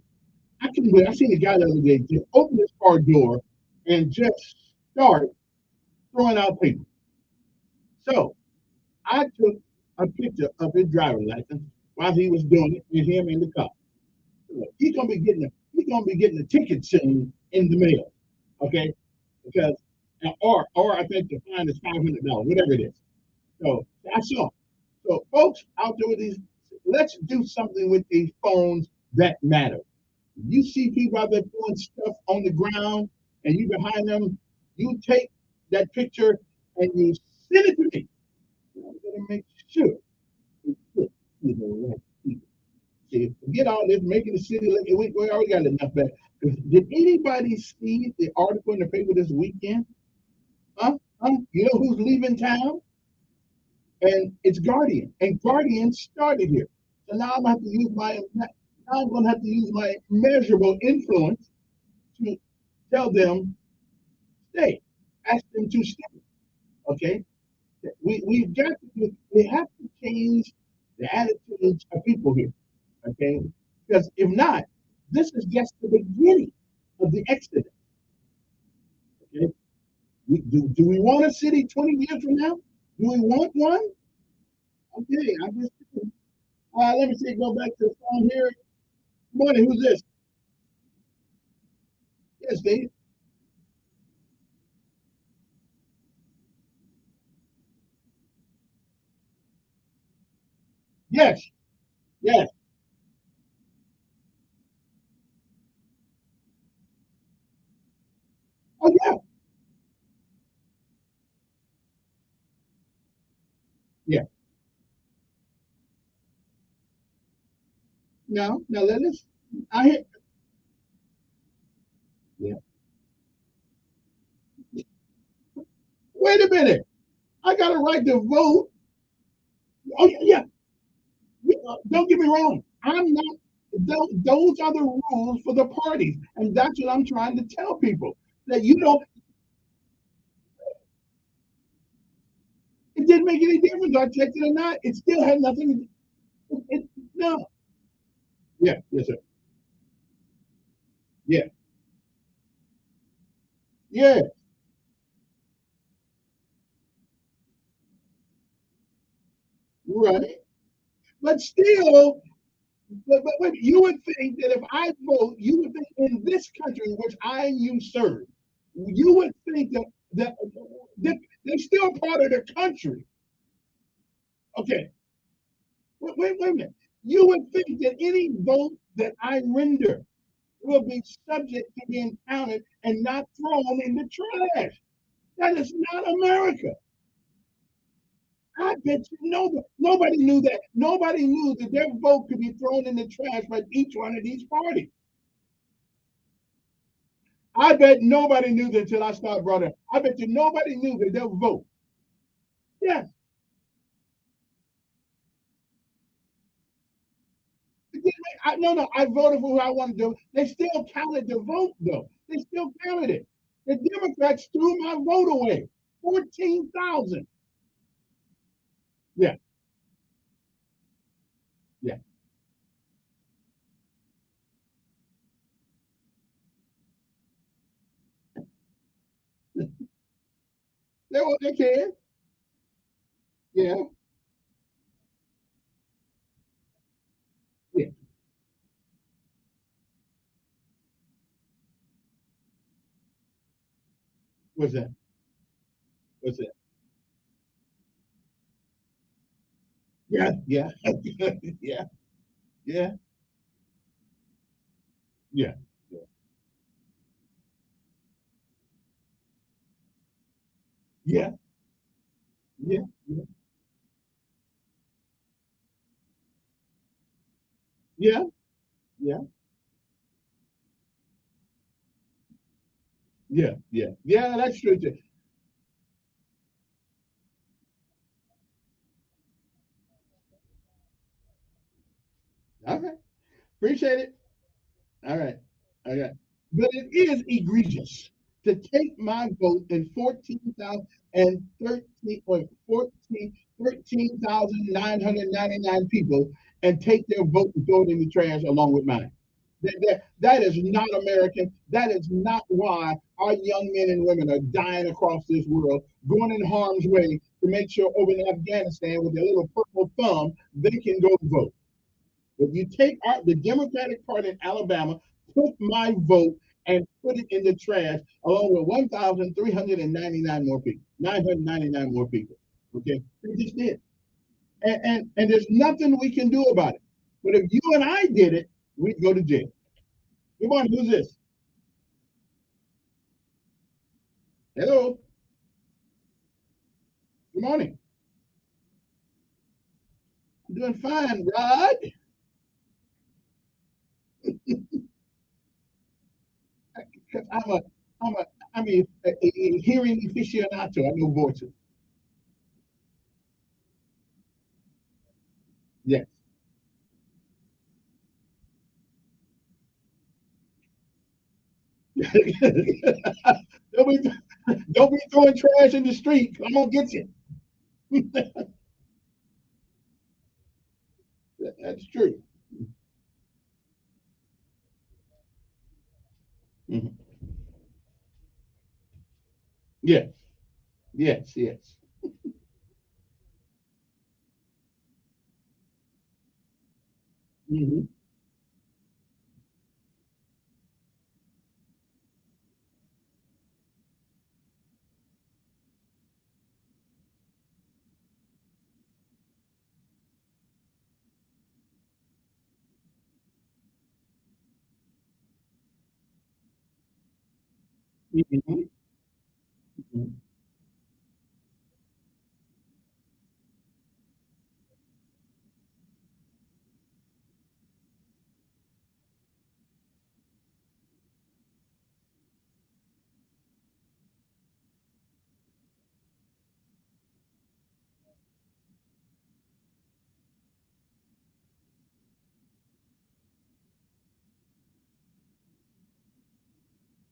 I couldn't wait. I seen a guy the other day just open his car door and just start throwing out people. So I took a picture of his driver's license while he was doing it, with him in the car. He's gonna be getting a ticket soon in the mail. Okay, because or I think the fine is $500, whatever it is. So I saw. So folks out there with these, let's do something with these phones that matter. You see people out there doing stuff on the ground and you behind them, you take that picture and you send it to me. I'm gonna make sure it's put to the right people. See, forget all this making the city look. We already got enough back. Did anybody see the article in the paper this weekend? Huh? You know who's leaving town? And it's Guardian. And Guardian started here. So now I'm gonna have to use my measurable influence to tell them stay. Ask them to stay. Okay? We have to change the attitudes of people here. Okay? Because if not, this is just the beginning of the exodus. Okay? Do we want a city 20 years from now? Do we want one? Okay, I just let me see, go back to the phone here. Good morning, who's this? Yes, Dave. Yes, yes. Oh yeah, yeah. Now let us. I hear. Yeah. Wait a minute. I got a right to vote. Oh yeah, yeah. Don't get me wrong. I'm not. Those are the rules for the parties, and that's what I'm trying to tell people that you don't. It didn't make any difference. I checked it or not. It still had nothing. No. Yeah. Yes, sir. Yeah. Yeah. Right. But still, but wait, you would think that if I vote, you would think in this country in which I and you serve, you would think that they're still part of the country. Okay. Wait a minute. You would think that any vote that I render will be subject to being counted and not thrown in the trash. That is not America. I bet you nobody knew that. Nobody knew that their vote could be thrown in the trash by each one of these parties. I bet nobody knew that until I started brought up. I bet you nobody knew that their vote. Yes. No, I voted for who I want to do. They still counted the vote, though. They still counted it. The Democrats threw my vote away. 14,000. Yeah, yeah. They can. Yeah, yeah. What's that? What's that? Yeah, yeah, yeah, yeah, yeah, yeah, yeah, yeah, yeah, yeah, yeah, yeah, yeah. That's true too. All right, appreciate it. All right, all right. But it is egregious to take my vote in 14,000 and 13 or 14 13,999 people and take their vote and throw it in the trash along with mine. That is not American. That is not why our young men and women are dying across this world, going in harm's way to make sure over in Afghanistan with their little purple thumb, they can go vote. If you take the Democratic Party in Alabama, took my vote and put it in the trash along with 1,399 more people, 999 more people. Okay, they just did, and there's nothing we can do about it. But if you and I did it, we'd go to jail. Good morning. Who's this? Hello. Good morning. I'm doing fine, Rod. I'm a I'm a hearing aficionado. I know voices. Yes. don't be don't be throwing trash in the street. I'm gonna get you. That's true. Mhm. Yes. Yes. Yes. Hmm. Hmm.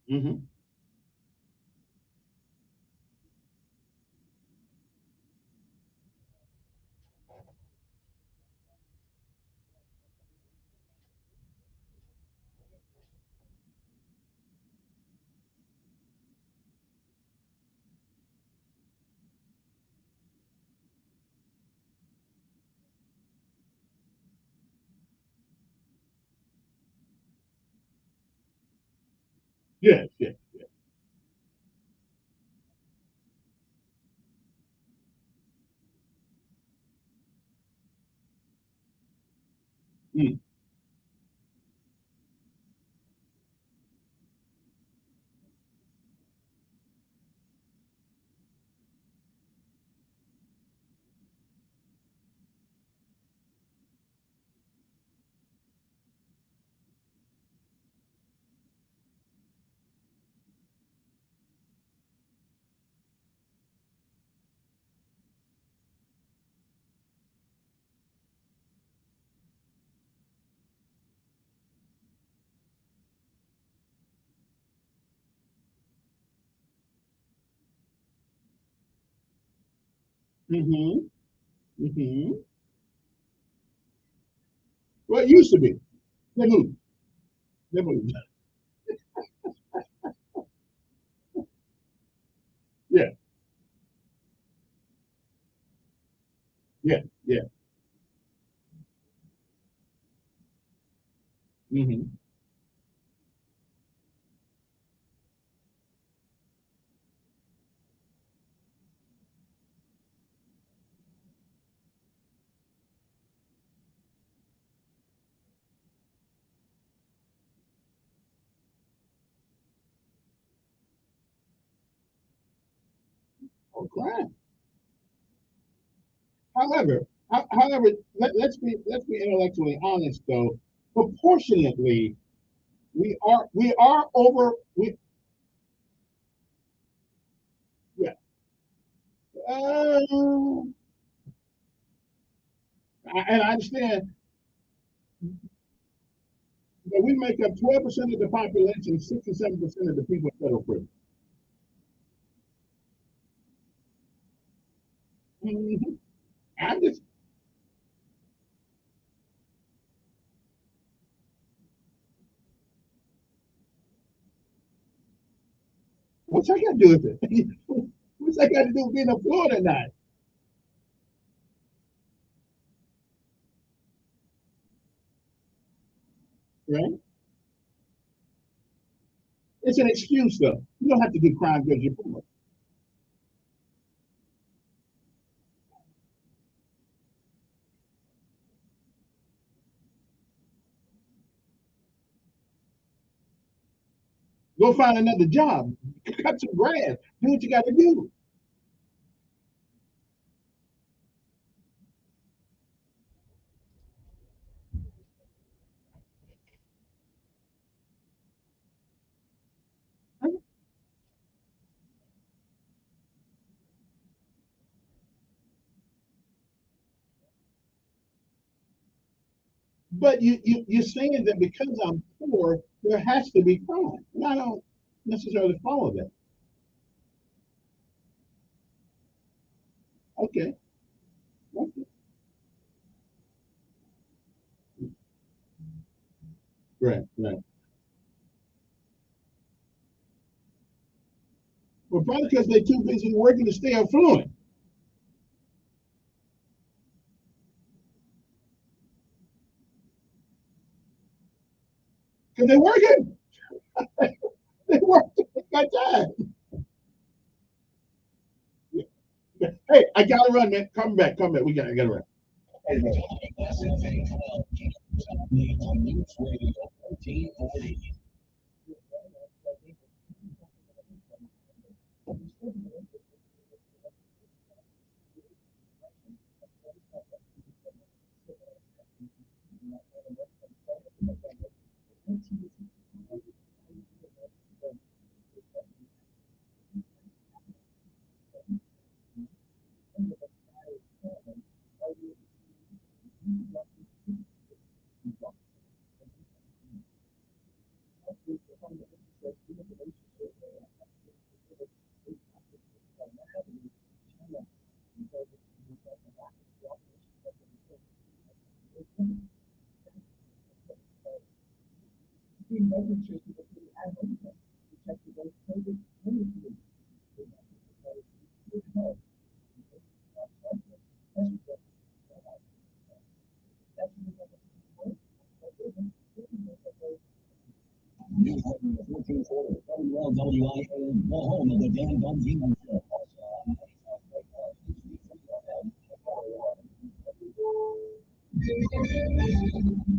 Hmm. Yes. Yes. Hmm. Hmm. Well, it used to be. They moved. They moved. Yeah. Yeah. Yeah. Hmm. Oh, crime. However, however, let's be intellectually honest though. Proportionately, we are over. We yeah. Uh, and I understand that we make up 12% of the population, 67% of the people in federal prison. Mhm. I'm just what's that got to do with it? What's that got to do with being a Florida or not? Right? It's an excuse though. You don't have to do crime because you're poor. Go find another job. Cut some grass. Do what you got to do. But you're saying that because I'm poor, there has to be crime. And I don't necessarily follow that. Okay. Okay. Right, right. Well, probably because they're too busy working to stay affluent. Because they're working. They're working. They got time. Hey, I gotta run, man. Come back. I gotta run. News Radio 1440, WIAM, the home of the Dan Bongino Show.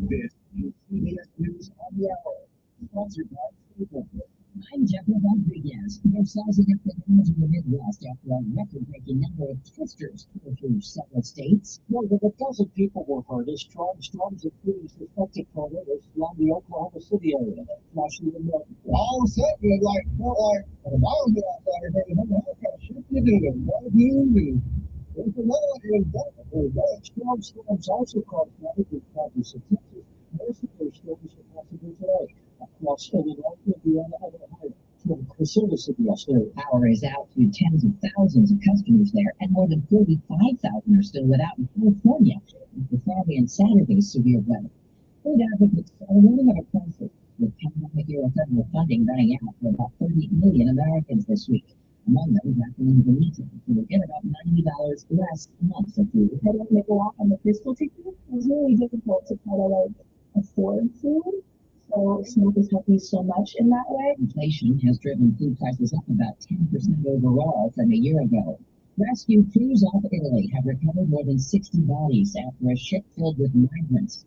This is CBS News on the Hour, sponsored by Staples. I'm Jeffrey Rodriguez. They're sizing up the dams in the Midwest after a record-breaking number of testers tore through several states. More than a dozen people were hurt as strong storms including suspected tornadoes around the Oklahoma City area, flashing the milk. All of a sudden, it felt like a bomb hit outside of here. What kind of shit did it? What do? There's another one. Strong storms also caused traffic in Texas. Most of those storms are possible today. Across Philadelphia, Indiana, and Ohio. The service of the power is out to tens of thousands of customers there, and more than 45,000 are still without in California after Friday and Saturday's severe weather. Food advocates are warning of a crisis, with pandemic-era federal funding running out for about 30 million Americans this week. Among them, Japanese Benito, who will get about $90 less a month of food. I don't make a lot on the fiscal ticket. It was really difficult to kind of afford food. So SNAP is helping so much in that way. Inflation has driven food prices up about 10% overall from a year ago. Rescue crews off Italy have recovered more than 60 bodies after a ship filled with migrants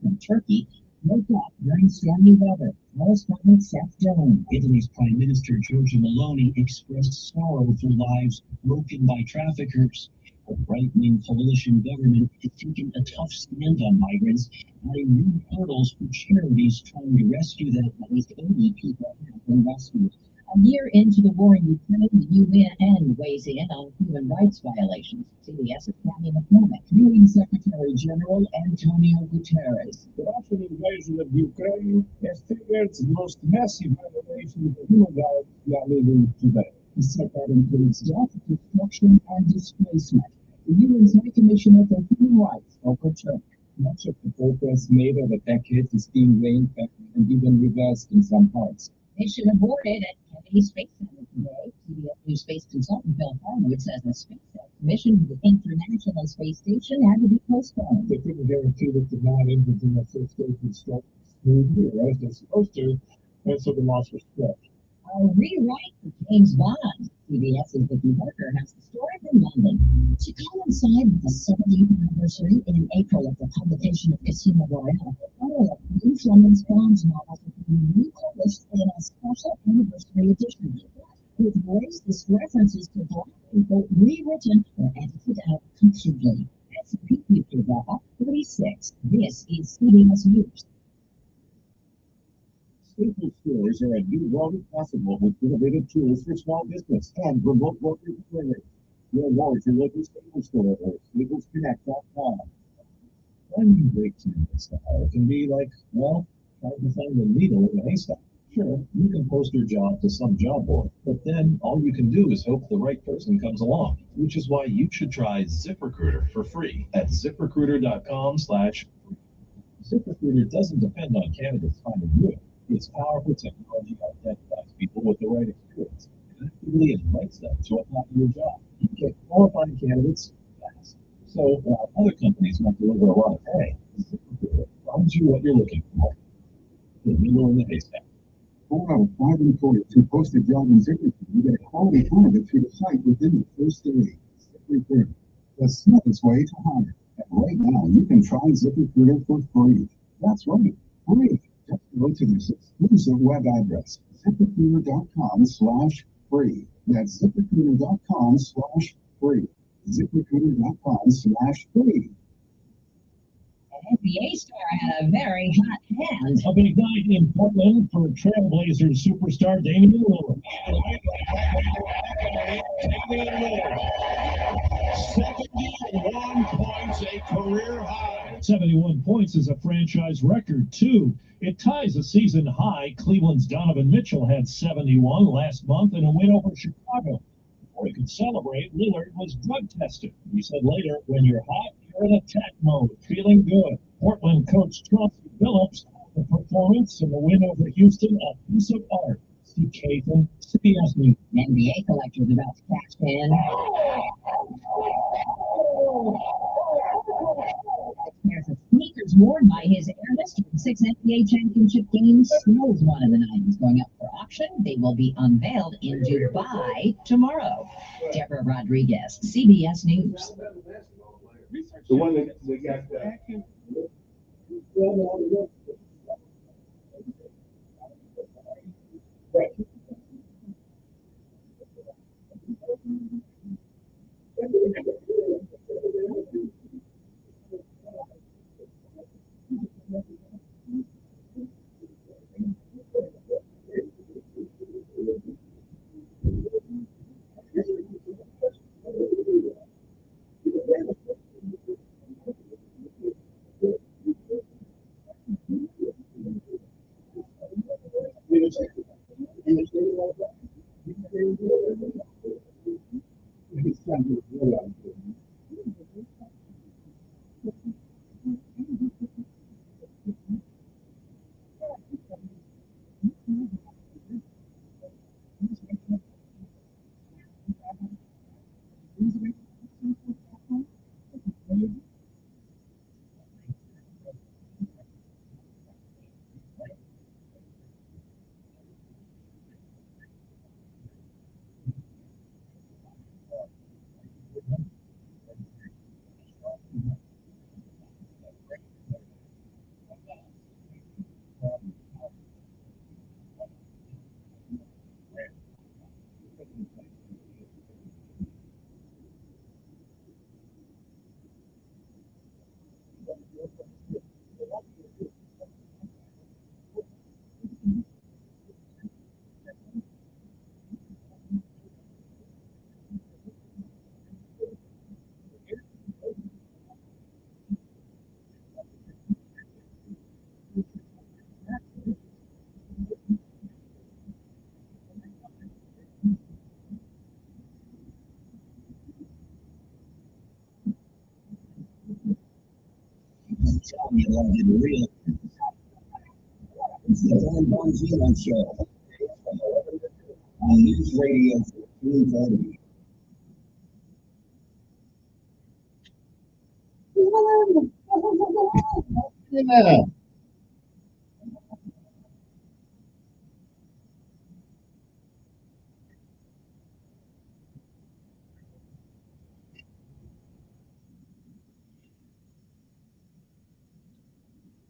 from Turkey broke up during stormy weather. Correspondent Seth Jones. Italy's Prime Minister Giorgia Meloni expressed sorrow for lives broken by traffickers. The right-wing coalition government has taken a tough stand on migrants, adding new hurdles for charities trying to rescue them. At least 80 people have been rescued. A year into the war in Ukraine, the UN weighs in on human rights violations. CBS's Tammy McCormick. UN Secretary General Antonio Guterres. The Russian invasion of Ukraine has triggered the most massive violations of human rights we are living today. He said that includes death, destruction, and displacement. The UN's High Commissioner for Human Rights, Volker Turk. Much of the progress made over decades is being reined back and even reversed in some parts. Mission aborted at Kennedy Space Center today. CBS News space consultant Bill Harwood says the SpaceX mission to the International Space Station had to be postponed. They couldn't guarantee that the non-engines in the space station start smoothly as they're supposed to, and so the loss was stretched. A rewrite for James Bond. CBS's Vicki Barker has the story from London. To coincide with the 70th anniversary in April of the publication of Casino Royale, one of Louis Lemons Bond's novels republished in a special anniversary edition. With racist references to black people rewritten or edited out completely. That's Future Law 46. This is CBS News. Staples stores are a new world of possible with innovative tools for small business and remote workers and learners. Learn more at your local Staples store or staplesconnect.com. One great candidate style can be like, well, trying to find a needle in a haystack. Sure, you can post your job to some job board, but then all you can do is hope the right person comes along, which is why you should try ZipRecruiter for free at ZipRecruiter.com/free. ZipRecruiter doesn't depend on candidates finding you. Its powerful technology identifies people with the right experience and actively invites them to apply to your job. You get qualified candidates fast. So while other companies might deliver a lot of pay, ZipRecruiter finds you what you're looking for. The needle in the haystack. 4 out of 5 employers who post a job in ZipRecruiter get a quality candidate through the site within the first 30. ZipRecruiter, the smartest way to hire. And right now, you can try ZipRecruiter for free. That's right, free. Just go to this exclusive web address, ZipRecruiter.com/free. That's ZipRecruiter.com/free. ZipRecruiter.com/free. An NBA star had a very hot hand. A big night in Portland for Trailblazers superstar Damian Lillard. 71 points, a career high. 71 points is a franchise record, too. It ties a season high. Cleveland's Donovan Mitchell had 71 last month in a win over Chicago. Before he could celebrate, Lillard was drug tested. He said later, when you're hot, you're in attack mode, feeling good. Portland coach Chauncey Billups called the performance in the win over Houston a piece of art. Steve Kathan, CBS News. NBA collectors about to cash in. There's a sneakers worn by his heiress during 6 NBA championship games. Snows one of the 90s going up for auction. They will be unveiled in Dubai tomorrow. Deborah Rodriguez, CBS News. The one that got Tell you like it real. It's the Dan Bongino Show on News Radio 1440. Yeah.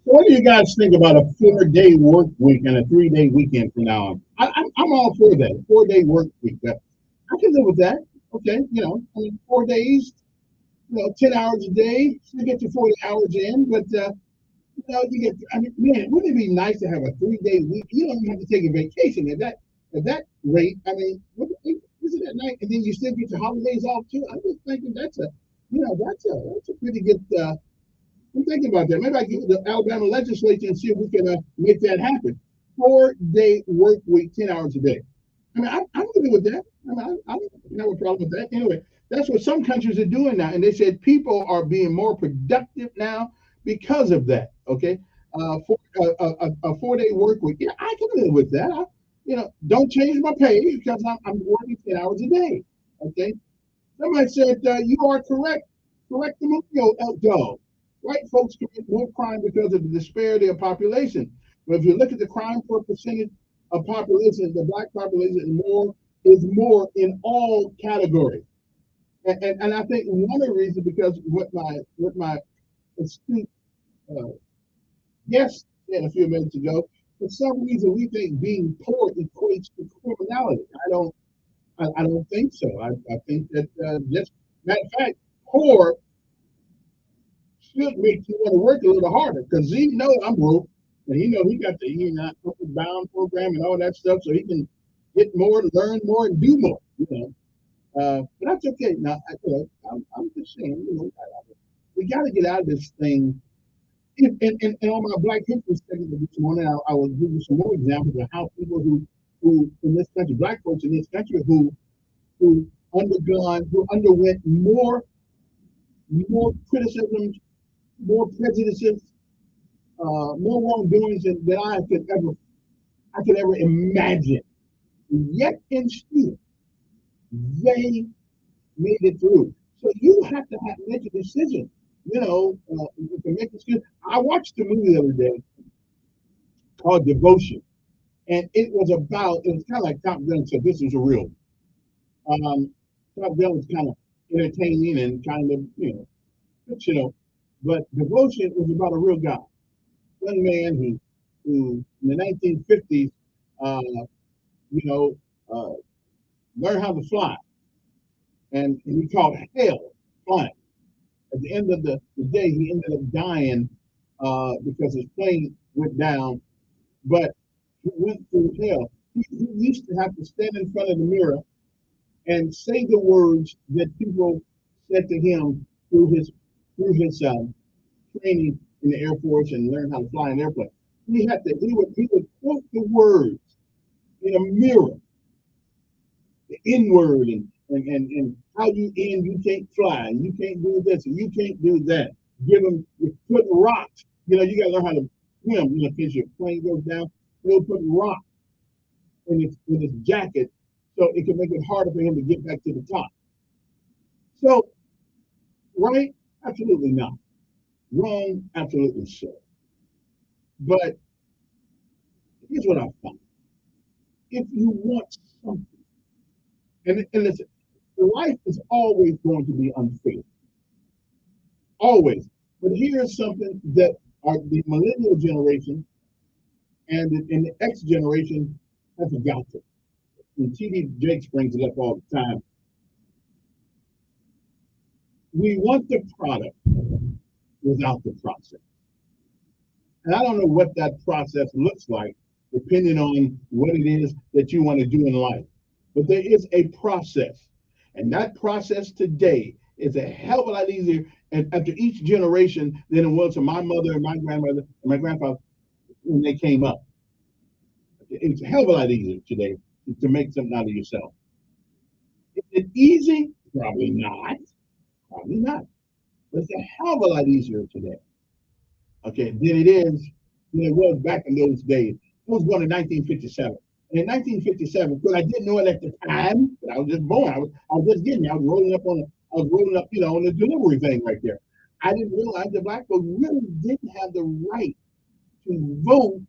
So what do you guys think about a 4-day work week and a 3-day weekend from now on? I'm all for that. A 4-day work week. I can live with that. Okay, I mean 4 days, 10 hours a day, you get your 40 hours in, but you get. I mean, man, wouldn't it be nice to have a 3-day week? You don't even have to take a vacation at that rate. I mean, isn't that nice? And then you still get your holidays off too. I'm just thinking that's a pretty good. I'm thinking about that. Maybe I get the Alabama legislature and see if we can make that happen. 4-day work week, 10 hours a day. I mean, I'm good with that. I don't have a problem with that. Anyway, that's what some countries are doing now, and they said people are being more productive now because of that. Okay, for a 4-day work week. Yeah, I can live with that. Don't change my pay because I'm working 10 hours a day. Okay. Somebody said you are correct. Correct the movie, dog. White folks commit more crime because of the disparity of population. But if you look at the crime per percentage of population, the black population is more in all categories. And I think one of the reasons because what my astute guest said a few minutes ago, for some reason we think being poor equates to criminality. I don't think so. I think that just matter of fact, poor should make you want to work a little harder because he know I'm broke and he know he got the upward bound program and all that stuff, so he can get more, learn more, and do more. But that's okay. Now, I'm just saying, we got to get out of this thing. And on my Black History segment this morning, I will give you some more examples of how people who in this country, black folks in this country, who underwent more criticisms, more prejudices, more wrongdoings than I could ever imagine. Yet and still, they made it through. So you have to make a decision. To make a decision. I watched a movie the other day called Devotion, and it was kind of like Top Gun, so this is a real. Top Gun was kind of entertaining and kind of fictional, but Devotion was about a real guy, young man who in the 1950s, learned how to fly, and he caught hell flying. At the end of the day, he ended up dying because his plane went down, but he went through hell. He used to have to stand in front of the mirror and say the words that people said to him through his training in the Air Force and learn how to fly an airplane. He would quote the words in a mirror, the N word and how you can't fly, and you can't do this, and you can't do that. Put rocks. You gotta learn how to swim. In case your plane goes down, he'll put rocks in his jacket so it can make it harder for him to get back to the top. So, right? Absolutely not. Wrong? Absolutely so. But here's what I found. If you want something, and listen, life is always going to be unfair. Always. But here's something that the millennial generation and the X generation have forgotten. And T.D. Jakes brings it up all the time. We want the product without the process. And I don't know what that process looks like, depending on what it is that you want to do in life. But there is a process. And that process today is a hell of a lot easier and after each generation than it was for my mother and my grandmother and my grandfather when they came up. It's a hell of a lot easier today to make something out of yourself. Is it easy? Probably not. Probably not. But it's a hell of a lot easier today. Okay, than it was back in those days. I was born in 1957. And in 1957, because I didn't know it at the time, but I was just born. I was just getting there. I was rolling up on the delivery thing right there. I didn't realize that black folks really didn't have the right to vote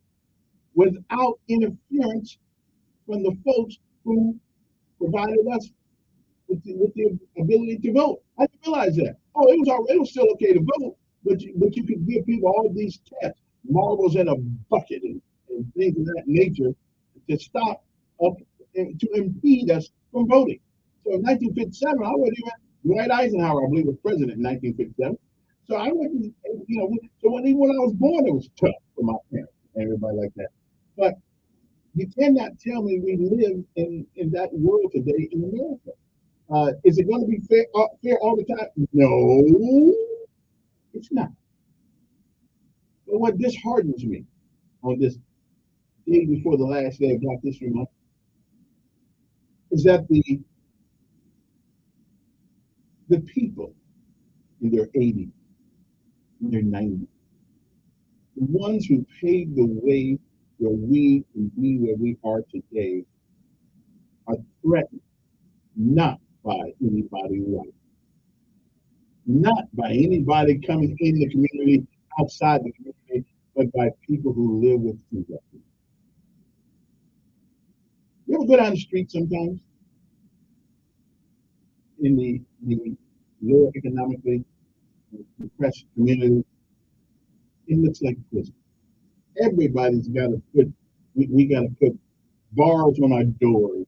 without interference from the folks who provided us with the ability to vote. I didn't realize that. Oh, it was still okay to vote, but you could give people all these tests. marbles in a bucket and things of that nature to stop up and to impede us from voting. So in 1957, I wasn't even Dwight Eisenhower, I believe, was president in 1957. So I wasn't, so even when I was born, it was tough for my parents and everybody like that. But you cannot tell me we live in that world today in America. Is it going to be fair all the time? No, it's not. But what disheartens me on this day before the last day of Black History Month is that the people in their 80s, in their 90s, the ones who paved the way where we can be where we are today, are threatened not by anybody white, not by anybody coming in the community, outside the community, but by people who live within that community. You ever go down the street sometimes in the lower economically depressed community? It looks like prison. Everybody's got to put, we got to put bars on our doors,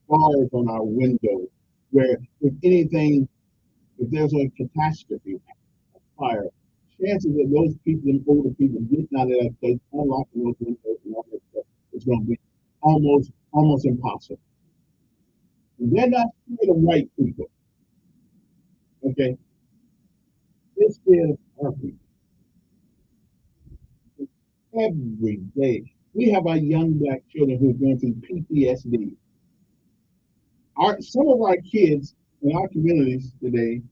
bars on our windows, where if anything, if there's a catastrophe, a fire, chances that those people, them older people, getting out of that place, unlocking those windows and all that stuff, is going to be almost impossible. And they're not scared of white people. Okay? They're scared of our people. Every day. We have our young Black children who are going through PTSD. Some of our kids in our communities today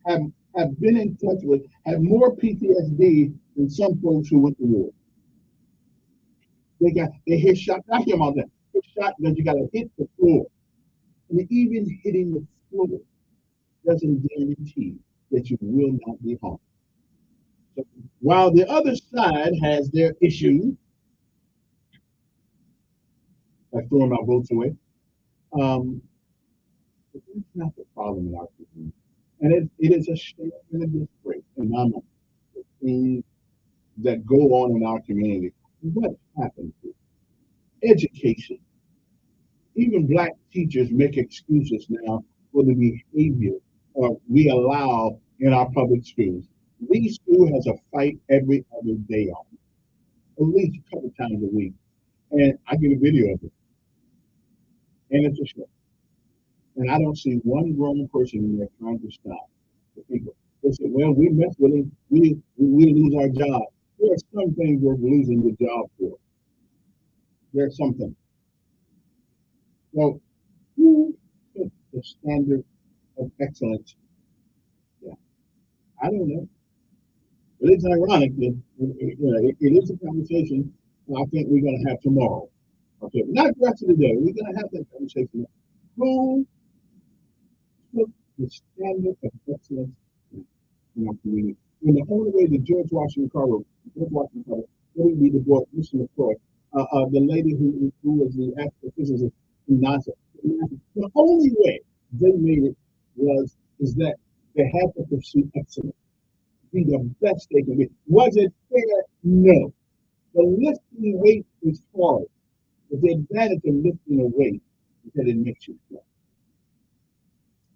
have been in touch with, have more PTSD than some folks who went to war. They hit shot. I hear them all that. Hit shot because you got to hit the floor. And even hitting the floor doesn't guarantee that you will not be harmed. So while the other side has their issue, like throwing our votes away, but that's not the problem in our community. And it is a shame and a disgrace in my mind, the things that go on in our community. What happened to education? Even Black teachers make excuses now for the behavior we allow in our public schools. These school has a fight every other day on it, at least a couple times a week. And I get a video of it. And it's a show. And I don't see one grown person in there trying to stop the people. They say, well, we mess with him, we lose our job. There are some things worth losing your job for. There are some things. Well, who took the standard of excellence? Yeah, I don't know. But it's ironic that it is a conversation I think we're going to have tomorrow. Okay, not the rest of the day. We're going to have that conversation. Who took the standard of excellence in our community? And the only way that George Washington Carver, wouldn't be the boy, Mr. McCoy, the lady who was the astrophysicist in NASA. The only way they made it is that they had to pursue excellence, be the best they can be. Was it fair? No. The lifting weight is hard, but the advantage of lifting a weight is that it makes you strong.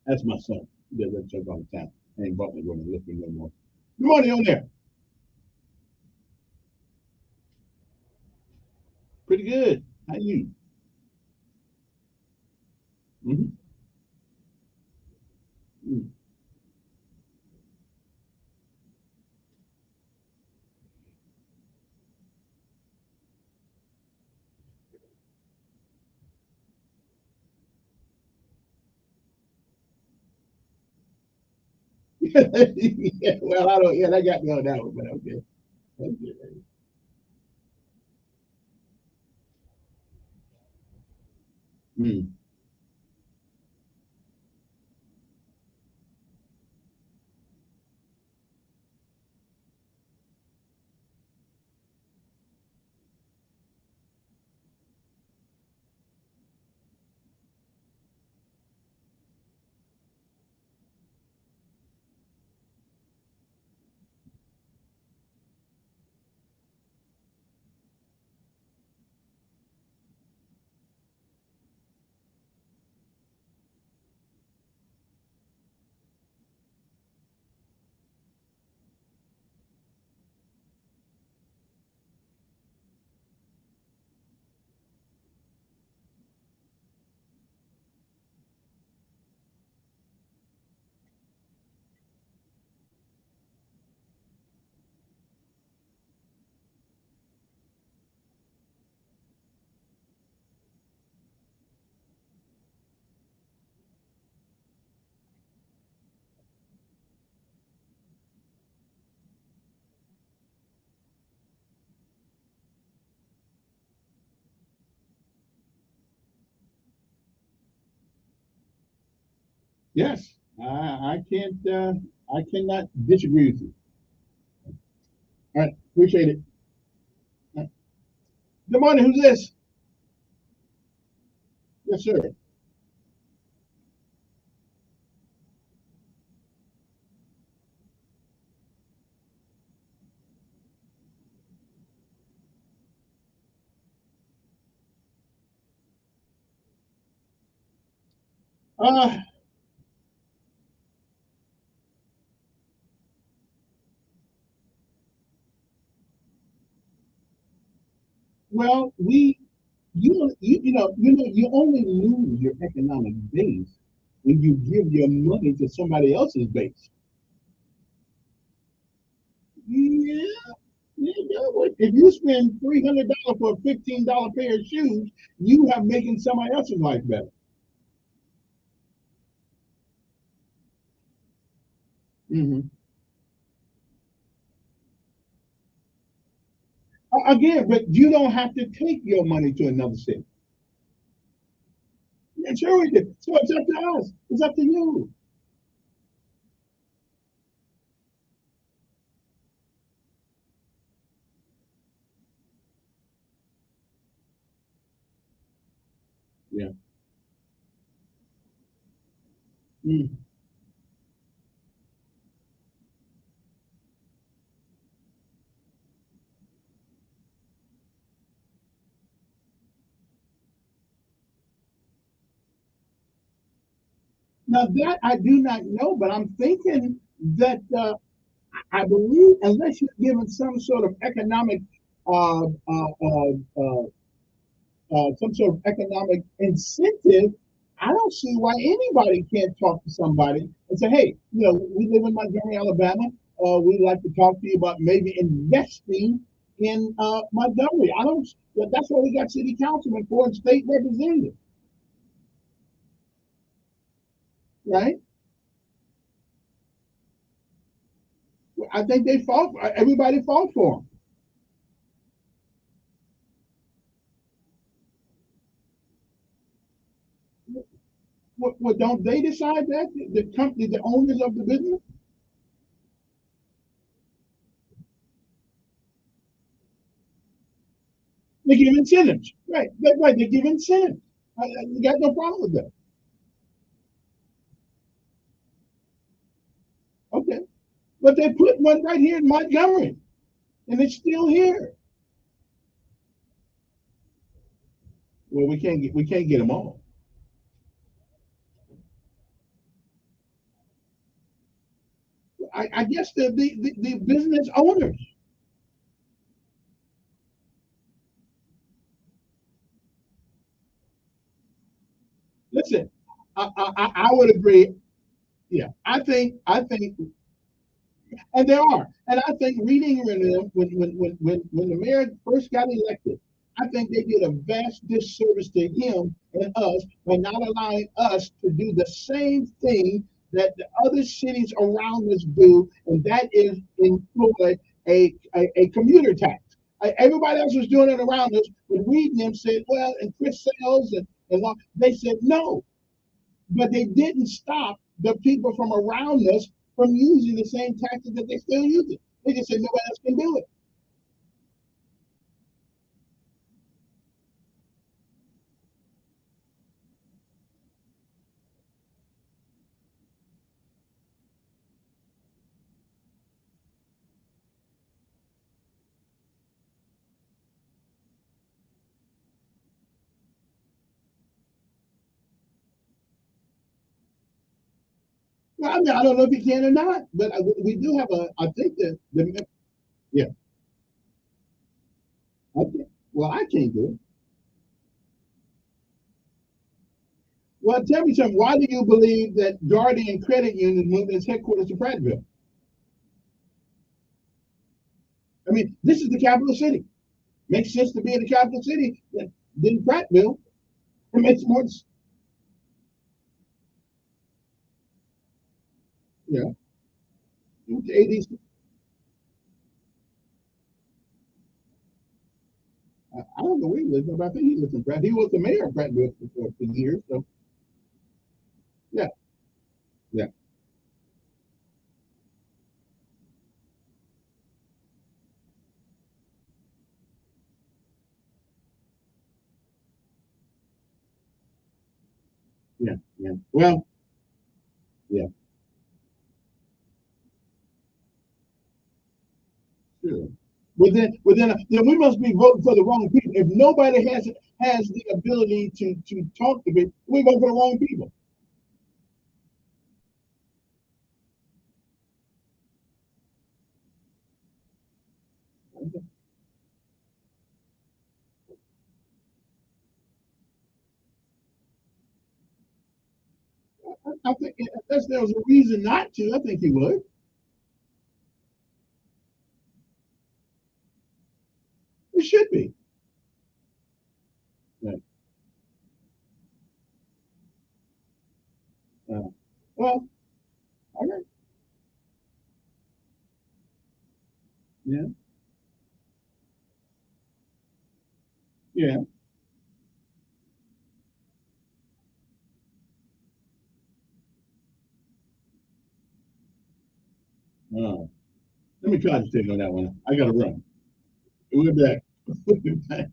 That's my son. He does that joke all the time. I ain't bought me going to lifting no more. Good morning on there. Pretty good. How you? Mm-hmm. Mm. Yeah, well, I don't. Yeah, that got me on that one, but okay. Okay. Mm. Yes, I can't. I cannot disagree with you. All right, appreciate it. All right. Good morning. Who's this? Yes, sir. Uh, well, you only lose your economic base when you give your money to somebody else's base. Yeah, if you spend $300 for a $15 pair of shoes, you are making somebody else's life better. Hmm. Again, but you don't have to take your money to another city. Yeah, sure we can. So it's up to us. It's up to you. Yeah. Mm. Now that I do not know, but I'm thinking that I believe unless you're given some sort of economic, uh, uh, uh, uh, some sort of economic incentive, I don't see why anybody can't talk to somebody and say, "Hey, we live in Montgomery, Alabama. We'd like to talk to you about maybe investing in Montgomery." I don't. That's why we got city councilmen for and state representatives, right? I think they fought. Everybody fought for them. What don't they decide that the company, the owners of the business, they give incentives, right? Right. They give incentives. You got no problem with that. Okay, but they put one right here in Montgomery, and it's still here. Well, we can't get them all. I guess the business owners. Listen, I would agree. Yeah, I think, and there are, and I think reading them when the mayor first got elected, I think they did a vast disservice to him and us by not allowing us to do the same thing that the other cities around us do, and that is employ a commuter tax. Everybody else was doing it around us, but reading them said, well, and Chris Sales they said no, but they didn't stop the people from around us from using the same tactics that they still using. They just said nobody else can do it. Well, I mean, I don't know if you can or not, but we do have I think yeah, okay. Well, I can't do it. Well, tell me something. Why do you believe that Guardian Credit Union is moving its headquarters to Prattville? I mean, this is the capital city. Makes sense to be in the capital city than Prattville. It makes more. Yeah. ADC. I don't know where he lives, but I think he lives in Prattville. He was the mayor of Prattville for years. So, yeah. Yeah. Yeah. Yeah. Well, yeah. Sure. Then we must be voting for the wrong people. If nobody has the ability to talk to me, we vote for the wrong people. I think unless there was a reason not to, I think he would. It should be. Right. Well, okay. Yeah. Yeah. Uh, Let me try to take on that one. I gotta run. We'll be back. We'll be back.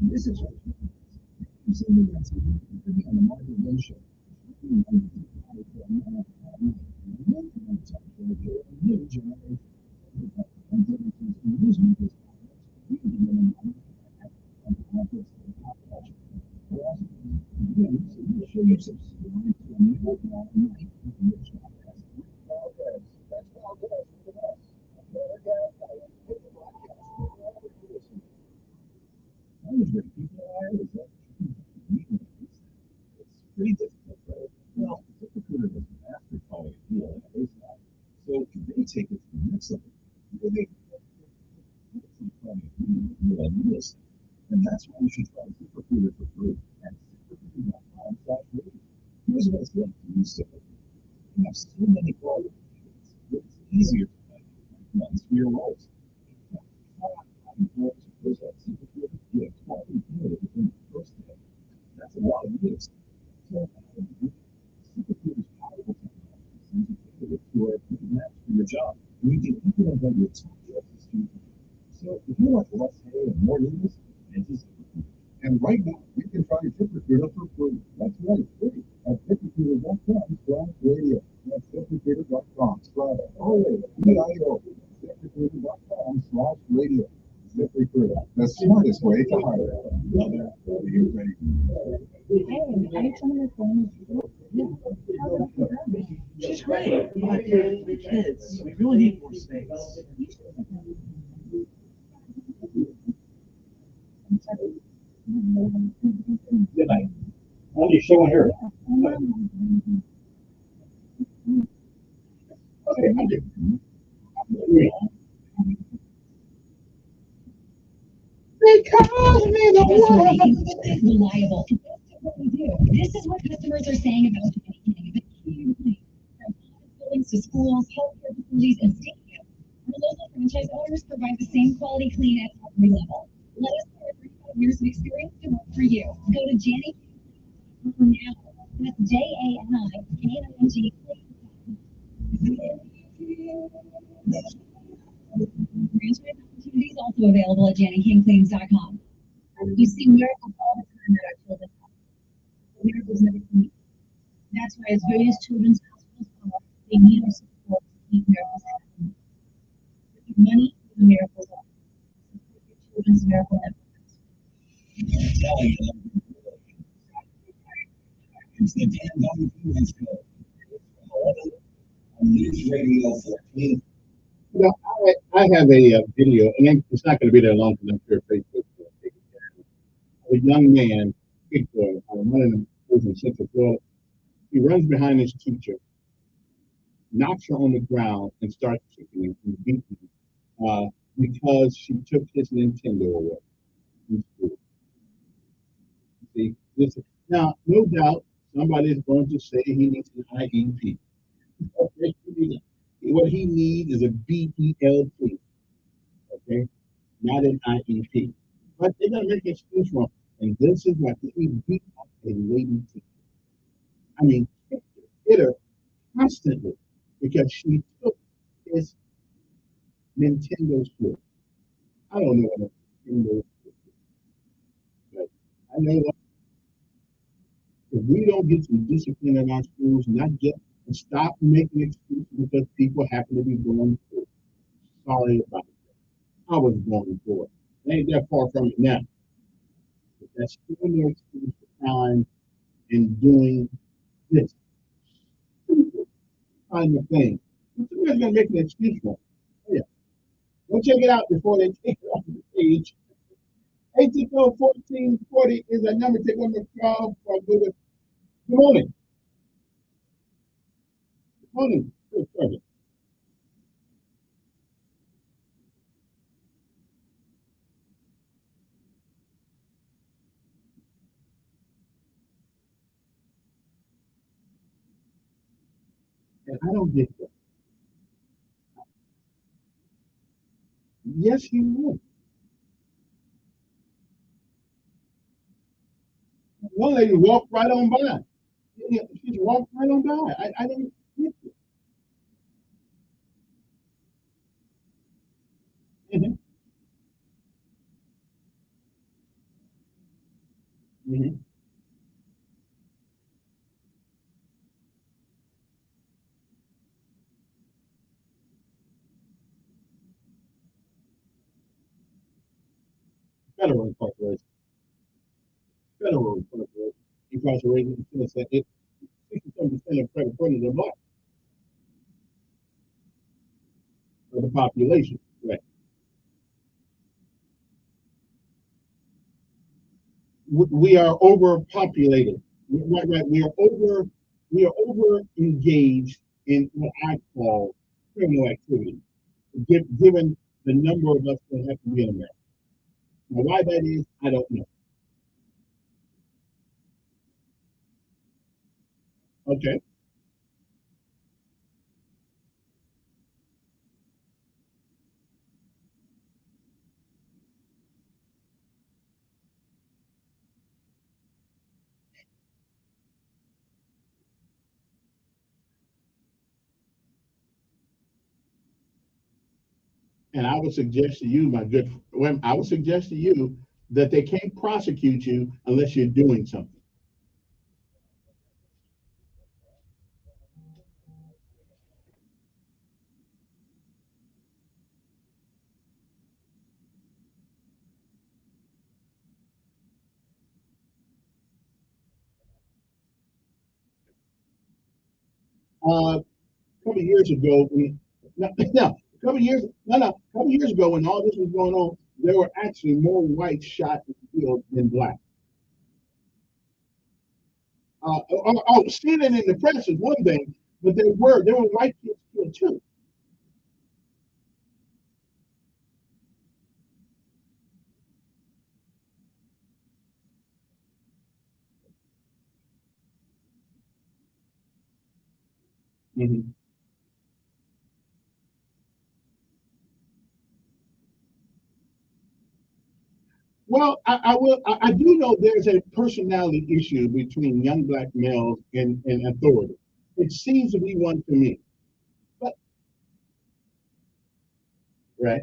This is you see me on TV on the Marvel Day show. New generation. Pretty difficult, right? Well, ZipRecruiter was master calling a deal in a baseline. So they take it to the next level. They calling a deal on this. And that's why you should try ZipRecruiter for free at ZipRecruiter.com/radio. Here's what it's like to use ZipRecruiter. You have so many qualifications. It's easier to find ones for your roles. You have 20 candidates within the first day. That's a lot of deals. So, ZipRecruiter's powerful technology sends you candidates who are a good match for your job. And you can implement your top choices too. So, if you want less pay and more news, it's ZipRecruiter. And right now, you can try ZipRecruiter for free. That's right, free at ZipRecruiter.com/radio. That's ZipRecruiter.com/RADIO. ZipRecruiter.com/radio. ZipRecruiter, the smartest way to hire. Mother, are you ready? She's great. We have 3 kids. We really need more space. Good night. What are you showing her? Okay, I do. They call me the world. Reliable. What we do. This is what customers are saying about Johnny King. The key point from office buildings to schools, healthcare facilities, and stadiums. Our local franchise owners provide the same quality clean at every level. Let us know 35 years of experience to work for you. Go to JannyKing.com now. That's JANIKING. Franchise opportunities also available at JannyKingCleans.com. You see miracles all the time at our children's hospitals. Miracles never come. That's why as various children's hospitals are, they need our support to keep miracles happening. Put your money where the miracles are. Support your children's miracle network. It's the Dan Bongino Show. On News Radio 14. You know, I have a video, and it's not going to be there long because I'm sure Facebook will take it down. A young man, big boy, one of them was in Central Florida. He runs behind his teacher, knocks her on the ground, and starts kicking her and beating her because she took his Nintendo away from school. See, now, no doubt, somebody is going to say he needs an IEP. Okay, what he needs is a BELT, okay, not an IEP. But they're going to make an excuse for him. And this is what he beat up a lady teacher. I mean, hit her constantly because she took his Nintendo Switch. I don't know what a Nintendo Switch is, but I know what. If we don't get some discipline in our schools, not just and stop making excuses because people happen to be going through it. Sorry about that. I was going through it. They ain't that far from it now. But that's still no excuse for crime and doing this kind of thing. Somebody's gonna make an excuse for it. Oh, yeah. Go check it out before they take it off the page. 860-1440 is a number. Take one more call for good morning. Good morning. Good morning. And I don't get that. Yes, he would. One lady walked right on by. Yeah, she just walked right on by. I don't get it. Mm-hmm. Mm-hmm. Federal incarceration. Federal incarceration. Incarceration is 67% of credit according to the law of the population. Right. We are overpopulated. Right. We are over engaged in what I call criminal activity, given the number of us that have to be in America. Now, why that is, I don't know. Okay. And I would suggest to you, I would suggest to you that they can't prosecute you unless you're doing something. A couple of years ago, a couple of years ago when all this was going on, there were actually more whites shot in the field than black. Seeing it in the press is one thing, but there were white kids killed too. Mm-hmm. Well, I do know there's a personality issue between young black males and authority. It seems to be one to me. But right,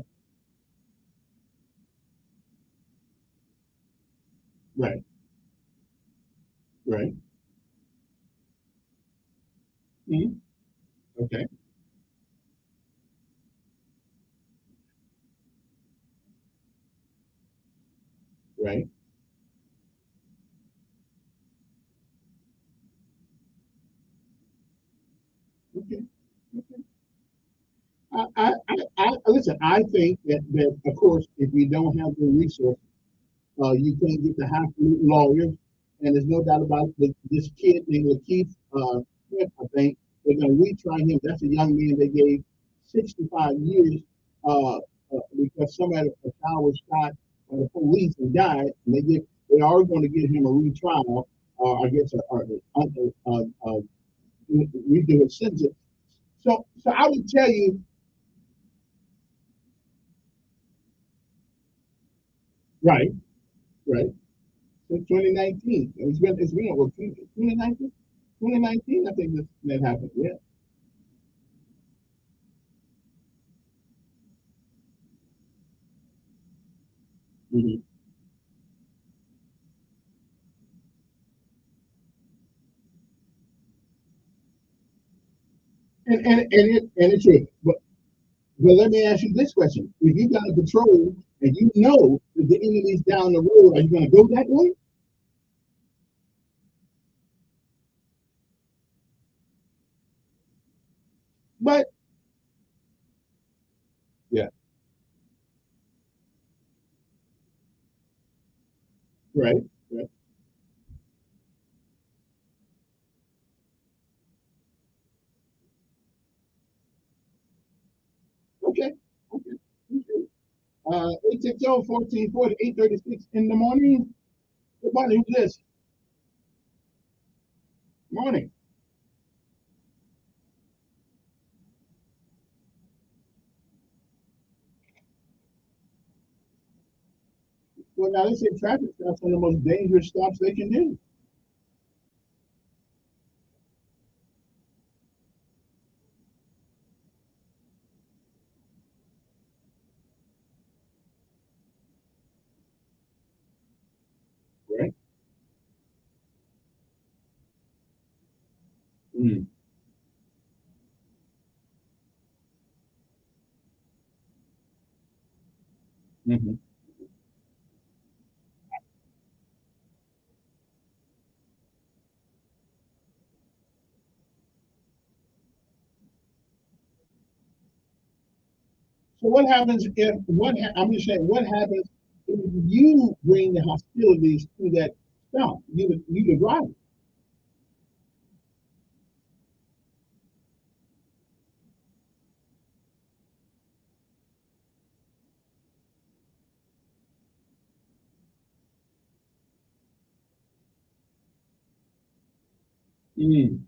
right, right. Mhm. Okay, right. Okay. Listen. I think that of course, if you don't have the resources, you can't get the highfalutin lawyers, and there's no doubt about it, this kid named Lakeith Smith. I think they're going to retry him. That's a young man they gave 65 years because somebody a child was shot by the police and died, and they are going to give him a retrial, or I guess redo his sentence. So I would tell you, right, right. Since 2019. It's been over 2019. 2019, I think that happened. Yeah. Hmm. And it's true. But let me ask you this question: if you got a patrol and you know that the enemy's down the road, are you going to go that way? But yeah, right, right. Okay, okay. Okay. 860-1440, 8:36 in the morning. Good morning. Who's this? Morning. Well, now they say traffic stops are the most dangerous stops they can do. Right. Mm. Hmm. So what happens if I'm just saying what happens if you bring the hostilities to that stop? You the driver. Mm.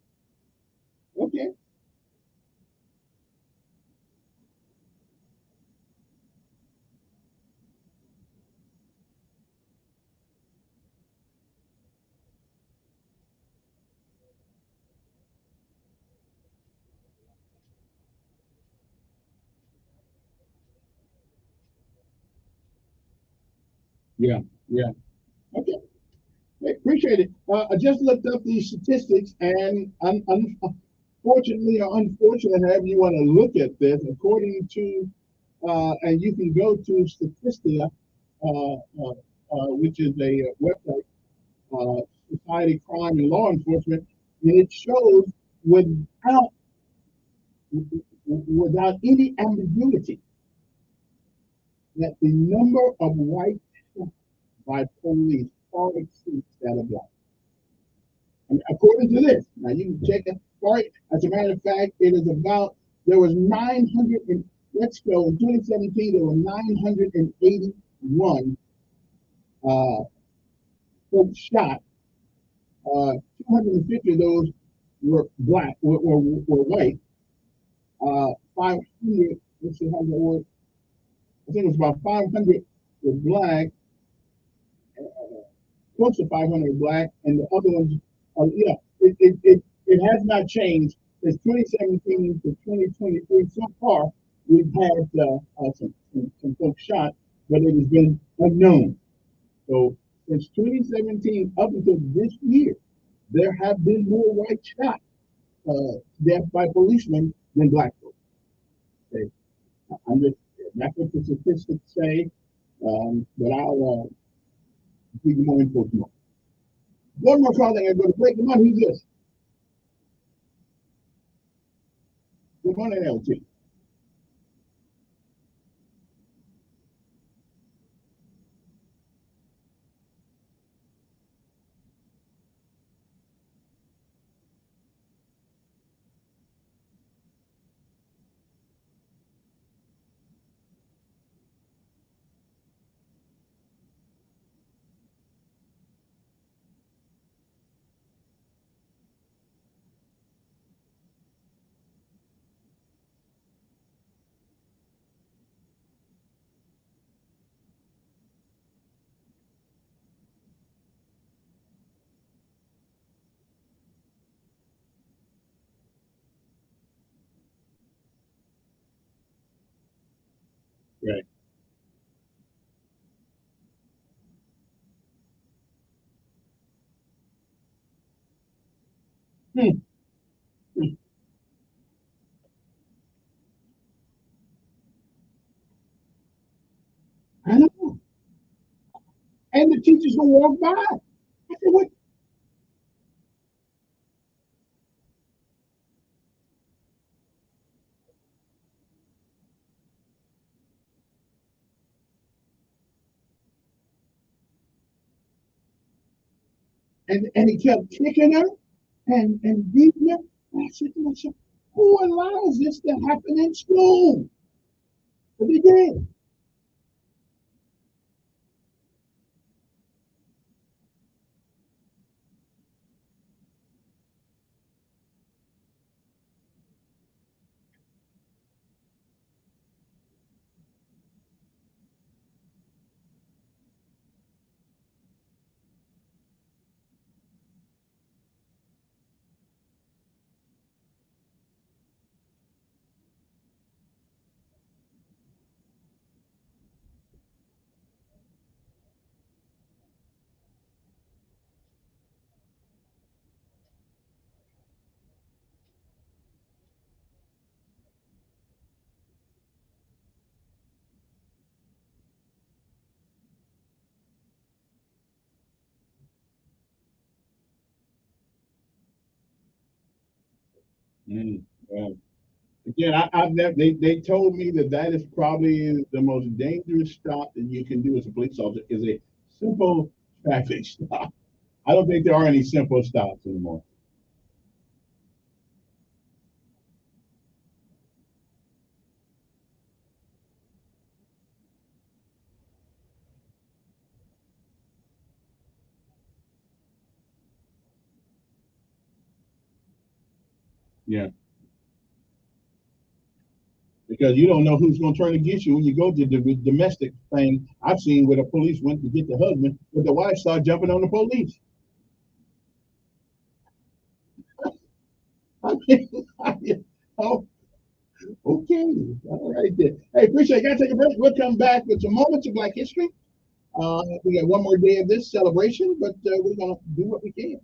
Okay. Yeah. Yeah. Okay. Hey, appreciate it. I just looked up these statistics, and unfortunately or unfortunately, however you want to look at this, according to, and you can go to Statistia, which is a website, Society Crime and Law Enforcement, and it shows without any ambiguity that the number of white shots by police far exceeds that of black. I mean, according to this, now you can check it. Right. As a matter of fact, it is about, there was 900, let's go, in 2017, there were 981 folks shot. 250 of those were black, were white. 500, let's see how that works. I think it was about 500 were black, close to 500 black, and the other ones, it has not changed since 2017 to 2023. So far, we've had some folks shot, but it has been unknown. So since 2017 up until this year, there have been more white shot death by policemen than black folks. Okay. That's what the statistics say, but I'll give you more info tomorrow. One more call, then I go to break. Come on, who's this? Good morning, LT. Right. I know. And the teachers will walk by. I said, what? And he kept kicking her and beating her. And I said to myself, who allows this to happen in school? But they did. Again, I've never, they told me that is probably the most dangerous stop that you can do as a police officer is a simple traffic stop. I don't think there are any simple stops anymore. Yeah. Because you don't know who's going to turn against you when you go to the domestic thing. I've seen where the police went to get the husband, but the wife started jumping on the police. Oh, okay. All right then. Hey, appreciate it. Gotta take a break. We'll come back with some moments of Black history. We got one more day of this celebration, but we're going to do what we can.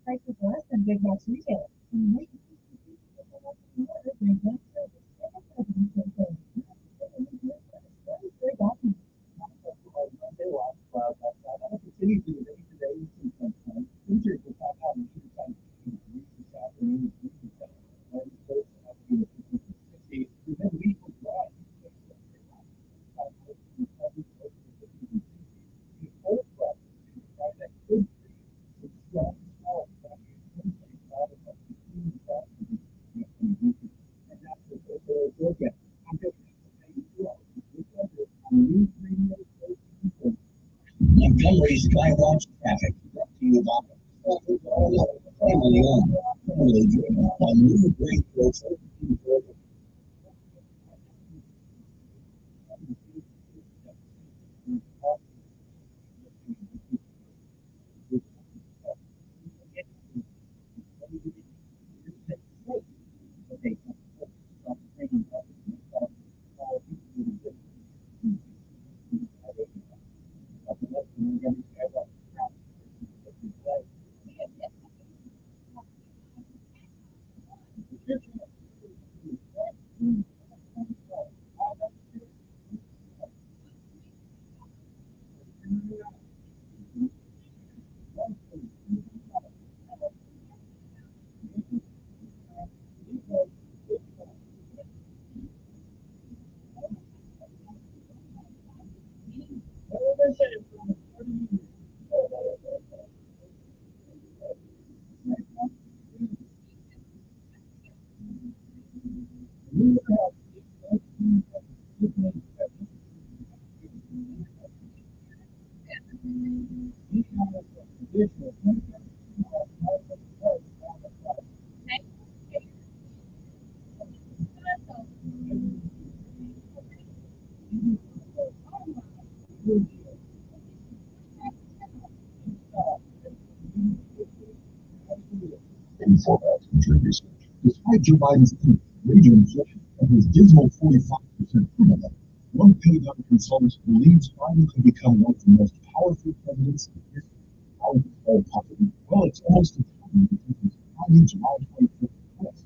Prices less than big box retailers. Montgomery Skywatch traffic brought to you by family owned, family driven by New Great Coast. Despite Joe Biden's raging inflation and his dismal 45% approval level, one Pentagon consultant believes Biden could become one of the most powerful presidents in history. How is this all possible? Well, it's almost entirely because of Biden's July 25th twist.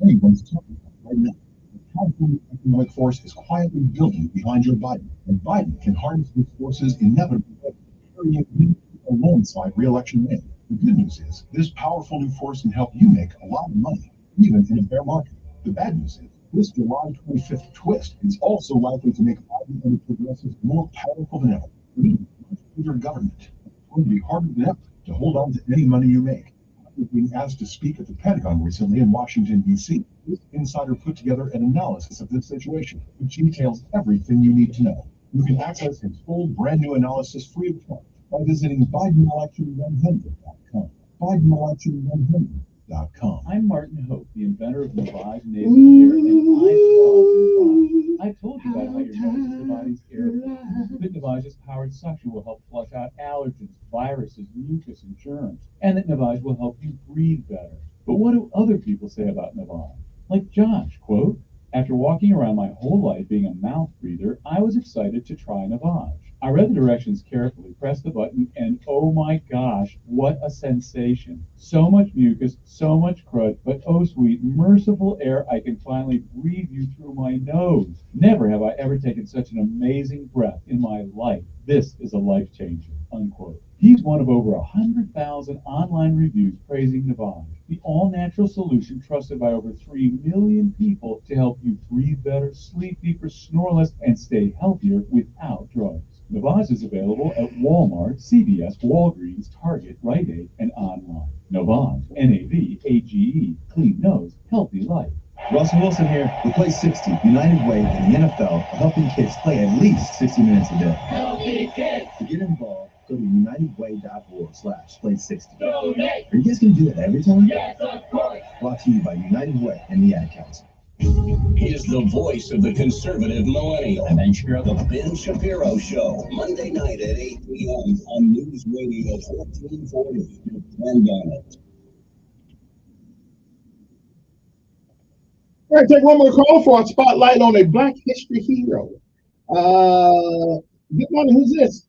Anyone's talking about right now. The powerful economic force is quietly building behind Joe Biden, and Biden can harness these forces inevitably by carrying a landslide re-election win. The good news is, this powerful new force can help you make a lot of money, even in a bear market. The bad news is, this July 25th twist is also likely to make Biden and the progressives more powerful than ever. We need much bigger government. It's going to be harder than ever to hold on to any money you make. After being asked to speak at the Pentagon recently in Washington, D.C., this insider put together an analysis of this situation, which details everything you need to know. You can access his full brand new analysis free of charge by visiting BidenElection100.com. BidenElection100.com. I'm Martin Hope, the inventor of Navage nasal care, and I love Navage. I told you about how your nose is the body's air. That Navage's powered suction will help flush out allergens, viruses, mucus, and germs, and that Navage will help you breathe better. But what do other people say about Navage? Like Josh, quote, "After walking around my whole life being a mouth breather, I was excited to try Navage. I read the directions carefully, pressed the button, and oh my gosh, what a sensation. So much mucus, so much crud, but oh sweet, merciful air, I can finally breathe you through my nose. Never have I ever taken such an amazing breath in my life. This is a life changer," unquote. He's one of over 100,000 online reviews praising Navage, the all-natural solution trusted by over 3 million people to help you breathe better, sleep deeper, snore less, and stay healthier without drugs. Navage is available at Walmart, CVS, Walgreens, Target, Rite Aid, and online. Navage, N-A-V-A-G-E, clean nose, healthy life. Russell Wilson here with Play 60, United Way and the NFL are helping kids play at least 60 minutes a day. Healthy kids. To get involved, go to unitedway.org/play60. Donate. Are you guys going to do it every time? Yes, of course. Brought to you by United Way and the Ad Council. He is the voice of the conservative millennial. I'm Ben Shapiro. The Ben Shapiro Show, Monday night at 8 p.m. on News Radio 1440. Depend on it. All right, take one more call for a spotlight on a Black History hero. Good morning. Who's this?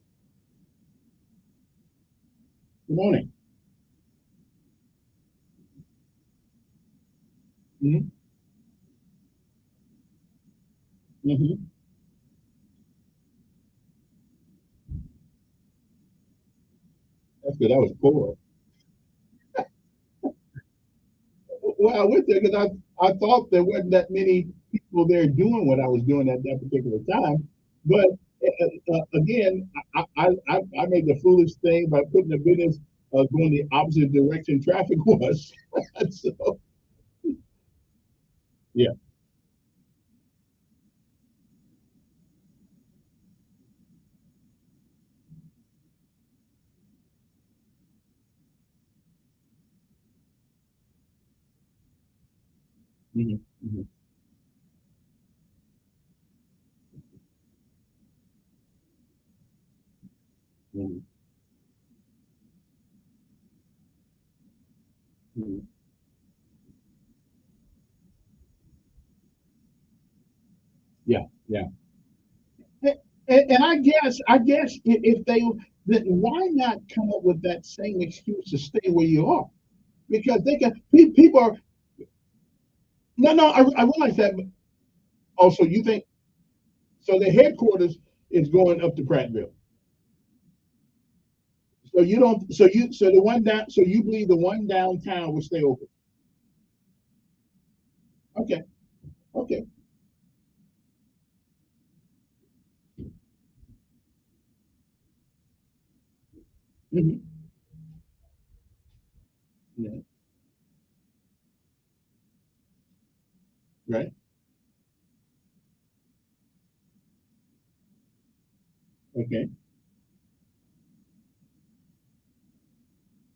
Good morning. Mm-hmm. Mm-hmm. That's good. That was poor. Well, I went there because I thought there wasn't that many people there doing what I was doing at that particular time. But again, I made the foolish thing by putting the business going the opposite direction traffic was. So, yeah. Mm-hmm. Mm-hmm. Mm-hmm. Mm-hmm. Yeah, yeah. And I guess if they, then why not come up with that same excuse to stay where you are? Because they can, people are, no, I realize that. But also, you think, so the headquarters is going up to Prattville. So you don't, so the one down, so you believe the one downtown will stay open? Okay, okay. Mm-hmm. Yeah. Right. Okay.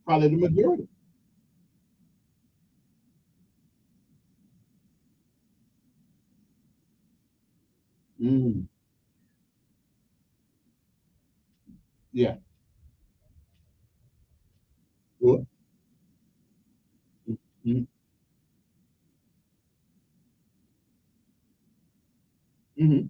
Probably the majority. Mm. Yeah. Well, mm-hmm. Mm-hmm.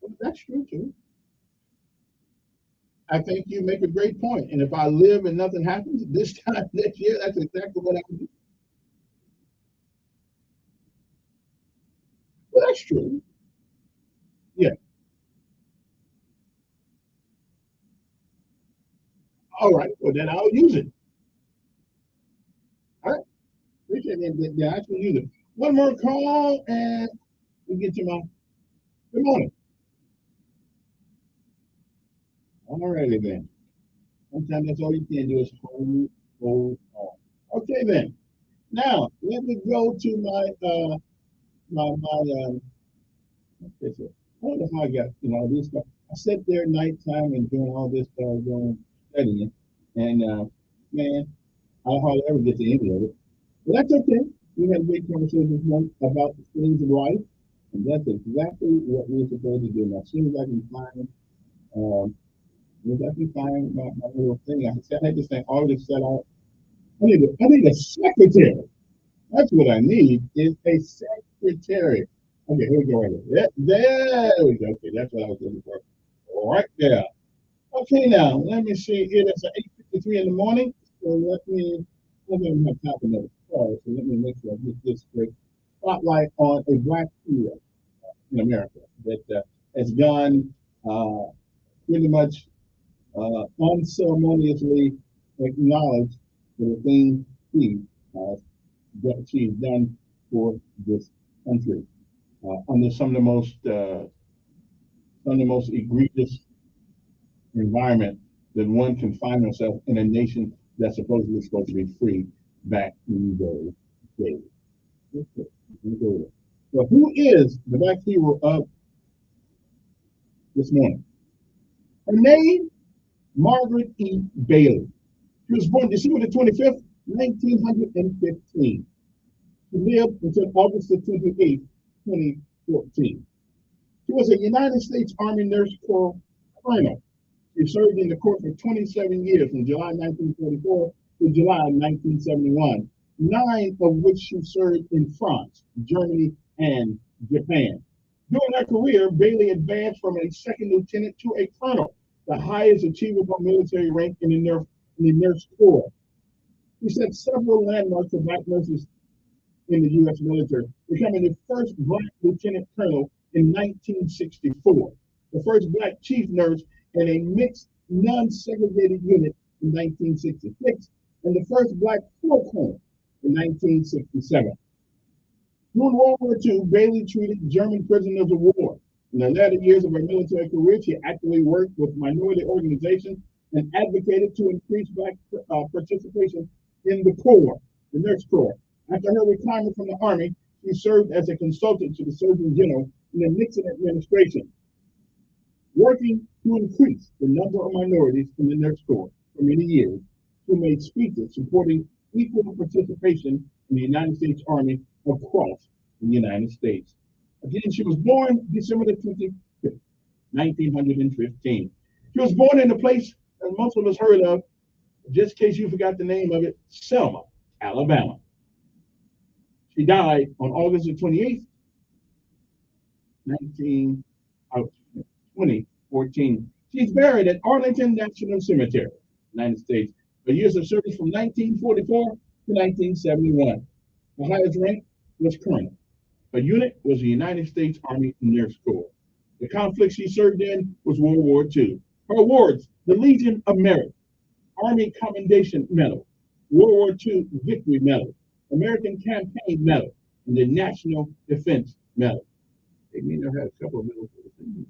Well, that's true too. I think you make a great point. And if I live and nothing happens this time next year, that's exactly what I would do. Well, that's true. Yeah. All right. Well, then I'll use it. All right. Appreciate it. Yeah, I can use it. One more call and we get to my good morning. All righty then. Sometimes that's all you can do is hold on. Okay then. Now let me go to my okay, so I don't know how I got this stuff. I sat there at nighttime and doing all this going studying, and man, I hardly ever get to any of it. But that's okay. We had a great conversation this month about the things of life, and that's exactly what we're supposed to do. Now, as soon as I can find, my little thing, I had this thing already set out. I need a secretary. That's what I need is a secretary. Okay, here we go. Right here. There we go. Okay, that's what I was looking for. Right there. Okay, now let me see. It is 8:53 in the morning. So let me have time for that. pause and let me make sure I get this straight. Spotlight on a black hero in America that has gone pretty much unceremoniously acknowledged for the things uh, that she's done for this country under some of the most egregious environment that one can find himself in a nation that's supposedly supposed to be free back in those days. Okay, let me go there. So who is the black hero of this morning? Her name, Margaret E. Bailey. She was born December the 25th, 1915. She lived until August the 28th, 2014. She was a United States Army Nurse Corps colonel. She served in the Corps for 27 years, from July 1944 to July 1971, 9 of which she served in France, Germany, and Japan. During her career, Bailey advanced from a second lieutenant to a colonel, the highest achievable military rank in the Nurse Corps. She set several landmarks for black nurses in the U.S. military, becoming the first black lieutenant colonel in 1964, the first black chief nurse in a mixed, non-segregated unit in 1966, and the first black floor colonel in 1967. During World War II, Bailey treated German prisoners of war. In the latter years of her military career, she actively worked with minority organizations and advocated to increase black participation in the Corps, the Nurse Corps. After her retirement from the Army, she served as a consultant to the Surgeon General in the Nixon administration, working to increase the number of minorities in the Nurse Corps for many years. She made speeches supporting equal participation in the United States Army across the United States. Again, she was born December the 25th, 1915. She was born in a place that most of us heard of, just in case you forgot the name of it, Selma, Alabama. She died on August the 28th, 2014. She's buried at Arlington National Cemetery, United States. Her years of service from 1944 to 1971. Her highest rank was colonel. Her unit was the United States Army Nurse Corps. The conflict she served in was World War II. Her awards: the Legion of Merit, Army Commendation Medal, World War II Victory Medal, American Campaign Medal, and the National Defense Medal. They may have had a couple of medals for the thing,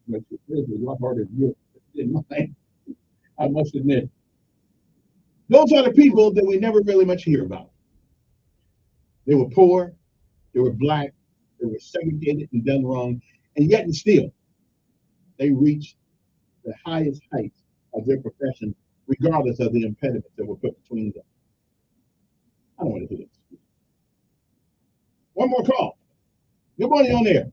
but it was a lot harder to get than mine, I must admit. Those are the people that we never really much hear about. They were poor, they were black, they were segregated and done wrong, and yet and still, they reached the highest heights of their profession, regardless of the impediments that were put between them. I don't want to hear this. One more call. Good morning on there.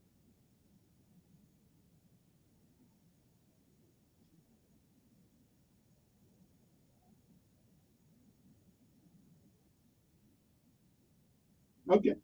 Okay.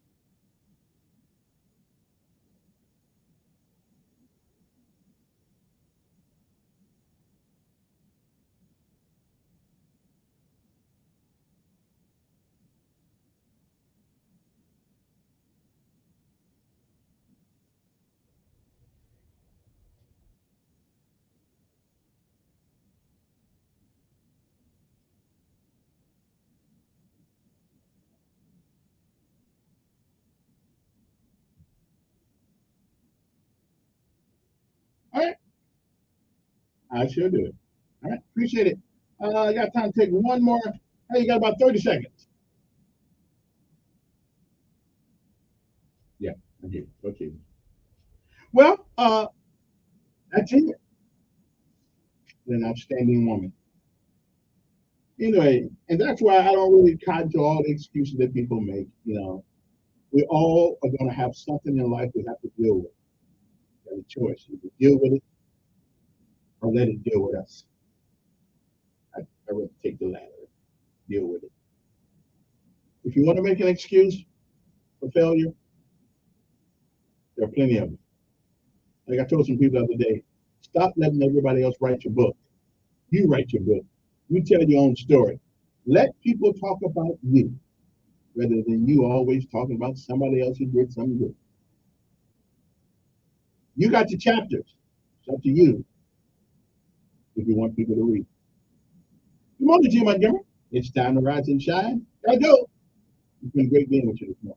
All right. I sure do. All right. Appreciate it. I got time to take one more. Hey, you got about 30 seconds. Yeah, I do. Okay. Well, that's it. An outstanding woman. Anyway, and that's why I don't really cotton to all the excuses that people make. You know, we all are going to have something in life we have to deal with. We have a choice: either deal with it or let it deal with us. I rather take the latter. Deal with it. If you want to make an excuse for failure, there are plenty of them. Like I told some people the other day, stop letting everybody else write your book. You write your book. You tell your own story. Let people talk about you. rather than you always talking about somebody else who did something good. You got the chapters. It's up to you if you want people to read. Good morning, Jim Montgomery. It's time to rise and shine. Gotta go. It's been great being with you this morning.